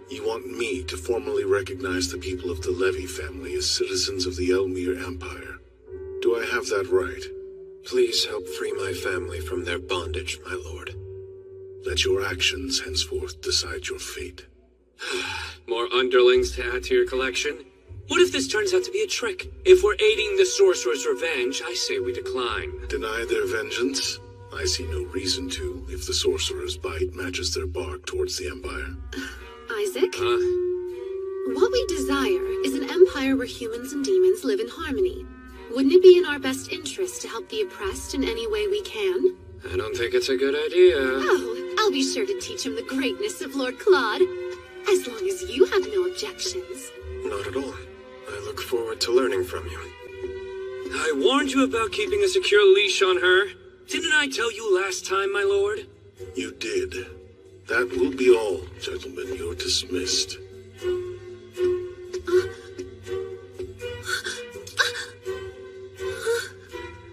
you want me to formally recognize the people of the Levy family as citizens of the Elmire Empire. Do I have that right? Please help free my family from their bondage, my lord. Let your actions henceforth decide your fate. More underlings to add to your collection? What if this turns out to be a trick? If we're aiding the sorcerer's revenge, I say we decline. Deny their vengeance? I see no reason to, if the sorcerer's bite matches their bark towards the Empire. Isaac? What we desire is an empire where humans and demons live in harmony. Wouldn't it be in our best interest to help the oppressed in any way we can? I don't think it's a good idea. Oh, I'll be sure to teach him the greatness of Lord Claude. As long as you have no objections. Not at all. I look forward to learning from you. I warned you about keeping a secure leash on her. Didn't I tell you last time, my lord? You did. That will be all, gentlemen. You're dismissed.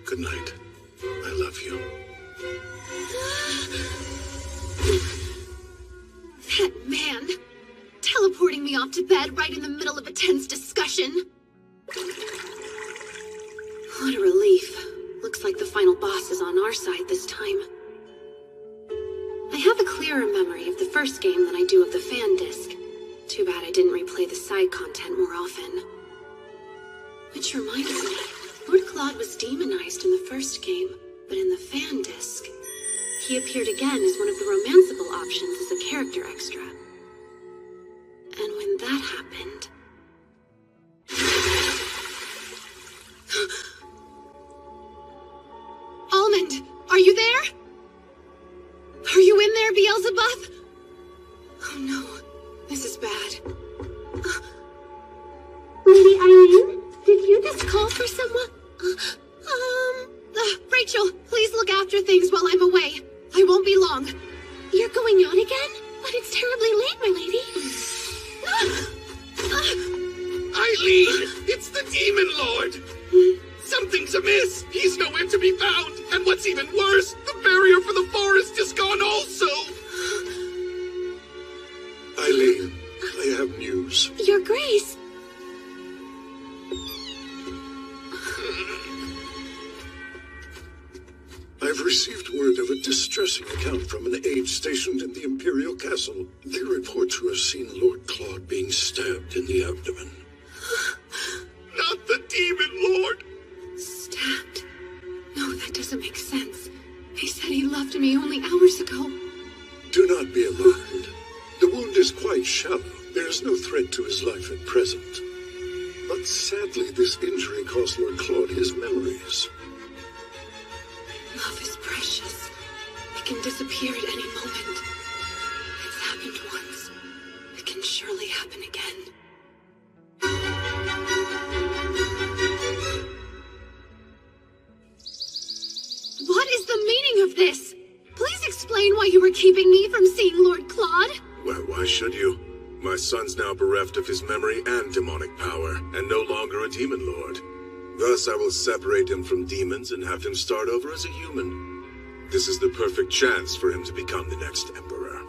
Good night. I love you. That man! Teleporting me off to bed right in the middle of a tense discussion. What a relief. Looks like the final boss is on our side this time. I have a clearer memory of the first game than I do of the fan disc. Too bad I didn't replay the side content more often. Which reminds me, Lord Claude was demonized in the first game, but in the fan disc, he appeared again as one of the romanceable options as a character extra. And when that happened... Almond, are you there? Are you in there, Beelzebub? Oh no, this is bad. Lady Eileen, did you just call for someone? Rachel, please look after things while I'm away. I won't be long. You're going out again? But it's terribly late, my lady. Eileen, it's the Demon Lord. Something's amiss. He's nowhere to be found. And what's even worse, the barrier for the forest is gone also. Eileen, I have news. Your Grace. I've received word of a distressing account from an aide stationed in the Imperial Castle. They report to have seen Lord Claude being stabbed in the abdomen. Not the Demon Lord. Stabbed? No, that doesn't make sense. He said he loved me only hours ago. Do not be alarmed. The wound is quite shallow. There is no threat to his life at present. But sadly, this injury cost Lord Claude his memories. Love is precious. It can disappear at any moment. It's happened once. It can surely happen again. What is the meaning of this? Please explain why you were keeping me from seeing Lord Claude. Well, why should you? My son's now bereft of his memory and demonic power, and no longer a demon lord. Thus, I will separate him from demons and have him start over as a human. This is the perfect chance for him to become the next emperor.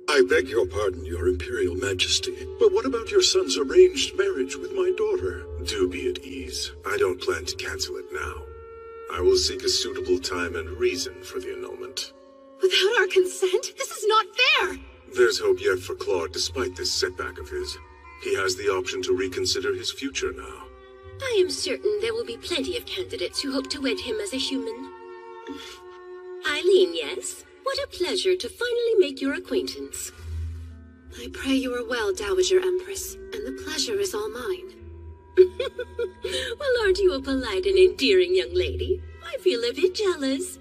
I beg your pardon, your Imperial Majesty, but what about your son's arranged marriage with my daughter? Do be at ease. I don't plan to cancel it now. I will seek a suitable time and reason for the annulment. Without our consent? This is not fair! There's hope yet for Claude, despite this setback of his. He has the option to reconsider his future now. I am certain there will be plenty of candidates who hope to wed him as a human. Eileen, yes? What a pleasure to finally make your acquaintance. I pray you are well, Dowager Empress, and the pleasure is all mine. Well, aren't you a polite and endearing young lady? I feel a bit jealous.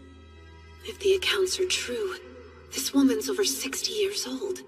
If the accounts are true, this woman's over 60 years old.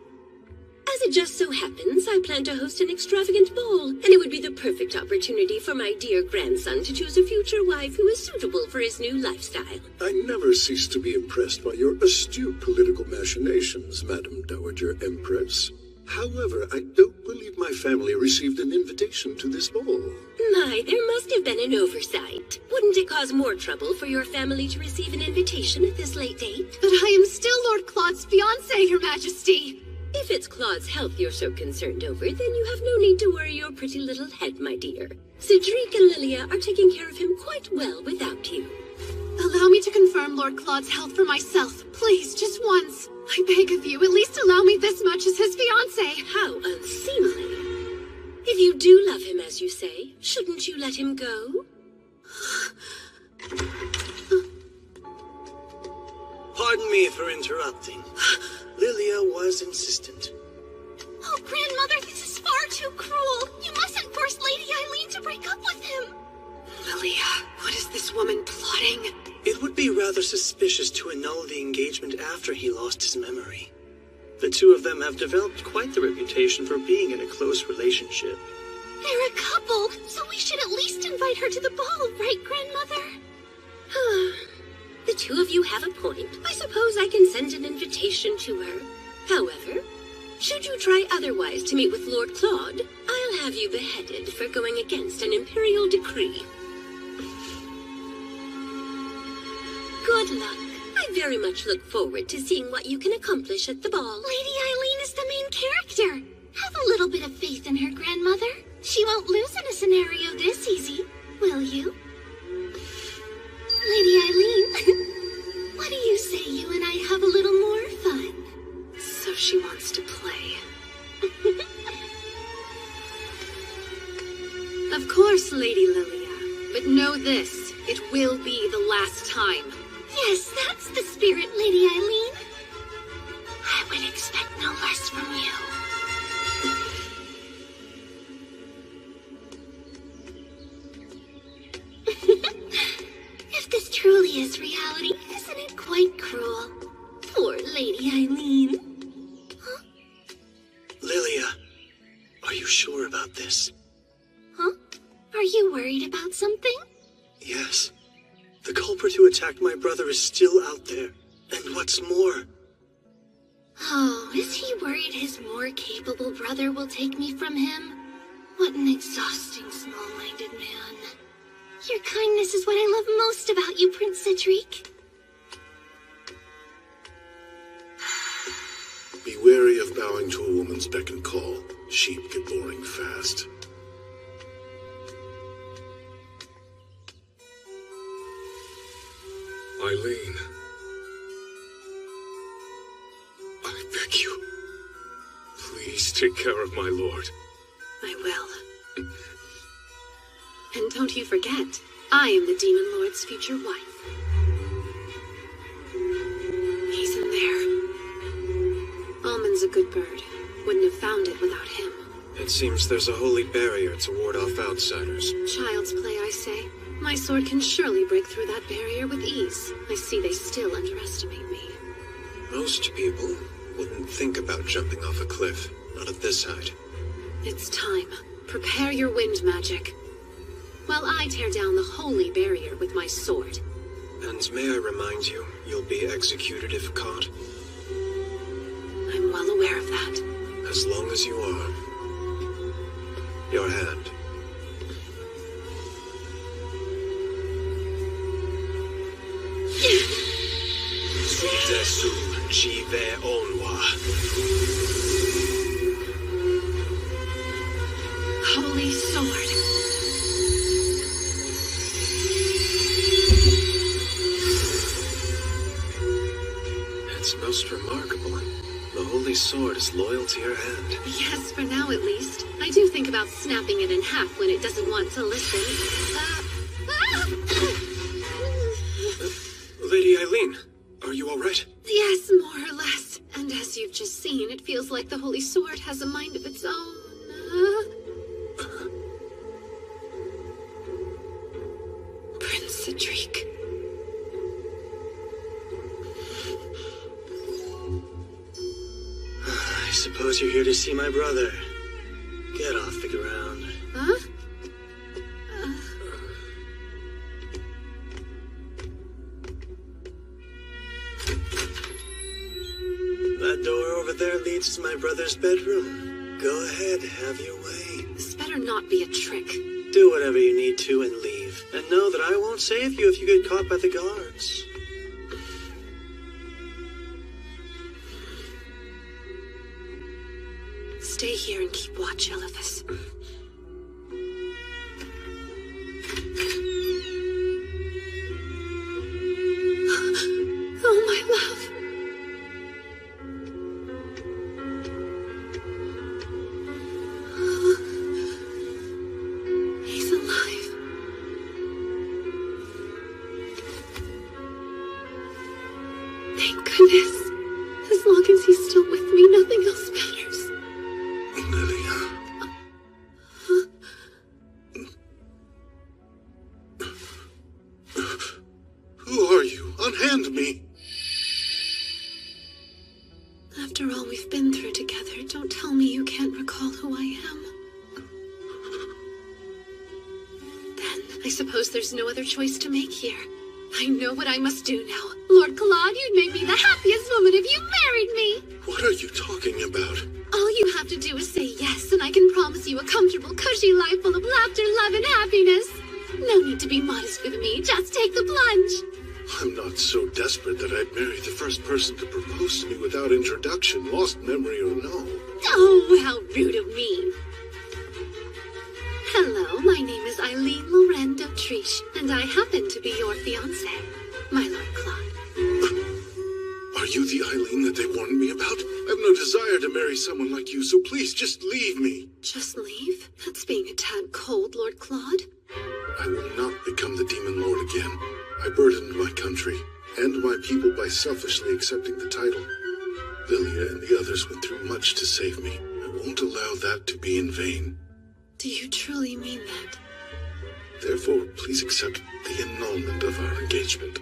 As it just so happens, I plan to host an extravagant ball, and it would be the perfect opportunity for my dear grandson to choose a future wife who is suitable for his new lifestyle. I never cease to be impressed by your astute political machinations, Madam Dowager Empress. However, I don't believe my family received an invitation to this ball. My, there must have been an oversight. Wouldn't it cause more trouble for your family to receive an invitation at this late date? But I am still Lord Claude's fiancée, Your Majesty. If it's Claude's health you're so concerned over, then you have no need to worry your pretty little head, my dear. Cedric and Lilia are taking care of him quite well without you. Allow me to confirm Lord Claude's health for myself, please, just once. I beg of you, at least allow me this much as his fiancée. How unseemly. If you do love him, as you say, shouldn't you let him go? Pardon me for interrupting. Lilia was insistent. Oh, Grandmother, this is far too cruel. You mustn't force Lady Eileen to break up with him. Lilia, what is this woman plotting? It would be rather suspicious to annul the engagement after he lost his memory. The two of them have developed quite the reputation for being in a close relationship. They're a couple, so we should at least invite her to the ball, right, Grandmother? The two of you have a point. I suppose I can send an invitation to her. However, should you try otherwise to meet with Lord Claude, I'll have you beheaded for going against an imperial decree. Good luck. I very much look forward to seeing what you can accomplish at the ball. Lady Eileen is the main character. Have a little bit of faith in her, Grandmother. She won't lose in a scenario this easy, will you? Lady Eileen, what do you say you and I have a little more fun? So she wants to play. Of course, Lady Lilia. But know this, it will be the last time. Yes, that's the spirit, Lady Eileen. I would expect no less from you. If this truly is reality, isn't it quite cruel? Poor Lady Eileen. Huh? Lilia, are you sure about this? Huh? Are you worried about something? Yes. The culprit who attacked my brother is still out there. And what's more... Oh, is he worried his more capable brother will take me from him? What an exhausting, small-minded man. Your kindness is what I love most about you, Prince Cedric. Be wary of bowing to a woman's beck and call. Sheep get boring fast. Eileen. I beg you. Please take care of my lord. I will. And don't you forget, I am the Demon Lord's future wife. He's in there. Almond's a good bird. Wouldn't have found it without him. It seems there's a holy barrier to ward off outsiders. Child's play, I say. My sword can surely break through that barrier with ease. I see they still underestimate me. Most people wouldn't think about jumping off a cliff, not at this height. It's time. Prepare your wind magic. While I tear down the holy barrier with my sword. And may I remind you, you'll be executed if caught. I'm well aware of that. As long as you are. Your hand. Desu Jive Onwa. Holy sword. It's most remarkable. The holy sword is loyal to your hand. Yes, for now at least. I do think about snapping it in half when it doesn't want to listen. Lady Eileen, are you all right? Yes, more or less. And as you've just seen, it feels like the holy sword has a mind of its own. Prince Cedric. I suppose you're here to see my brother. Get off the ground. Huh? That door over there leads to my brother's bedroom. Go ahead, have your way. This better not be a trick. Do whatever you need to and leave. And know that I won't save you if you get caught by the guards. Stay here and keep watch, Elithus. Oh, my love. it is. As long as he's still with me, nothing else matters. Lilia. Who are you? Unhand me! After all we've been through together, don't tell me you can't recall who I am. Then, I suppose there's no other choice to make here. I know what I must do now. Lord Claude, you'd make me the happiest woman if you married me. What are you talking about? All you have to do is say yes, and I can promise you a comfortable, cushy life full of laughter, love, and happiness. No need to be modest with me. Just take the plunge. I'm not so desperate that I'd marry the first person to propose to me without introduction, lost memory or no. Oh, how rude of me. Hello, my name is Eileen Loren d'Autriche, and I happen to be your fiancé, my Lord Claude. Are you the Eileen that they warned me about? I've no desire to marry someone like you, so please just leave me. Just leave? That's being a tad cold, Lord Claude. I will not become the Demon Lord again. I burdened my country and my people by selfishly accepting the title. Lilia and the others went through much to save me. I won't allow that to be in vain. Do you truly mean that? Therefore, please accept the annulment of our engagement.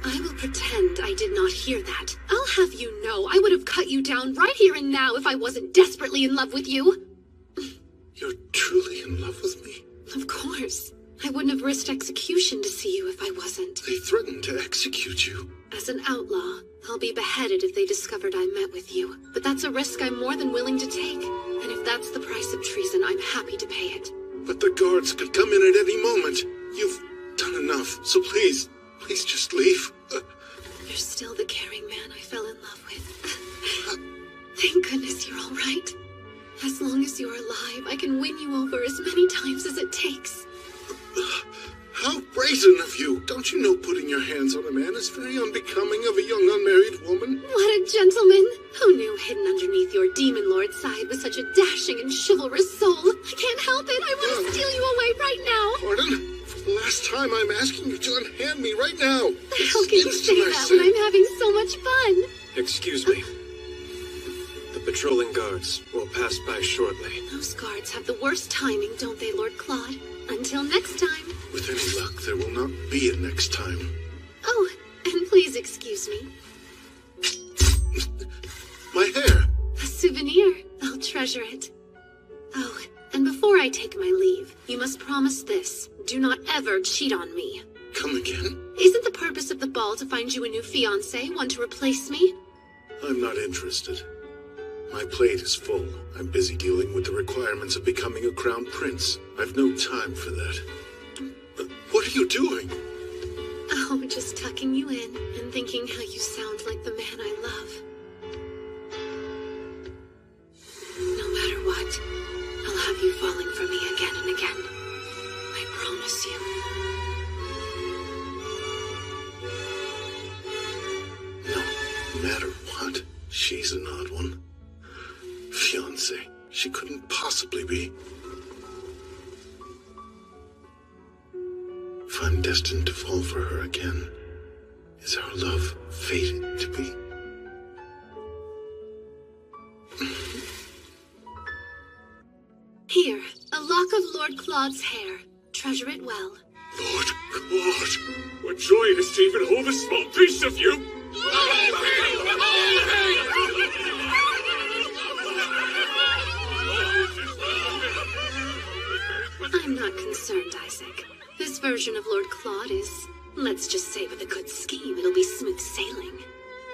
I will pretend I did not hear that. I'll have you know I would have cut you down right here and now if I wasn't desperately in love with you. You're truly in love with me? Of course. I wouldn't have risked execution to see you if I wasn't. They threatened to execute you. As an outlaw, I'll be beheaded if they discovered I met with you. But that's a risk I'm more than willing to take. And if that's the price of treason, I'm happy to pay it. But the guards could come in at any moment. You've done enough, so please just leave. You're still the caring man I fell in love with. Thank goodness you're all right. As long as you're alive, I can win you over as many times as it takes. How brazen of you! Don't you know putting your hands on a man is very unbecoming of a young unmarried woman? What a gentleman! Who knew hidden underneath your demon lord side was such a dashing and chivalrous soul? I can't help it! I want to steal you away right now! Pardon? For the last time, I'm asking you to unhand me right now! How can you say that when I'm having so much fun? Excuse me. The patrolling guards will pass by shortly. Those guards have the worst timing, don't they, Lord Claude? Until next time. With any luck, there will not be a next time. Oh, and please excuse me. My hair! A souvenir. I'll treasure it. Oh, and before I take my leave, you must promise this. Do not ever cheat on me. Come again? Isn't the purpose of the ball to find you a new fiancé, one to replace me? I'm not interested. My plate is full. I'm busy dealing with the requirements of becoming a crown prince. I've no time for that. What are you doing? Oh, just tucking you in and thinking how you sound like the man I love. No matter what, I'll have you falling for me again and again. I promise you. No matter what, she's an odd one. Fiancé. She couldn't possibly be. If I'm destined to fall for her again, is our love fated to be? Here, a lock of Lord Claude's hair. Treasure it well. Lord Claude, what joy it is to even hold a small piece of you! I'm not concerned, Isaac. This version of Lord Claude is, let's just say with a good scheme, it'll be smooth sailing.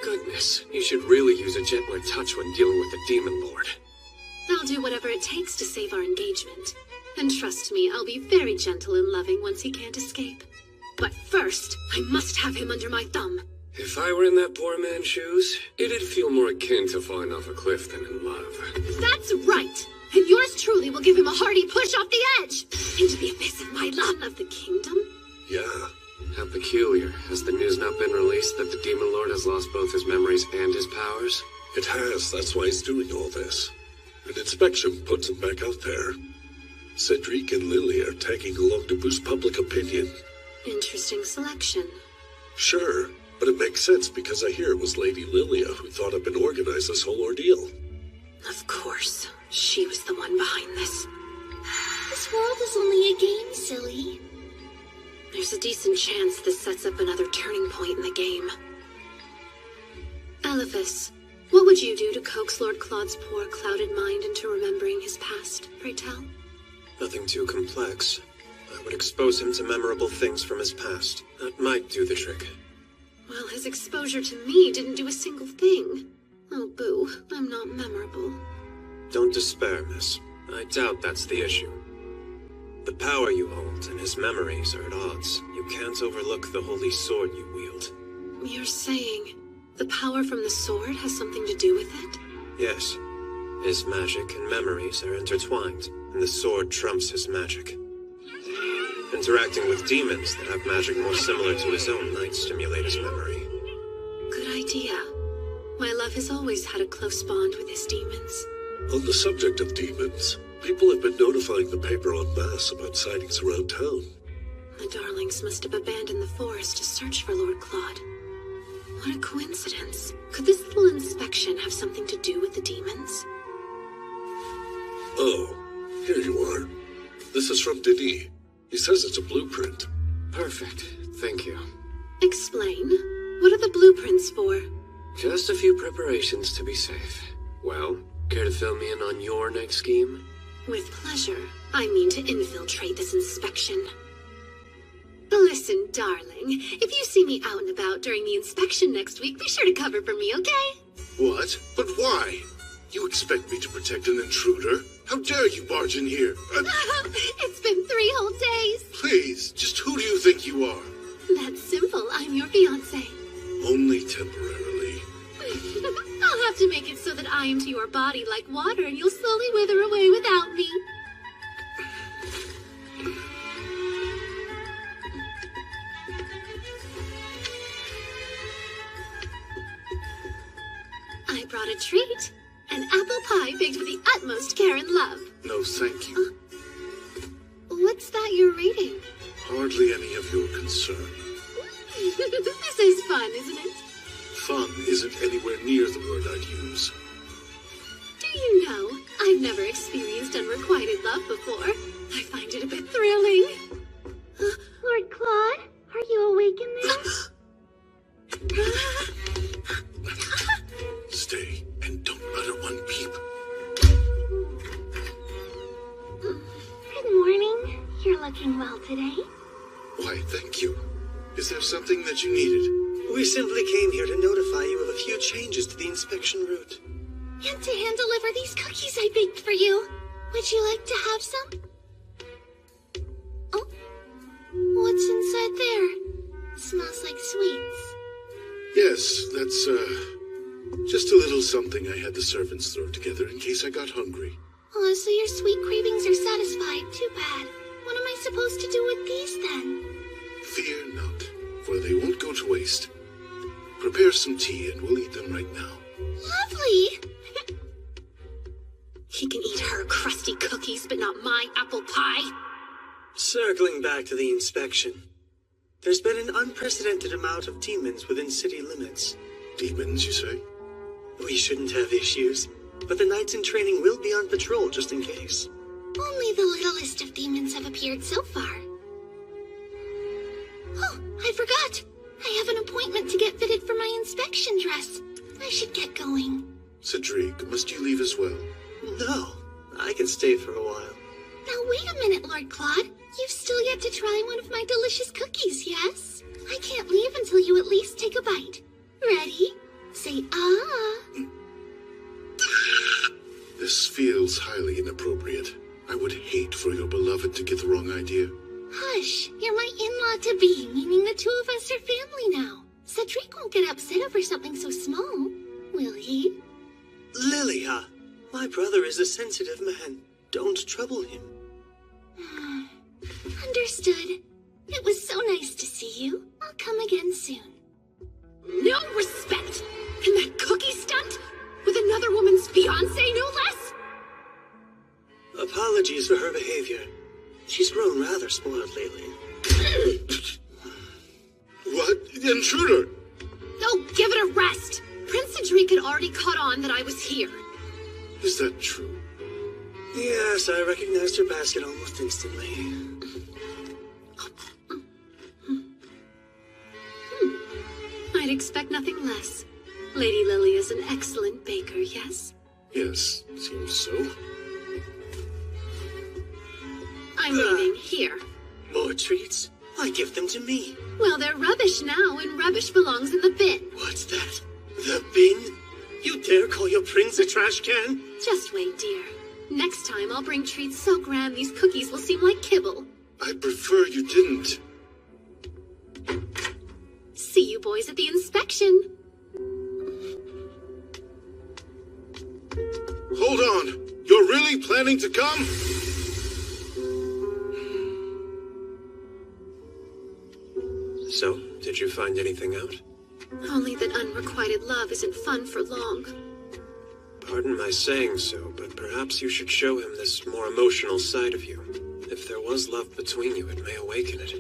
Goodness, you should really use a gentler touch when dealing with the Demon Lord. I'll do whatever it takes to save our engagement. And trust me, I'll be very gentle and loving once he can't escape. But first, I must have him under my thumb. If I were in that poor man's shoes, it'd feel more akin to falling off a cliff than in love. That's right! And yours truly will give him a hearty push off the edge! Into the abyss of my love. Of the kingdom? Yeah. How peculiar. Has the news not been released that the Demon Lord has lost both his memories and his powers? It has. That's why he's doing all this. An inspection puts him back out there. Cedric and Lily are tagging along to boost public opinion. Interesting selection. Sure, but it makes sense because I hear it was Lady Lilia who thought up and organized this whole ordeal. Of course. She was the one behind this. This world is only a game, silly. There's a decent chance this sets up another turning point in the game. Elephas, what would you do to coax Lord Claude's poor, clouded mind into remembering his past, pray tell? Nothing too complex. I would expose him to memorable things from his past. That might do the trick. Well, his exposure to me didn't do a single thing. Oh, boo, I'm not memorable. Don't despair, miss. I doubt that's the issue. The power you hold and his memories are at odds. You can't overlook the holy sword you wield. You're saying the power from the sword has something to do with it? Yes. His magic and memories are intertwined, and the sword trumps his magic. Interacting with demons that have magic more similar to his own might stimulate his memory. Good idea. My love has always had a close bond with his demons. On the subject of demons, people have been notifying the paper en masse about sightings around town. The darlings must have abandoned the forest to search for Lord Claude. What a coincidence. Could this little inspection have something to do with the demons? Oh, here you are. This is from Denis. He says it's a blueprint. Perfect. Thank you. Explain. What are the blueprints for? Just a few preparations to be safe. Well, care to fill me in on your next scheme? With pleasure. I mean to infiltrate this inspection. Listen, darling. If you see me out and about during the inspection next week, be sure to cover for me, okay? What? But why? You expect me to protect an intruder? How dare you barge in here? It's been 3 whole days. Please, just who do you think you are? That's simple. I'm your fiancé. Only temporarily. I'll have to make it so that I am to your body like water and you'll slowly wither away without me. I brought a treat. An apple pie baked with the utmost care and love. No, thank you. What's that you're reading? Hardly any of your concern. This is fun, isn't it? Fun isn't anywhere near the word I'd use. Do you know, I've never experienced unrequited love before. I find it a bit thrilling. Lord Claude, are you awake in there? Stay and don't utter one peep. Good morning. You're looking well today. Why, thank you. Is there something that you needed? We simply came here to notify you of a few changes to the inspection route. And to hand deliver these cookies I baked for you. Would you like to have some? Oh, what's inside there? Smells like sweets. Yes, that's, just a little something I had the servants throw together in case I got hungry. Oh, so your sweet cravings are satisfied. Too bad. What am I supposed to do with these, then? Fear not, for they won't go to waste. Prepare some tea and we'll eat them right now. Lovely! He can eat her crusty cookies, but not my apple pie. Circling back to the inspection. There's been an unprecedented amount of demons within city limits. Demons, you say? We shouldn't have issues, but the knights in training will be on patrol just in case. Only the littlest of demons have appeared so far. Oh, I forgot. I have an appointment to get fitted for my inspection dress. I should get going. Cedric, must you leave as well? No, I can stay for a while. Now wait a minute, Lord Claude. You've still yet to try one of my delicious cookies, yes? I can't leave until you at least take a bite. Ready? Say ah. This feels highly inappropriate. I would hate for your beloved to get the wrong idea. Hush, you're my in-law-to-be, meaning the 2 of us are family now. Cedric won't get upset over something so small, will he? Lilia, my brother is a sensitive man. Don't trouble him. Understood. It was so nice to see you. I'll come again soon. No respect! And that cookie stunt? With another woman's fiancé, no less? Apologies for her behavior. She's grown rather spoiled lately. the intruder. Oh, give it a rest! Prince Cedric had already caught on that I was here. Is that true? Yes, I recognized your basket almost instantly. I'd expect nothing less. Lady Lily is an excellent baker, yes? Yes, seems so. I'm leaving here. More treats? Why give them to me? Well, they're rubbish now, and rubbish belongs in the bin. What's that? The bin? You dare call your prince a trash can? Just wait, dear. Next time I'll bring treats so grand these cookies will seem like kibble. I prefer you didn't. See you boys at the inspection. Hold on. You're really planning to come? So, did you find anything out? Only that unrequited love isn't fun for long. Pardon my saying so, but perhaps you should show him this more emotional side of you. If there was love between you, it may awaken it.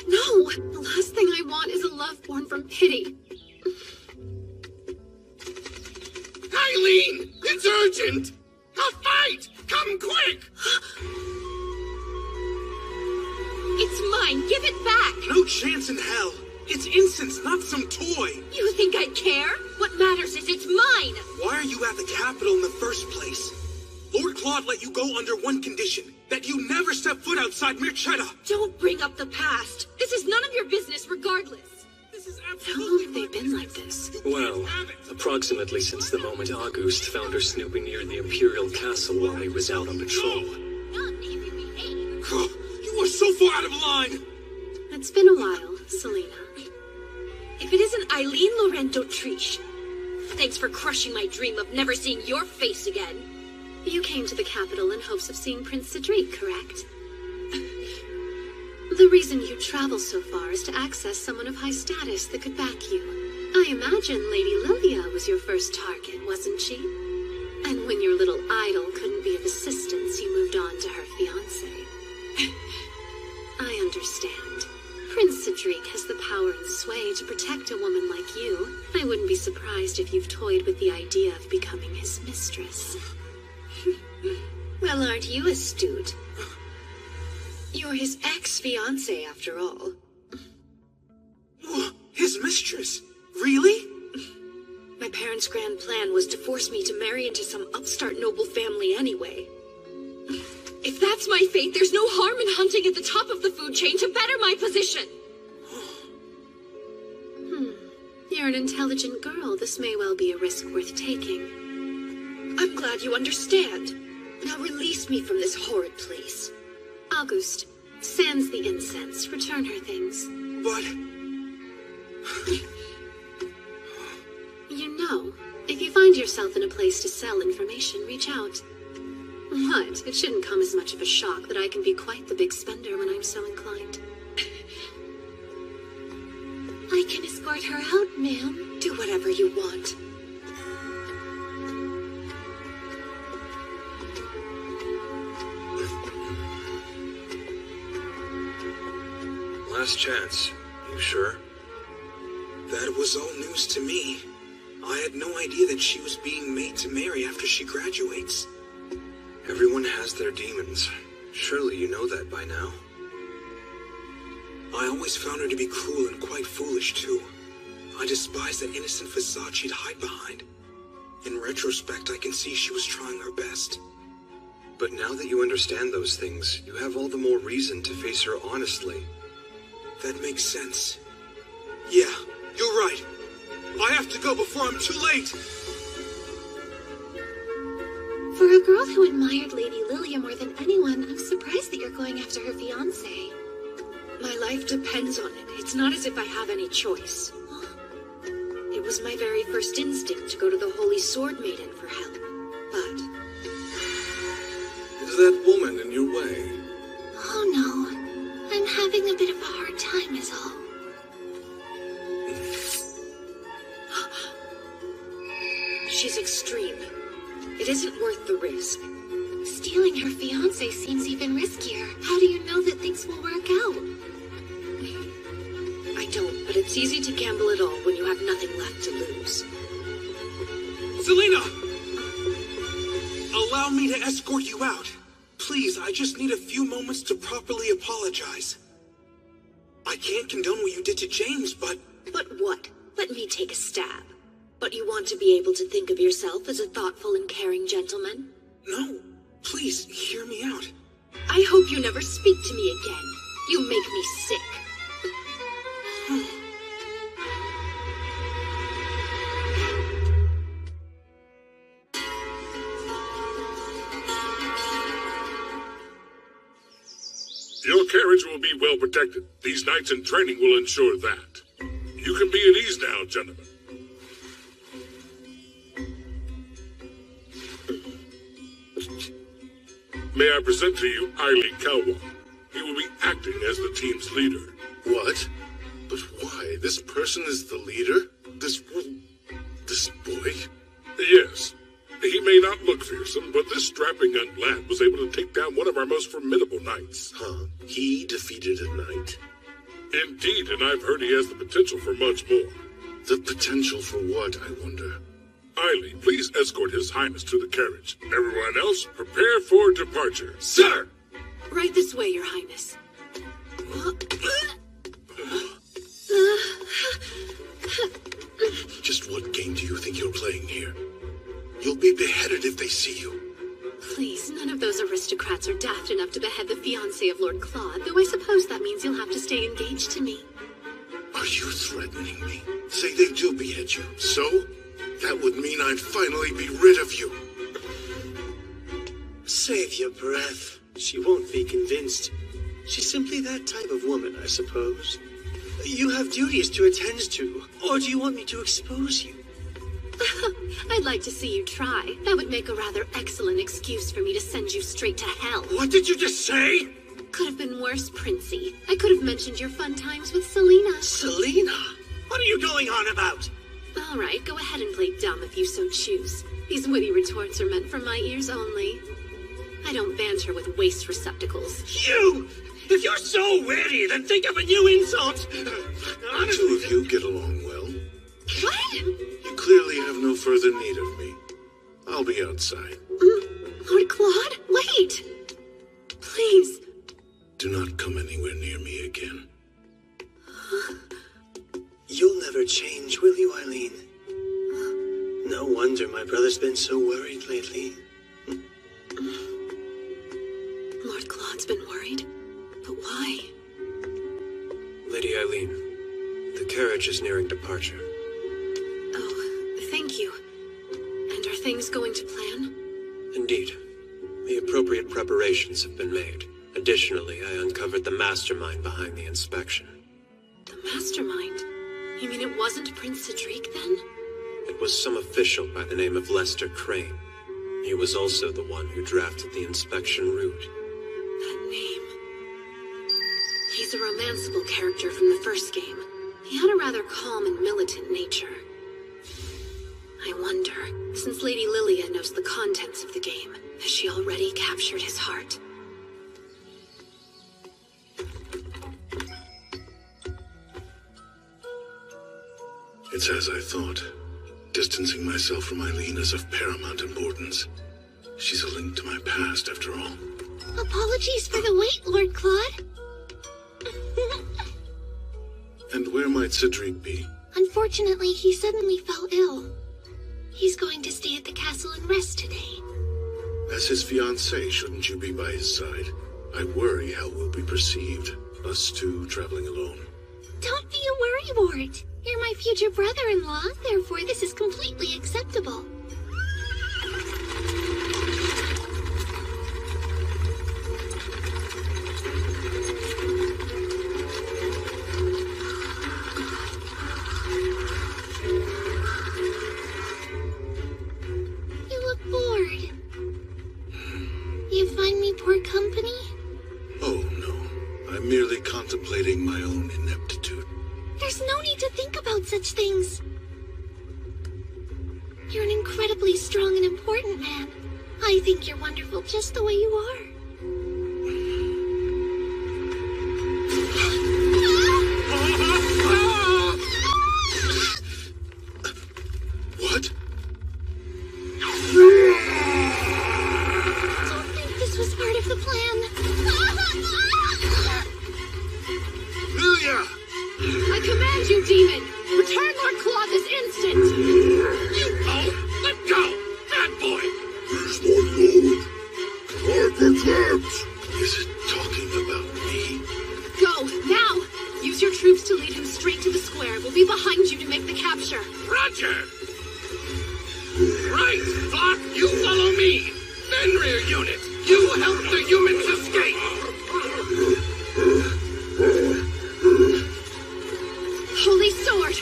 No! The last thing I want is a love born from pity. Eileen! It's urgent! A fight! Come quick! It's mine! Give it back! No chance in hell! It's incense, not some toy! You think I'd care? What matters is it's mine! Why are you at the Capitol in the first place? Lord Claude let you go under one condition, that you never step foot outside Mirchetta! Don't bring up the past! This is none of your business regardless! How long have they been like this? Well, approximately since the moment August found her snooping near the Imperial Castle while he was out on patrol. You are so far out of line! It's been a while, Selena. If it isn't Eileen Laurent d'Autriche, thanks for crushing my dream of never seeing your face again. You came to the capital in hopes of seeing Prince Cedric, correct? The reason you travel so far is to access someone of high status that could back you. I imagine Lady Lilia was your first target, wasn't she? And when your little idol couldn't be of assistance, you moved on to her fiancé. I understand. Prince Cedric has the power and sway to protect a woman like you. I wouldn't be surprised if you've toyed with the idea of becoming his mistress. Well, aren't you astute? You're his ex-fiancé, after all. His mistress? Really? My parents' grand plan was to force me to marry into some upstart noble family anyway. If that's my fate, there's no harm in hunting at the top of the food chain to better my position. You're an intelligent girl. This may well be a risk worth taking. I'm glad you understand. Now release me from this horrid place. August, sans the incense. Return her things. But... You know, if you find yourself in a place to sell information, reach out. What? It shouldn't come as much of a shock that I can be quite the big spender when I'm so inclined. I can escort her out, ma'am. Do whatever you want. Last chance. You sure? That was all news to me. I had no idea that she was being made to marry after she graduates. Everyone has their demons. Surely you know that by now. I always found her to be cruel and quite foolish, too. I despise that innocent facade she'd hide behind. In retrospect, I can see she was trying her best. But now that you understand those things, you have all the more reason to face her honestly. That makes sense. Yeah, you're right. I have to go before I'm too late. For a girl who admired Lady Lilia more than anyone, I'm surprised that you're going after her fiancé. My life depends on it. It's not as if I have any choice. It was my very first instinct to go to the Holy Sword Maiden for help. But... Is that woman in your way? Oh no. I'm having a bit of a hard time is all. She's extreme. It isn't worth the risk. Stealing her fiancé seems even riskier. How do you know that things will work out? I don't, but it's It's easy to gamble it all when you have nothing left to lose. Selina! Allow me to escort you out. Please, I just need a few moments to properly apologize. I can't condone what you did to James, but... But what? Let me take a stab. But you want to be able to think of yourself as a thoughtful and caring gentleman? No, please, hear me out. I hope you never speak to me again. You make me sick. Your carriage will be well protected. These nights in training will ensure that. You can be at ease now, gentlemen. May I present to you Eileen Kalwa. He will be acting as the team's leader. What? But why? This person is the leader? This boy? Yes. He may not look fearsome, but this strapping young lad was able to take down one of our most formidable knights. Huh? He defeated a knight? Indeed, and I've heard he has the potential for much more. The potential for what, I wonder? Eileen, please escort His Highness to the carriage. Everyone else, prepare for departure. Sir! Right this way, Your Highness. Just what game do you think you're playing here? You'll be beheaded if they see you. Please, none of those aristocrats are daft enough to behead the fiancé of Lord Claude, though I suppose that means you'll have to stay engaged to me. Are you threatening me? Say they do behead you, so? That would mean I'd finally be rid of you. Save your breath. She won't be convinced. She's simply that type of woman, I suppose. You have duties to attend to, or do you want me to expose you? I'd like to see you try. That would make a rather excellent excuse for me to send you straight to hell. What did you just say? Could have been worse, Princey. I could have mentioned your fun times with Selina. Selina? What are you going on about? All right, go ahead and play dumb if you so choose. These witty retorts are meant for my ears only. I don't banter with waste receptacles. You! If you're so witty, then think of a new insult. The two of you get along well. What? You clearly have no further need of me. I'll be outside. Lord Claude, wait! Please. Do not come anywhere near me again. You'll never change, will you, Eileen? No wonder my brother's been so worried lately. Lord Claude's been worried? But why? Lady Eileen, the carriage is nearing departure. Oh, thank you. And are things going to plan? Indeed. The appropriate preparations have been made. Additionally, I uncovered the mastermind behind the inspection. The mastermind? You mean it wasn't Prince Cedric, then? It was some official by the name of Lester Crane. He was also the one who drafted the inspection route. That name. He's a romanceable character from the first game. He had a rather calm and militant nature. I wonder, since Lady Lilia knows the contents of the game, has she already captured his heart? It's as I thought. Distancing myself from Eileen is of paramount importance. She's a link to my past, after all. Apologies for the wait, Lord Claude. And where might Cedric be? Unfortunately, he suddenly fell ill. He's going to stay at the castle and rest today. As his fiancée, shouldn't you be by his side? I worry how we'll be perceived, us two traveling alone. Don't be a worrywart. You're my future brother-in-law, therefore this is completely acceptable. You look bored. You find me poor company? Oh, no. I'm merely contemplating my own ineptitude. There's no need to think about such things. You're an incredibly strong and important man. I think you're wonderful just the way you are. if the plan... Lilia! I command you, demon! Return Lord Claude this instant! You owl! Let go! Bad boy! He's my lord. I protect. Is it talking about me? Go, now! Use your troops to lead him straight to the square. We'll be behind you to make the capture. Roger! Right! Flock, you follow me! Fenrir unit, you help the humans escape! Holy sword!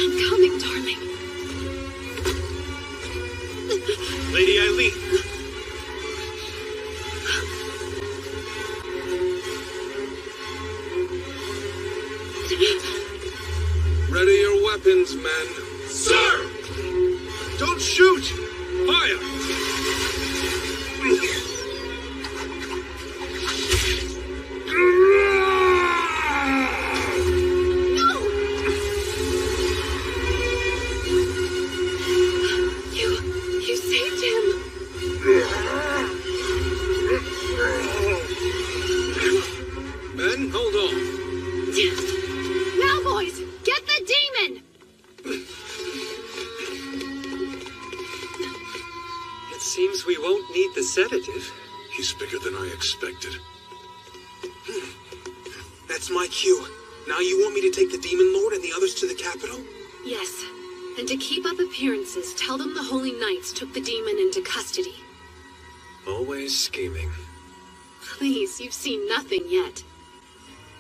I'm coming, darling. Lady Eileen. Ready your weapons, men. Sir! Don't shoot! Fire! No! You saved him. Men, hold on. Now, boys, get the demon! It seems we won't need the sedative. He's bigger than I expected. That's my cue. Now you want me to take the Demon Lord and the others to the capital? Yes. And to keep up appearances, tell them the Holy Knights took the demon into custody. Always scheming. Please, you've seen nothing yet.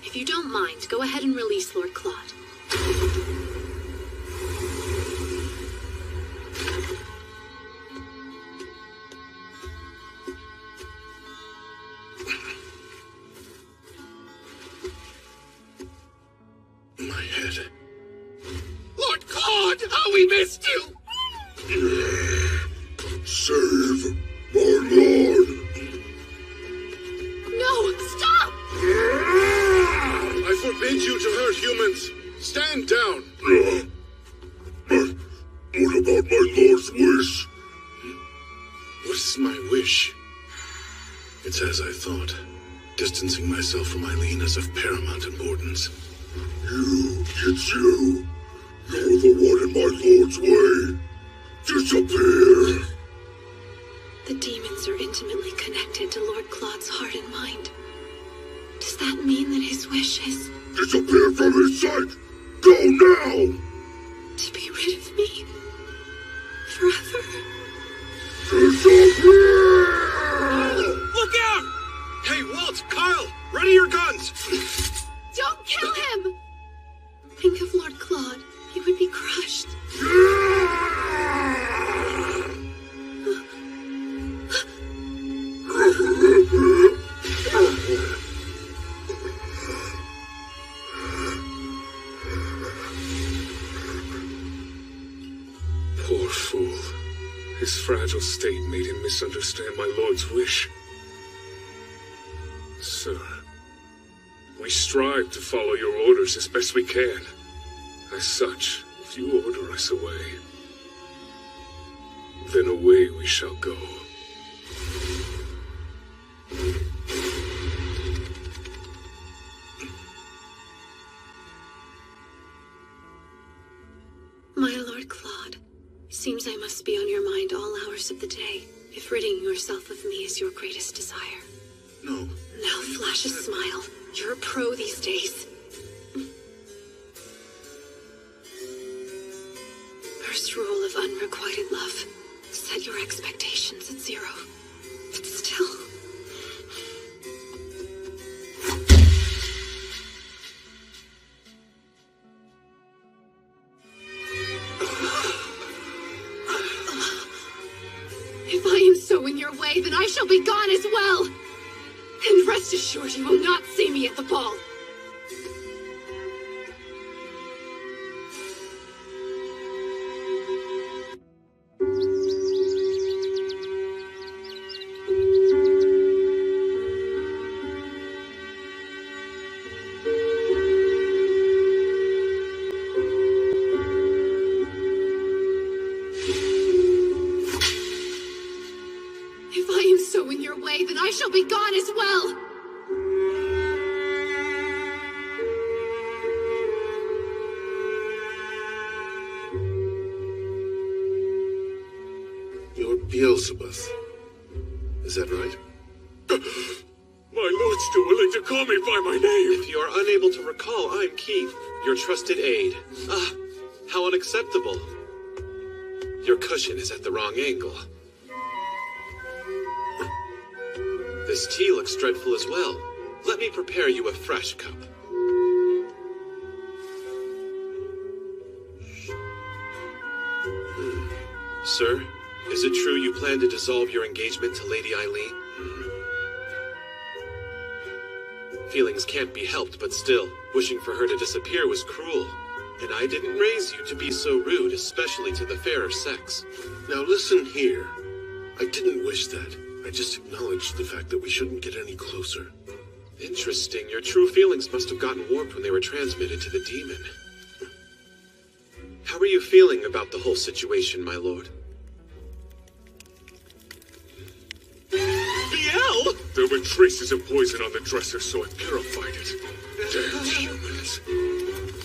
If you don't mind, go ahead and release Lord Claude. My head. Lord Claude, how we missed you! Save my lord! No, stop! I forbid you to hurt humans. Stand down. But what about my lord's wish? What is my wish? It's as I thought. Distancing myself from Eileen is of paramount importance. It's you. You're the one in my lord's way. Disappear! The demons are intimately connected to Lord Claude's heart and mind. Does that mean that his wish is... Disappear from his sight! Go now! to be rid of me? Forever? Disappear! Look out! Hey, Walt, Kyle, ready your guns! Don't kill him! Think of Lord Claude. He would be crushed. Poor fool. His fragile state made him misunderstand my lord's wish. Sir, we strive to follow your orders as best we can. As such, if you order us away, then away we shall go. My Lord Claude, seems I must be on your mind all hours of the day, if ridding yourself of me is your greatest desire. No. Now flash a smile. You're a pro these days. First rule of unrequited love. Set your expectations at 0. But still... If I am so in your way, then I shall be gone as well! And rest assured you will not see me at the ball. away, then I shall be gone as well! You're Beelzebub. Is that right? My lord's still willing to call me by my name. If you are unable to recall, I'm Keith, your trusted aide. Ah, how unacceptable. Your cushion is at the wrong angle. This tea looks dreadful as well. Let me prepare you a fresh cup. Sir, is it true you plan to dissolve your engagement to Lady Eileen? Feelings can't be helped, but still, wishing for her to disappear was cruel. And I didn't raise you to be so rude, especially to the fairer sex. Now listen here. I didn't wish that. I just acknowledged the fact that we shouldn't get any closer. Interesting. Your true feelings must have gotten warped when they were transmitted to the demon. How are you feeling about the whole situation, my lord? Biel! There were traces of poison on the dresser, so I purified it. Damn humans.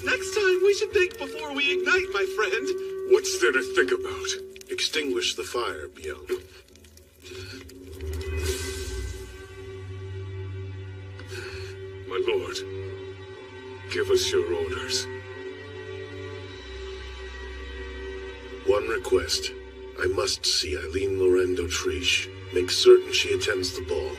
Next time, we should think before we ignite, my friend. What's there to think about? Extinguish the fire, Biel. My lord, give us your orders. One request. I must see Eileen Lorraine d'Autriche. Make certain she attends the ball.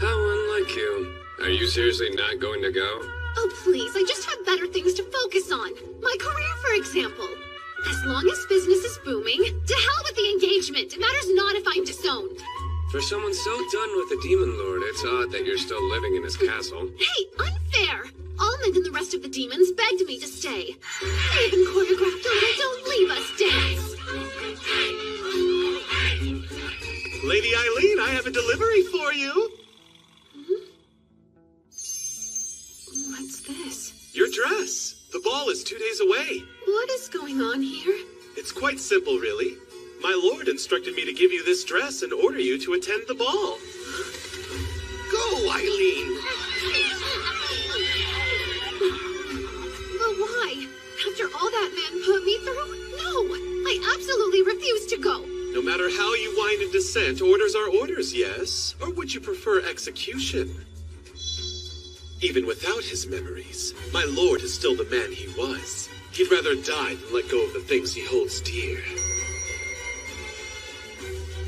How unlike you. Are you seriously not going to go? Oh, please, I just have better things to focus on. My career, for example. As long as business is booming, to hell with the engagement. It matters not if I'm disowned. For someone so done with the Demon Lord, it's odd that you're still living in his castle. Hey, unfair! Almond and the rest of the demons begged me to stay. They even choreographed a Don't Leave Us dance. Lady Eileen, I have a delivery for you. What's this? Your dress. The ball is 2 days away. What is going on here? It's quite simple, really. My lord instructed me to give you this dress and order you to attend the ball. Go, Eileen! But why? After all that man put me through? No! I absolutely refuse to go! No matter how you whine and dissent, orders are orders, yes? Or would you prefer execution? Even without his memories, my lord is still the man he was. He'd rather die than let go of the things he holds dear.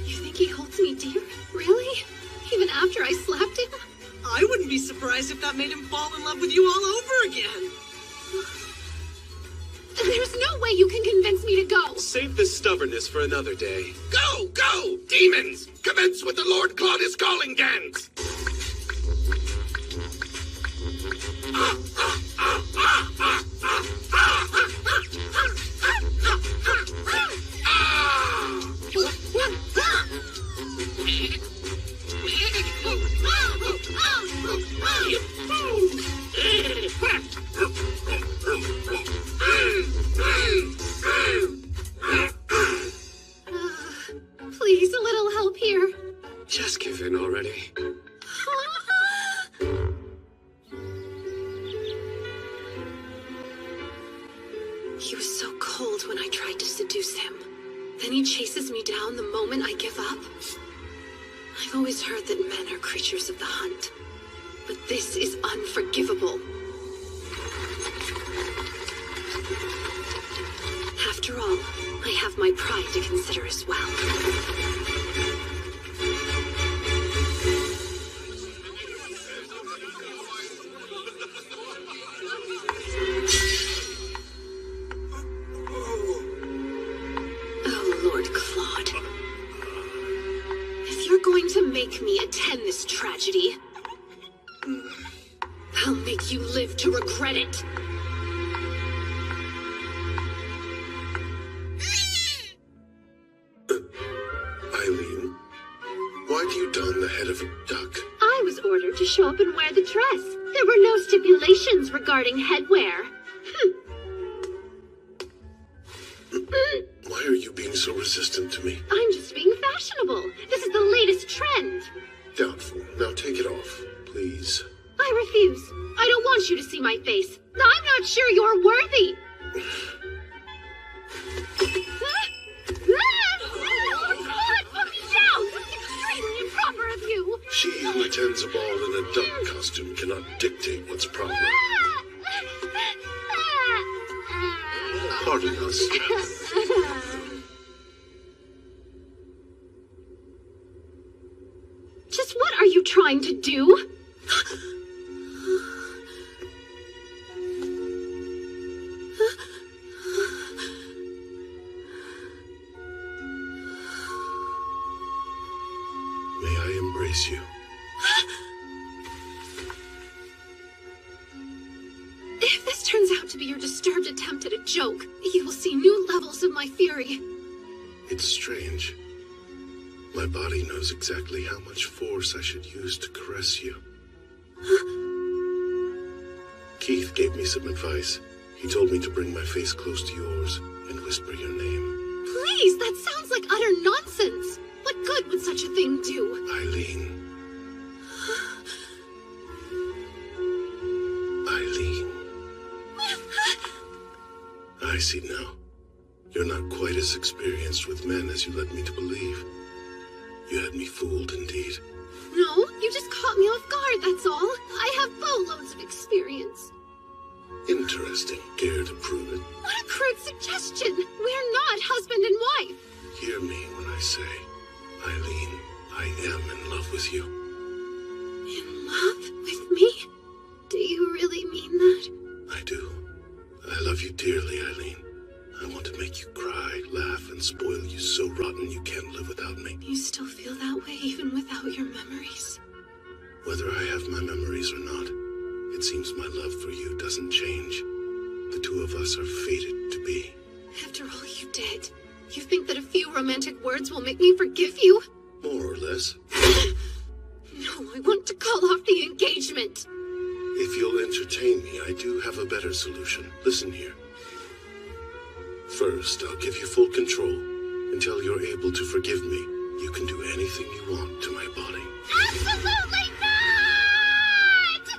You think he holds me dear? Really? Even after I slapped him? I wouldn't be surprised if that made him fall in love with you all over again. There's no way you can convince me to go. Save this stubbornness for another day. Go, go, demons! Commence with the Lord Claudius calling dance! Please, a little help here. Just give in already. He was so cold when I tried to seduce him. Then he chases me down the moment I give up. I've always heard that men are creatures of the hunt. But this is unforgivable. After all, I have my pride to consider as well. Oh, Lord Claude. If you're going to make me attend this tragedy, I'll make you live to regret it. Eileen, why do you don the head of a duck? I was ordered to show up and wear the dress. There were no stipulations regarding headwear. Why are you being so resistant to me? I'm just being fashionable. This is the latest trend. Doubtful. Now take it off, please. I refuse. I don't want you to see my face. I'm not sure you're worthy. Put me down! That's extremely improper of you. She who attends a ball in a duck costume cannot dictate what's proper. Pardon us. Just what are you trying to do? May I embrace you? If this turns out to be your disturbed attempt at a joke, you will see new levels of my fury. It's strange. My body knows exactly how much force I should use to caress you. Keith gave me some advice. He told me to bring my face close to yours and whisper your name. Please, that sounds like utter nonsense. What good would such a thing do? Eileen. Eileen. I see now. You're not quite as experienced with men as you led me to believe. You had me fooled indeed. No, you just caught me off guard, that's all. I have boatloads of experience. Interesting. Care to prove it? What a crude suggestion! We're not husband and wife! Hear me when I say, Eileen, I am in love with you. In love with me? Do you really mean that? I do. I love you dearly, Eileen. I want to make you cry, laugh, and spoil you so rotten you can't live without me. You still feel that way even without your memories? Whether I have my memories or not, it seems my love for you doesn't change. The two of us are fated to be. After all you did, you think that a few romantic words will make me forgive you? More or less. No, I want to call off the engagement. If you'll entertain me, I do have a better solution. Listen here. First, I'll give you full control. Until you're able to forgive me, you can do anything you want to my body. Absolutely not!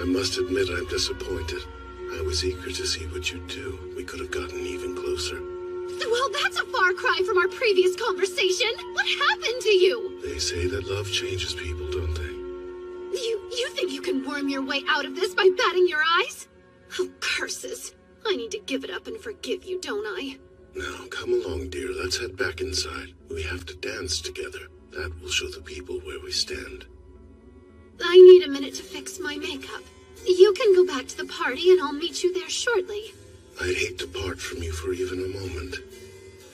I must admit I'm disappointed. I was eager to see what you'd do. We could have gotten even closer. Well, that's a far cry from our previous conversation. What happened to you? They say that love changes people, don't they? You think you can worm your way out of this by batting your eyes? Oh, curses. I need to give it up and forgive you, don't I? Now, come along, dear. Let's head back inside. We have to dance together. That will show the people where we stand. I need a minute to fix my makeup. You can go back to the party and I'll meet you there shortly. I'd hate to part from you for even a moment.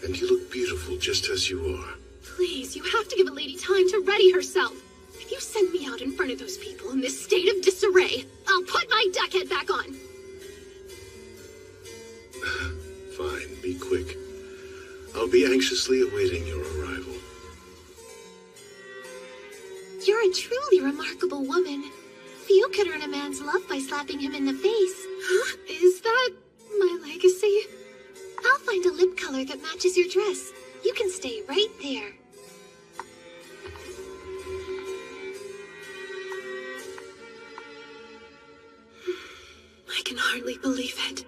And you look beautiful just as you are. Please, you have to give a lady time to ready herself. If you send me out in front of those people in this state of disarray, I'll put my duck head back on. Fine, be quick. I'll be anxiously awaiting your arrival. You're a truly remarkable woman. Few could earn a man's love by slapping him in the face. Huh? Is that my legacy? I'll find a lip color that matches your dress. You can stay right there. I can hardly believe it.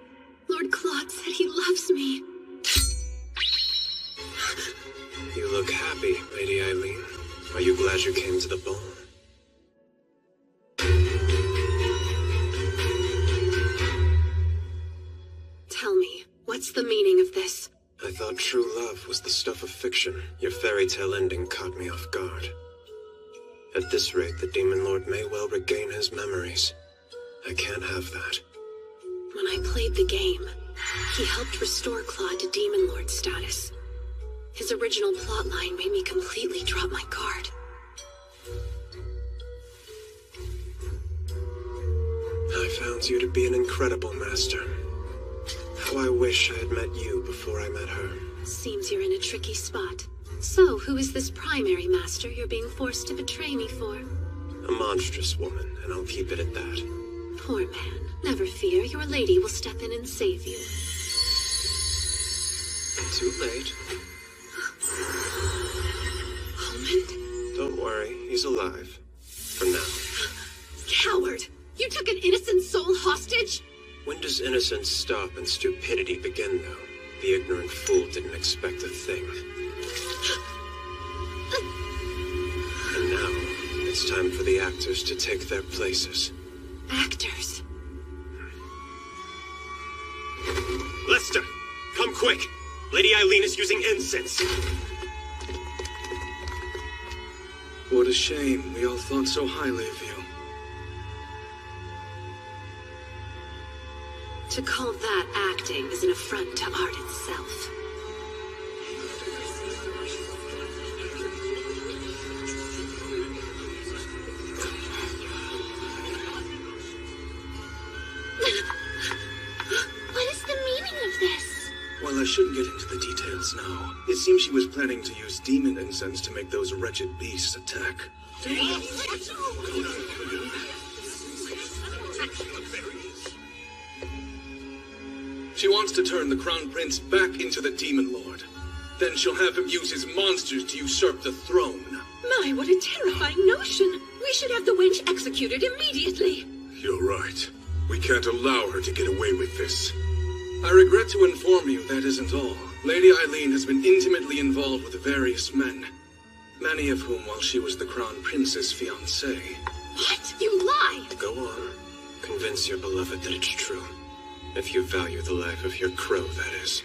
Lord Claude said he loves me. You look happy, Lady Eileen. Are you glad you came to the ball? Tell me, what's the meaning of this? I thought true love was the stuff of fiction. Your fairy tale ending caught me off guard. At this rate, the Demon Lord may well regain his memories. I can't have that. When I played the game, he helped restore Claude to Demon Lord status. His original plotline made me completely drop my guard. I found you to be an incredible master. How I wish I had met you before I met her. Seems you're in a tricky spot. So, who is this primary master you're being forced to betray me for? A monstrous woman, and I'll keep it at that. Poor man. Never fear, your lady will step in and save you. Too late. Almond? Don't worry, he's alive. For now. Coward! You took an innocent soul hostage? When does innocence stop and stupidity begin, though? The ignorant fool didn't expect a thing. And now, it's time for the actors to take their places. Actors? Lester, come quick! Lady Eileen is using incense. What a shame. We all thought so highly of you. To call that acting is an affront to art itself. What is the meaning of this? Well, I shouldn't get into the details now. It seems she was planning to use demon incense to make those wretched beasts attack. She wants to turn the Crown Prince back into the Demon Lord. Then she'll have him use his monsters to usurp the throne. My, what a terrifying notion. We should have the wench executed immediately. You're right. We can't allow her to get away with this. I regret to inform you that isn't all. Lady Eileen has been intimately involved with various men, many of whom while she was the Crown Prince's fiancé. What? You lie! Go on. Convince your beloved that it's true. If you value the life of your crow, that is.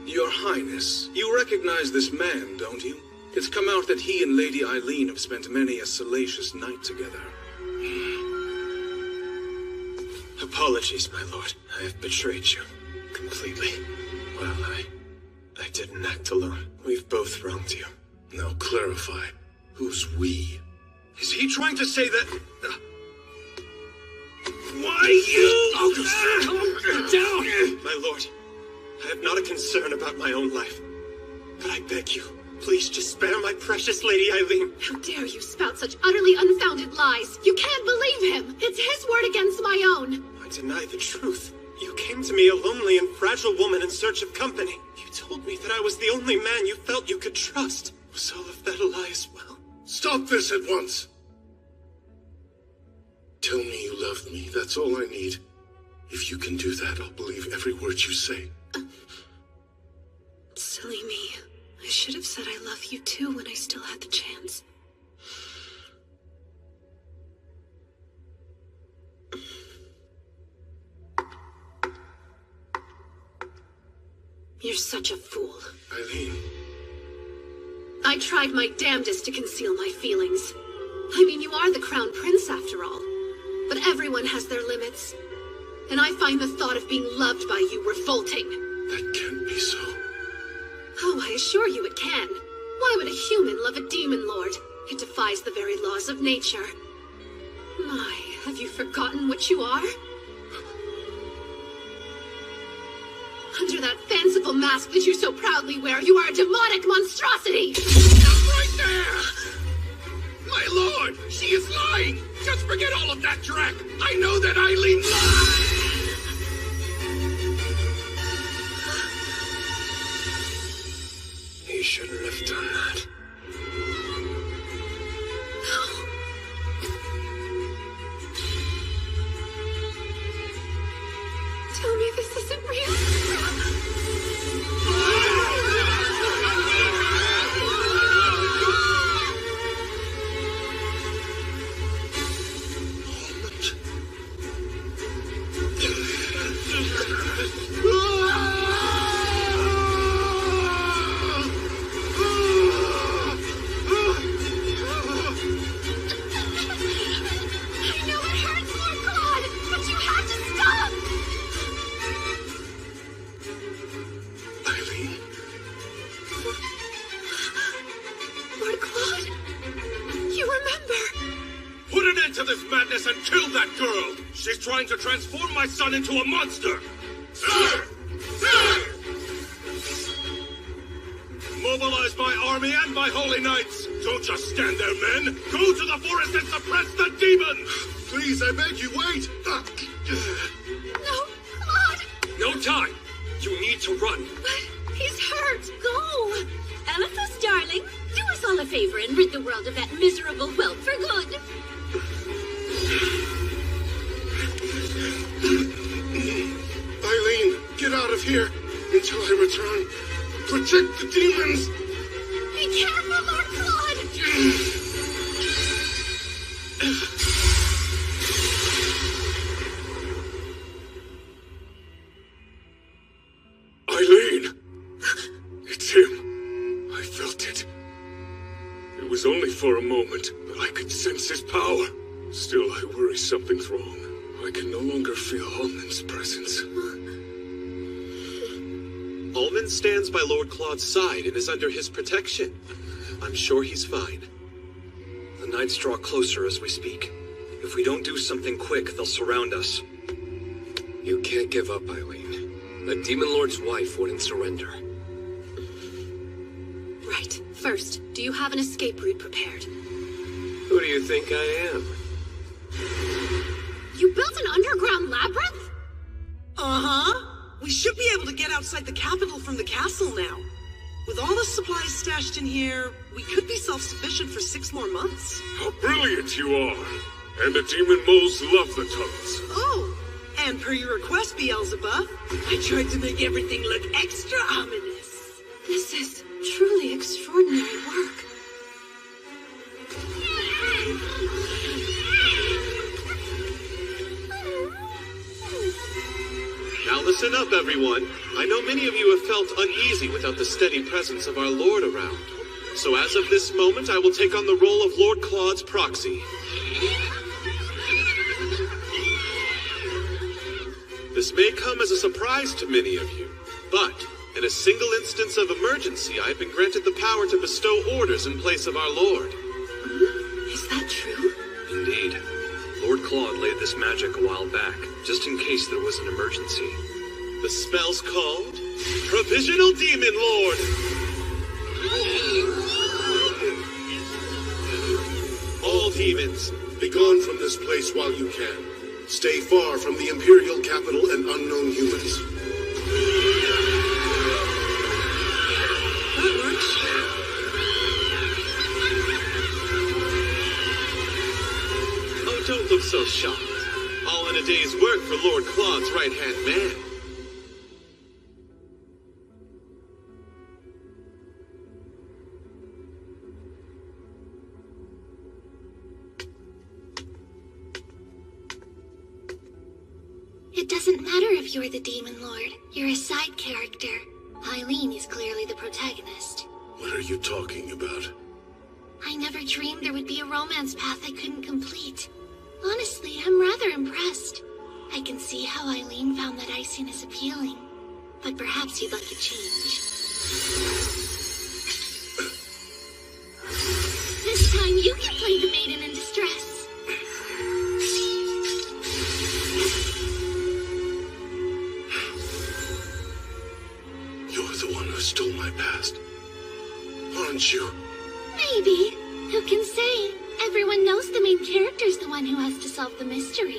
Your Highness, you recognize this man, don't you? It's come out that he and Lady Eileen have spent many a salacious night together. Apologies, my lord. I have betrayed you. Completely. Well, I didn't act alone. We've both wronged you. Now clarify. Who's we? Is he trying to say that... Why you? Calm down! My lord, I have not a concern about my own life. But I beg you, please just spare my precious Lady Eileen. How dare you spout such utterly unfounded lies? You can't believe him! It's his word against my own! I deny the truth. You came to me a lonely and fragile woman in search of company. You told me that I was the only man you felt you could trust. Was all of that a lie as well? Stop this at once! Tell me you love me, that's all I need. If you can do that, I'll believe every word you say. Silly me. I should have said I love you too when I still had the chance. You're such a fool. Eileen. I tried my damnedest to conceal my feelings. I mean, you are the Crown Prince after all. But everyone has their limits. And I find the thought of being loved by you revolting. That can't be so. Oh, I assure you it can. Why would a human love a demon lord? It defies the very laws of nature. My, have you forgotten what you are? Under that fanciful mask that you so proudly wear, you are a demonic monstrosity! Right there! My lord, she is lying! Just forget all of that dreck! I know that Eileen lies! He shouldn't have done that. Tell me this isn't real. And kill that girl! She's trying to transform my son into a monster! Sir! Sir! Mobilize my army and my holy knights! Don't just stand there, men! Go to the forest and suppress the demon! Please, I beg you, wait! No, Claude! No time! You need to run. But he's hurt. Go! Amethyst, darling, do us all a favor and rid the world of that miserable whelp for good. Eileen, get out of here until I return. Protect the demons! Be careful, Lord Claude! Eileen! It's him. I felt it. It was only for a moment, but I could sense his power. Still, I worry something's wrong. I can no longer feel Almond's presence. Almond stands by Lord Claude's side and is under his protection. I'm sure he's fine. The Knights draw closer as we speak. If we don't do something quick, they'll surround us. You can't give up, Eileen. The Demon Lord's wife wouldn't surrender. Right. First, do you have an escape route prepared? Who do you think I am? You built an underground labyrinth? Uh-huh. We should be able to get outside the capital from the castle now. With all the supplies stashed in here, we could be self-sufficient for 6 more months. How brilliant you are! And the demon moles love the tunnels. Oh, and per your request, Beelzebub, I tried to make everything look extra ominous. This is truly extraordinary work. Now listen up, everyone. I know many of you have felt uneasy without the steady presence of our Lord around. So as of this moment, I will take on the role of Lord Claude's proxy. This may come as a surprise to many of you, but in a single instance of emergency, I have been granted the power to bestow orders in place of our Lord. Is that true? Indeed. Lord Claude laid this magic a while back, just in case there was an emergency. The spell's called Provisional Demon Lord. All demons, be gone from this place while you can. Stay far from the Imperial capital and unknown humans. That works. Oh, don't look so shocked. All in a day's work for Lord Claude's right-hand man. It doesn't matter if you're the Demon Lord. You're a side character. Eileen is clearly the protagonist. What are you talking about? I never dreamed there would be a romance path I couldn't complete. Honestly, I'm rather impressed. I can see how Eileen found that iciness appealing. But perhaps you'd like a change. This time you can play the maiden in distress. You're the one who stole my past, aren't you? Maybe. Who can say? Everyone knows the main character's the one who has to solve the mystery.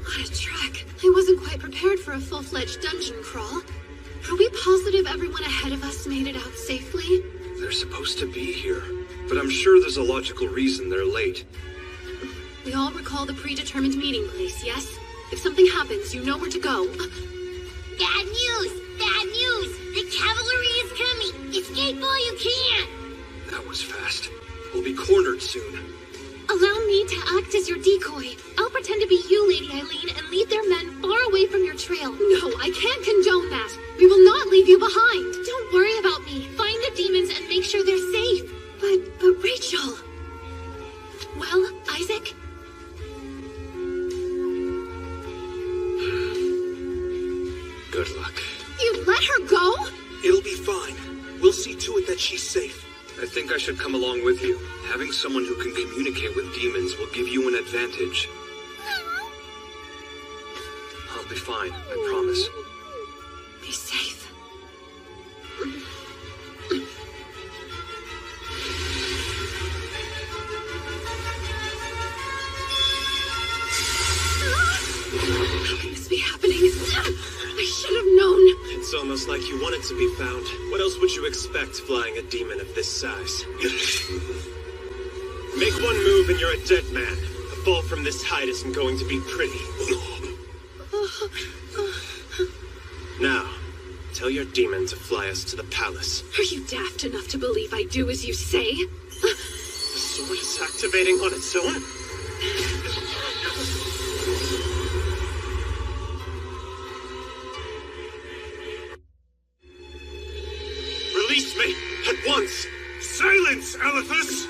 What a trek. I wasn't quite prepared for a full-fledged dungeon crawl. Are we positive everyone ahead of us made it out safely? They're supposed to be here, but I'm sure there's a logical reason they're late. We all recall the predetermined meeting place, yes? If something happens, you know where to go. Bad news! Bad news! The cavalry is coming! Escape all you can! That was fast. We'll be cornered soon. Allow me to act as your decoy. I'll pretend to be you, Lady Eileen, and lead their men far away from your trail. No, I can't condone that. We will not leave you behind. Don't worry about me. Find the demons and make sure they're safe. But Rachel... Well, Isaac? Good luck. You let her go? It'll be fine. We'll see to it that she's safe. I think I should come along with you. Having someone who can communicate with demons will give you an advantage. I'll be fine, I promise. Be safe. How can this be happening? I should have known. It's almost like you wanted to be found. What else would you expect flying a demon of this size? Make one move and you're a dead man. A fall from this height isn't going to be pretty. Now, tell your demon to fly us to the palace. Are you daft enough to believe I do as you say? The sword is activating on its own? Release me! At once! Silence, Elephas!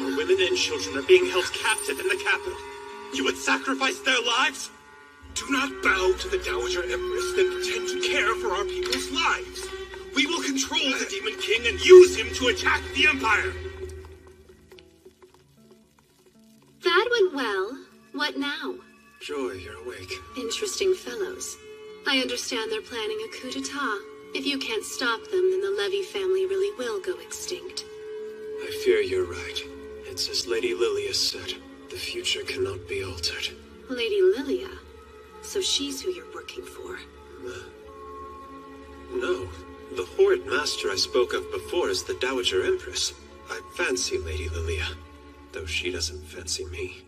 Our women and children are being held captive in the capital. You would sacrifice their lives? Do not bow to the Dowager Empress, then pretend to care for our people's lives. We will control the Demon King and use him to attack the Empire. That went well. What now? Joy, you're awake. Interesting fellows. I understand they're planning a coup d'etat. If you can't stop them, then the Levy family really will go extinct. I fear you're right. It's as Lady Lilia said. The future cannot be altered. Lady Lilia? So she's who you're working for? No. The horrid master I spoke of before is the Dowager Empress. I fancy Lady Lilia, though she doesn't fancy me.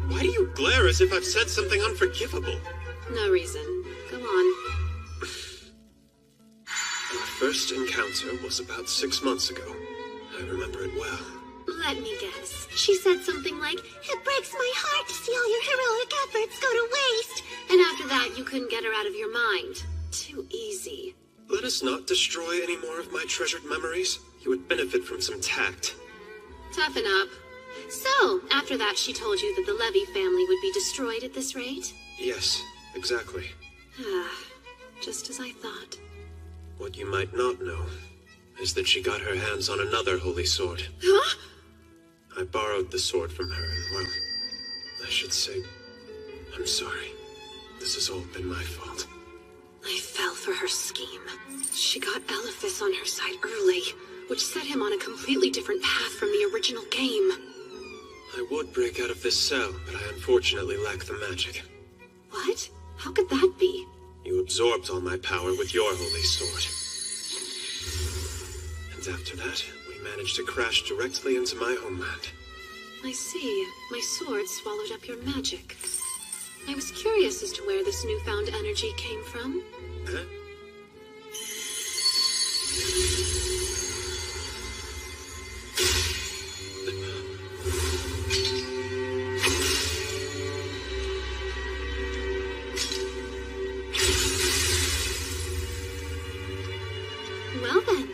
Why do you glare as if I've said something unforgivable? No reason. Go on. Our first encounter was about 6 months ago. I remember it well. Let me guess. She said something like, "It breaks my heart to see all your heroic efforts go to waste." And after that, you couldn't get her out of your mind. Too easy. Let us not destroy any more of my treasured memories. You would benefit from some tact. Toughen up. So, after that, she told you that the Levy family would be destroyed at this rate? Yes, exactly. Just as I thought. What you might not know is that she got her hands on another holy sword. Huh? I borrowed the sword from her, and well, I should say, I'm sorry. This has all been my fault. I fell for her scheme. She got Elephas on her side early, which set him on a completely different path from the original game. I would break out of this cell, but I unfortunately lack the magic. What? How could that be? You absorbed all my power with your holy sword. And after that, we managed to crash directly into my homeland. I see. My sword swallowed up your magic. I was curious as to where this newfound energy came from. Huh? Well then,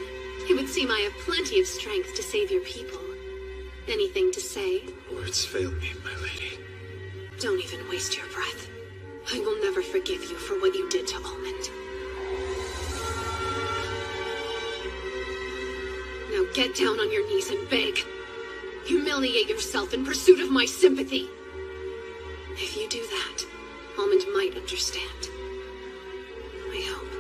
it would seem I have plenty of strength to save your people. Anything to say? Words fail me, my lady. Don't even waste your breath. I will never forgive you for what you did to Almond. Now get down on your knees and beg. Humiliate yourself in pursuit of my sympathy. If you do that, Almond might understand. I hope.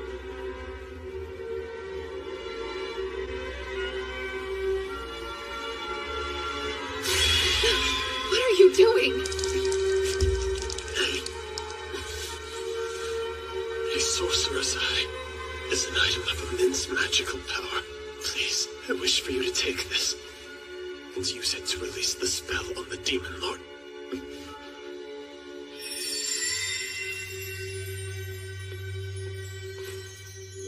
What are you doing? A sorcerer's eye is an item of immense magical power. Please, I wish for you to take this and use it to release the spell on the Demon Lord.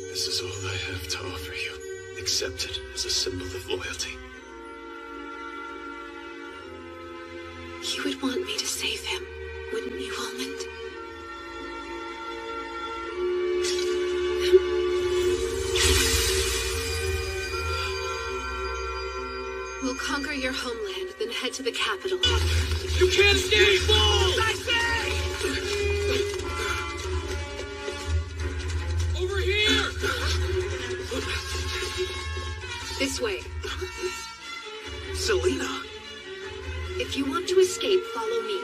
This is all I have to offer you. Accept it as a symbol of loyalty. You would want me to save him, wouldn't you, Almond? We'll conquer your homeland, then head to the capital. You can't escape, fools! I say! Over here! This way. Selena! If you want to escape, follow me.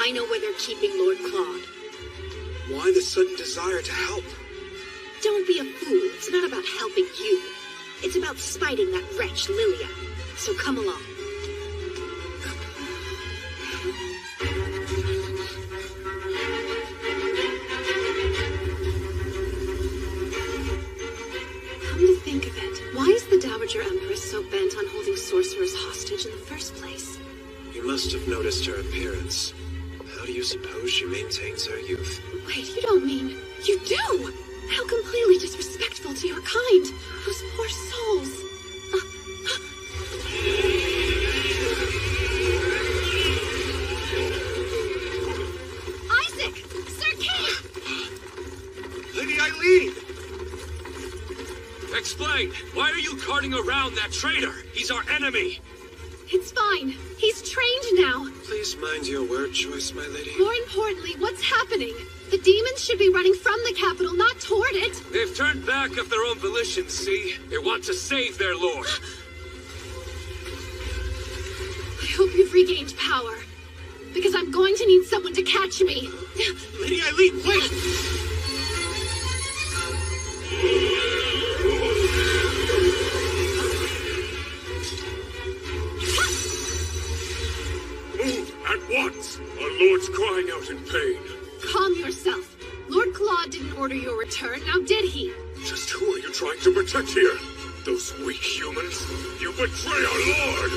I know where they're keeping Lord Claude. Why the sudden desire to help? Don't be a fool. It's not about helping you. It's about spiting that wretch, Lilia. So come along. bent on holding sorcerers hostage in the first place. You must have noticed her appearance. How do you suppose she maintains her youth? Wait, you don't mean... You do! How completely disrespectful to your kind! Those poor souls! Isaac! Sir Kate! Lady Eileen! Explain! Why are you carting around that traitor? He's our enemy! It's fine. He's trained now. Please mind your word choice, my lady. More importantly, what's happening? The demons should be running from the capital, not toward it. They've turned back of their own volition, see? They want to save their lord. I hope you've regained power. Because I'm going to need someone to catch me. Lady Eileen, wait! Move at once! Our lord's crying out in pain. Calm yourself. Lord Claude didn't order your return, now did he? Just who are you trying to protect here? Those weak humans? You betray our lord!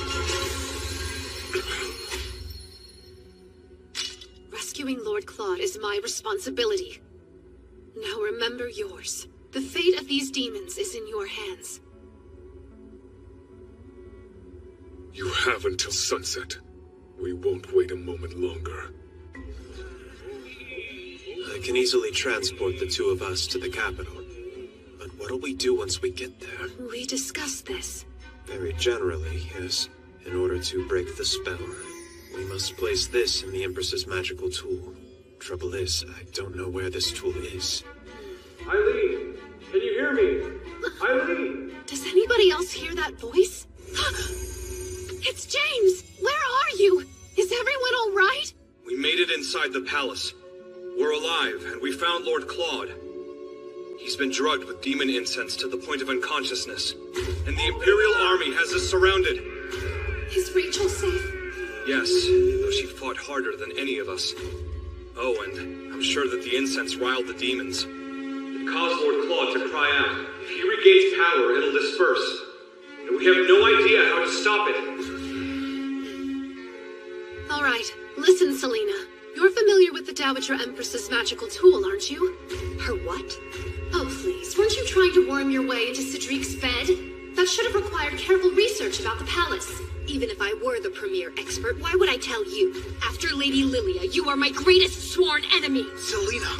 Rescuing Lord Claude is my responsibility. Now remember yours. The fate of these demons is in your hands. You have until sunset. We won't wait a moment longer. I can easily transport the two of us to the capital. But what'll we do once we get there? We discussed this. Very generally, yes. In order to break the spell, we must place this in the Empress's magical tool. Trouble is, I don't know where this tool is. Eileen! Can you hear me? Eileen! Does anybody else hear that voice? It's James! Where are you? Is everyone all right? We made it inside the palace. We're alive, and we found Lord Claude. He's been drugged with demon incense to the point of unconsciousness, and the Imperial Army has us surrounded. Is Rachel safe? Yes, though she fought harder than any of us. Oh, and I'm sure that the incense riled the demons. It caused Lord Claude to cry out. If he regains power, it'll disperse. And we have no idea how to stop it. All right, listen, Selena. You're familiar with the Dowager Empress's magical tool, aren't you? Her what? Oh, please, weren't you trying to worm your way into Cedric's bed? That should have required careful research about the palace. Even if I were the premier expert, why would I tell you? After Lady Lilia, you are my greatest sworn enemy! Selena,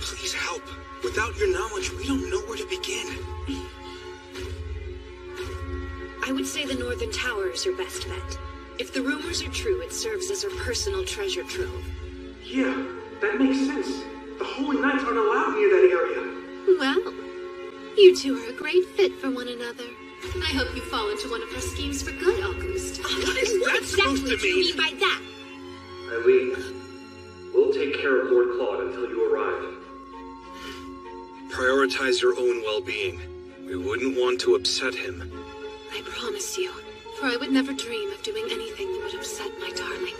please help. Without your knowledge, we don't know where to begin. I would say the Northern Tower is your best bet. If the rumors are true, it serves as her personal treasure trove. Yeah, that makes sense. The Holy Knights aren't allowed near that area. Well, you two are a great fit for one another. I hope you fall into one of her schemes for good, August. What is that supposed to What do you mean by that? Eileen, we'll take care of Lord Claude until you arrive. Prioritize your own well-being. We wouldn't want to upset him. I promise you, for I would never dream of doing anything that would upset my darling.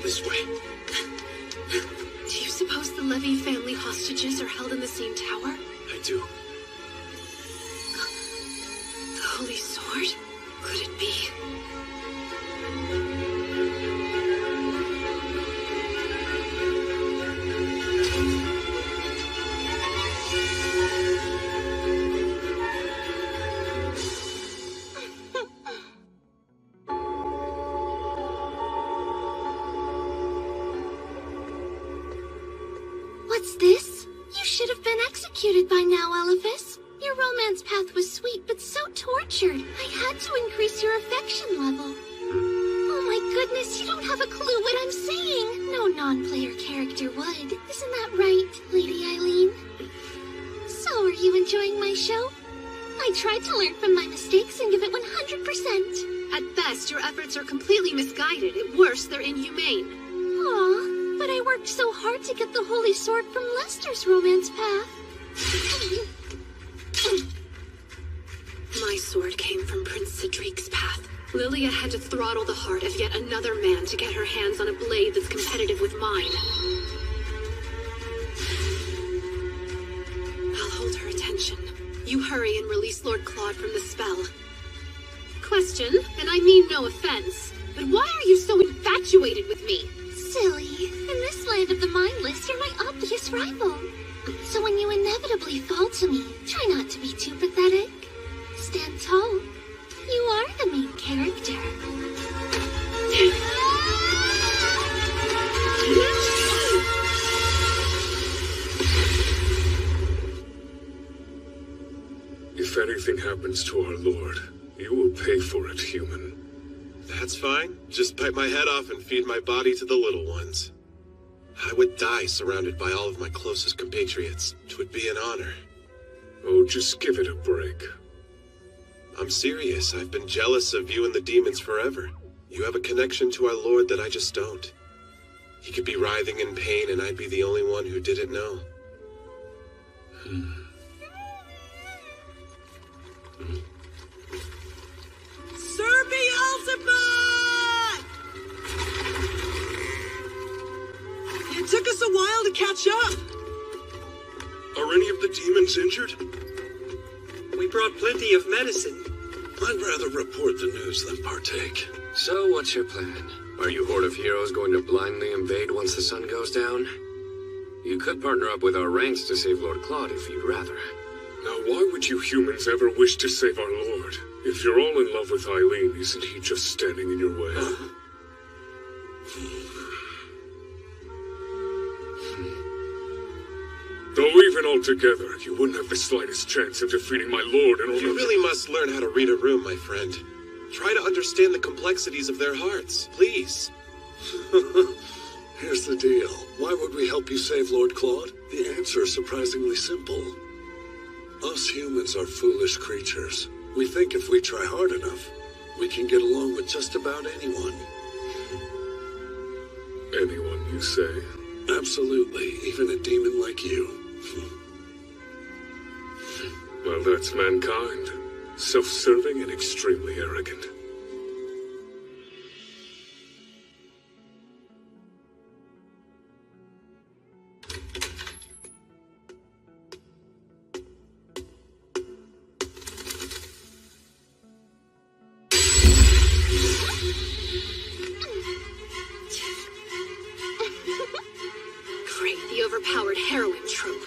This way. Do you suppose the Levy family hostages are held in the same tower? I do. The Holy Sword? Could it be? What's this? You should have been executed by now, Elephas. Your romance path was sweet, but so tortured. I had to increase your affection level. Oh my goodness, you don't have a clue what I'm saying. No non-player character would. Isn't that right, Lady Eileen? So, are you enjoying my show? I tried to learn from my mistakes and give it 100%. At best, your efforts are completely misguided. At worst, they're inhumane. Aw, but I worked so hard to get the Holy Sword from Lester's romance path. My sword came from Prince Cedric's path. Lilia had to throttle the heart of yet another man to get her hands on a blade that's competitive with mine. I'll hold her attention. You hurry and release Lord Claude from the spell. Question, and I mean no offense, but why are you so infatuated with me? Silly. In this land of the mindless, you're my obvious rival. So when you inevitably fall to me, try not to be too pathetic. Stand tall. You are the main character. If anything happens to our lord, you will pay for it, human. That's fine. Just bite my head off and feed my body to the little ones. I would die surrounded by all of my closest compatriots. It would be an honor. Oh, just give it a break. I'm serious. I've been jealous of you and the demons forever. You have a connection to our lord that I just don't. He could be writhing in pain and I'd be the only one who didn't know. Sir Beelzebub! It took us a while to catch up. Are any of the demons injured? We brought plenty of medicine. I'd rather report the news than partake. So, what's your plan? Are you Horde of Heroes going to blindly invade once the sun goes down? You could partner up with our ranks to save Lord Claude if you'd rather. Now, why would you humans ever wish to save our lord? If you're all in love with Eileen, isn't he just standing in your way? Though even altogether, you wouldn't have the slightest chance of defeating my lord in order You really must learn how to read a room, my friend. Try to understand the complexities of their hearts, please. Here's the deal. Why would we help you save Lord Claude? The answer is surprisingly simple. Us humans are foolish creatures. We think if we try hard enough, we can get along with just about anyone. Anyone, you say? Absolutely, even a demon like you. Well, that's mankind. Self-serving and extremely arrogant. Great, the overpowered heroine trope.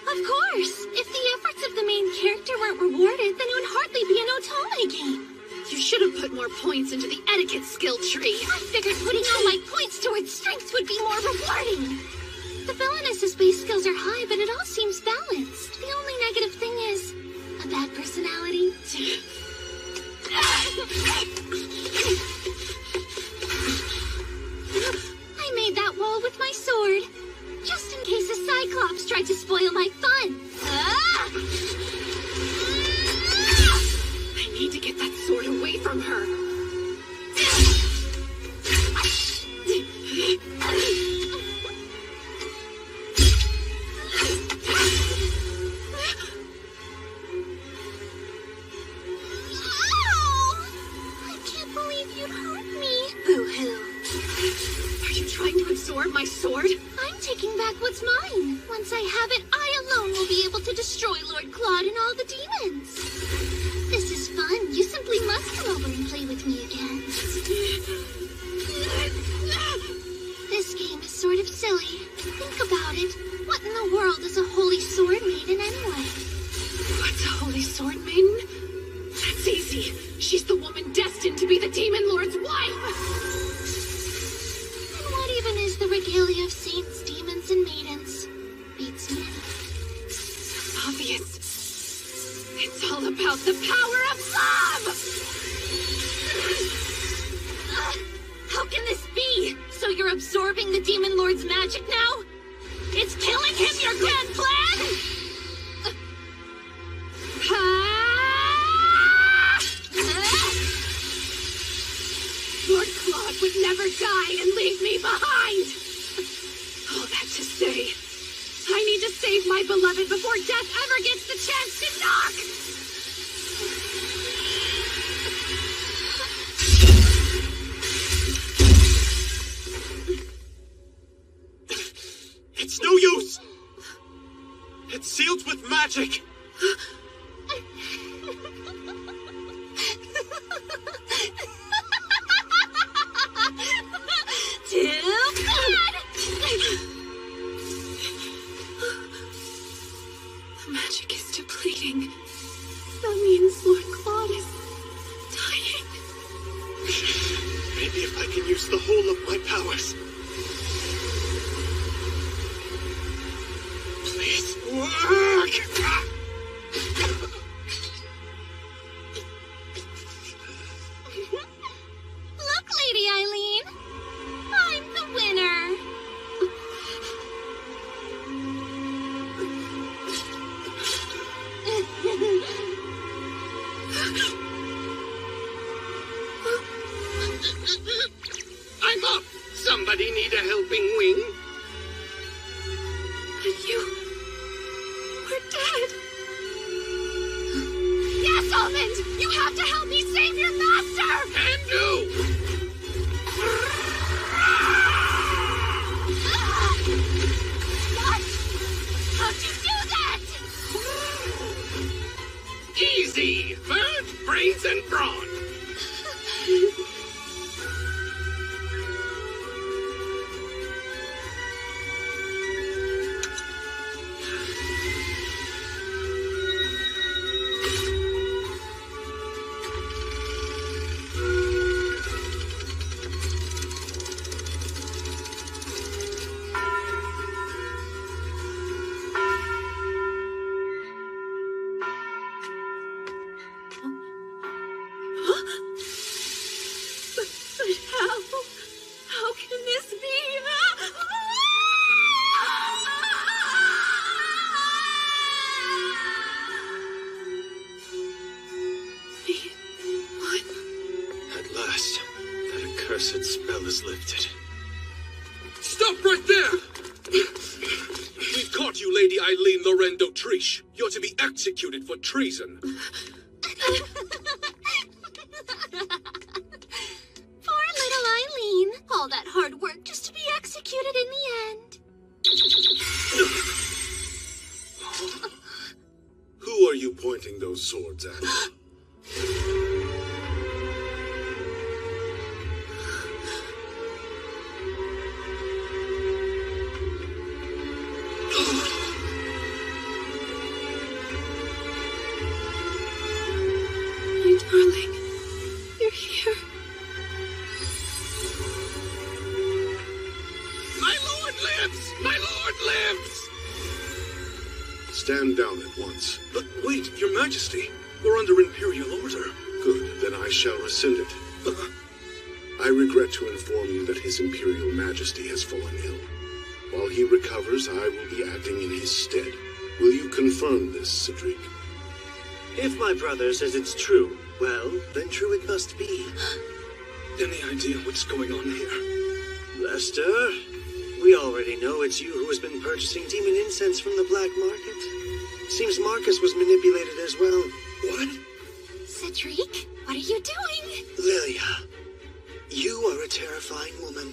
Of course! If the efforts of the main character weren't rewarded, then it would hardly be an Otome game. You should have put more points into the etiquette skill tree. I figured putting all my points towards strength would be more rewarding. The villainess's base skills are high, but it all seems balanced. The only negative thing is a bad personality. I made that wall with my sword, just in case a Cyclops tried to spoil my fun. I need to get that sword away from her. I can't believe you'd hurt me. Boo-hoo. Are you trying to absorb my sword? I'm taking back what's mine. Once I have it, I alone will be able to destroy Lord Claude and all the demons. This is fun. You simply must come over and play with me again. This game is sort of silly. Think about it. What in the world is a holy sword maiden anyway? What's a holy sword maiden? That's easy. She's the woman destined to be the Demon Lord's wife. And what even is the regalia of saints, demons, and maidens? Beats me. Obvious. It's all about the power of love! How can this be? So you're absorbing the Demon Lord's magic now? It's killing him, your grand plan? Lord Claude would never die and leave me behind! All that to say, I need to save my beloved before death ever gets the chance to knock! no use! It's sealed with magic! Too bad! The magic is depleting. That means Lord Claude is dying. Maybe if I can use the whole of my powers. Please work! Look, Lady Eileen. I'm the winner. I'm up! Somebody need a helping wing? We're dead. Yes, Almond! You have to help me save your master! Can do! What? How'd you do that? Easy! Bird, brains, and brawn! But how can this be? At last, that accursed spell is lifted. Stop right there! We've caught you, Lady Eileen Lorraine d'Autriche. You're to be executed for treason. Poor little Eileen. All that hard work just to be executed in the end. Who are you pointing those swords at? My darling, you're here. My lord lives! My lord lives! Stand down at once. But wait, Your Majesty. We're under Imperial order. Good, then I shall rescind it. I regret to inform you that His Imperial Majesty has fallen ill. While he recovers, I will be acting in his stead. Will you confirm this, Cedric? If my brother says it's true, well, then true it must be. Any idea what's going on here? Lester, we already know it's you who has been purchasing demon incense from the black market. Seems Marcus was manipulated as well. What? Cedric, what are you doing? Lilia, you are a terrifying woman.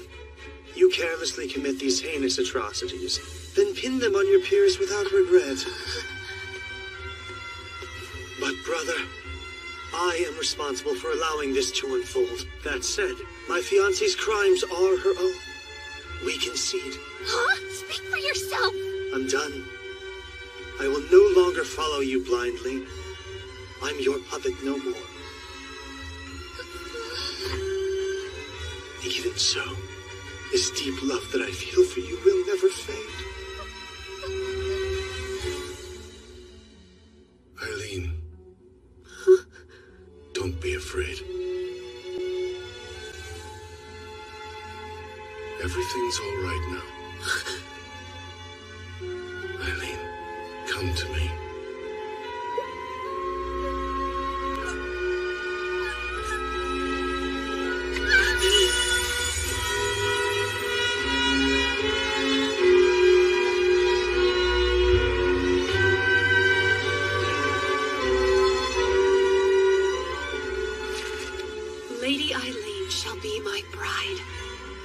You carelessly commit these heinous atrocities, then pin them on your peers without regret. But brother, I am responsible for allowing this to unfold. That said, my fiancé's crimes are her own. We concede. Huh? Speak for yourself. I'm done. I will no longer follow you blindly. I'm your puppet no more. Even so, this deep love that I feel for you will never fade. Eileen. Don't be afraid. Everything's all right now. Eileen, come to me.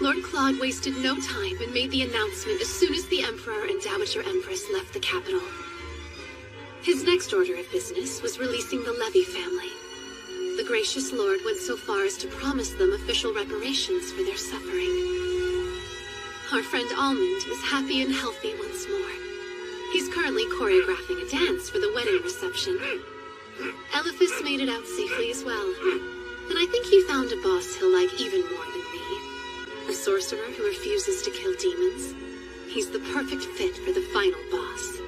Lord Claude wasted no time and made the announcement as soon as the Emperor and Dowager Empress left the capital. His next order of business was releasing the Levy family. The gracious Lord went so far as to promise them official reparations for their suffering. Our friend Almond is happy and healthy once more. He's currently choreographing a dance for the wedding reception. Elephas made it out safely as well. And I think he found a boss he'll like even more than me. A sorcerer who refuses to kill demons. He's the perfect fit for the final boss.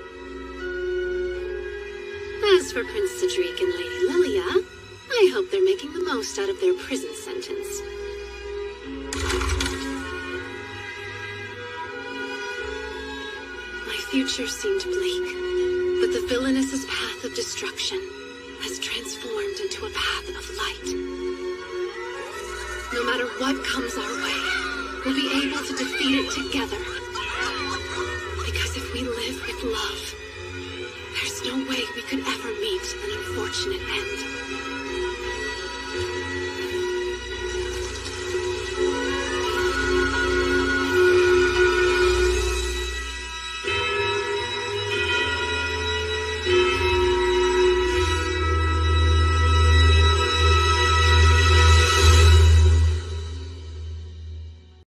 As for Prince Cedric and Lady Lilia, I hope they're making the most out of their prison sentence. My future seemed bleak, but the villainous' path of destruction has transformed into a path of light. No matter what comes our way, we'll be able to defeat it together. Because if we live with love, there's no way we could ever meet an unfortunate end.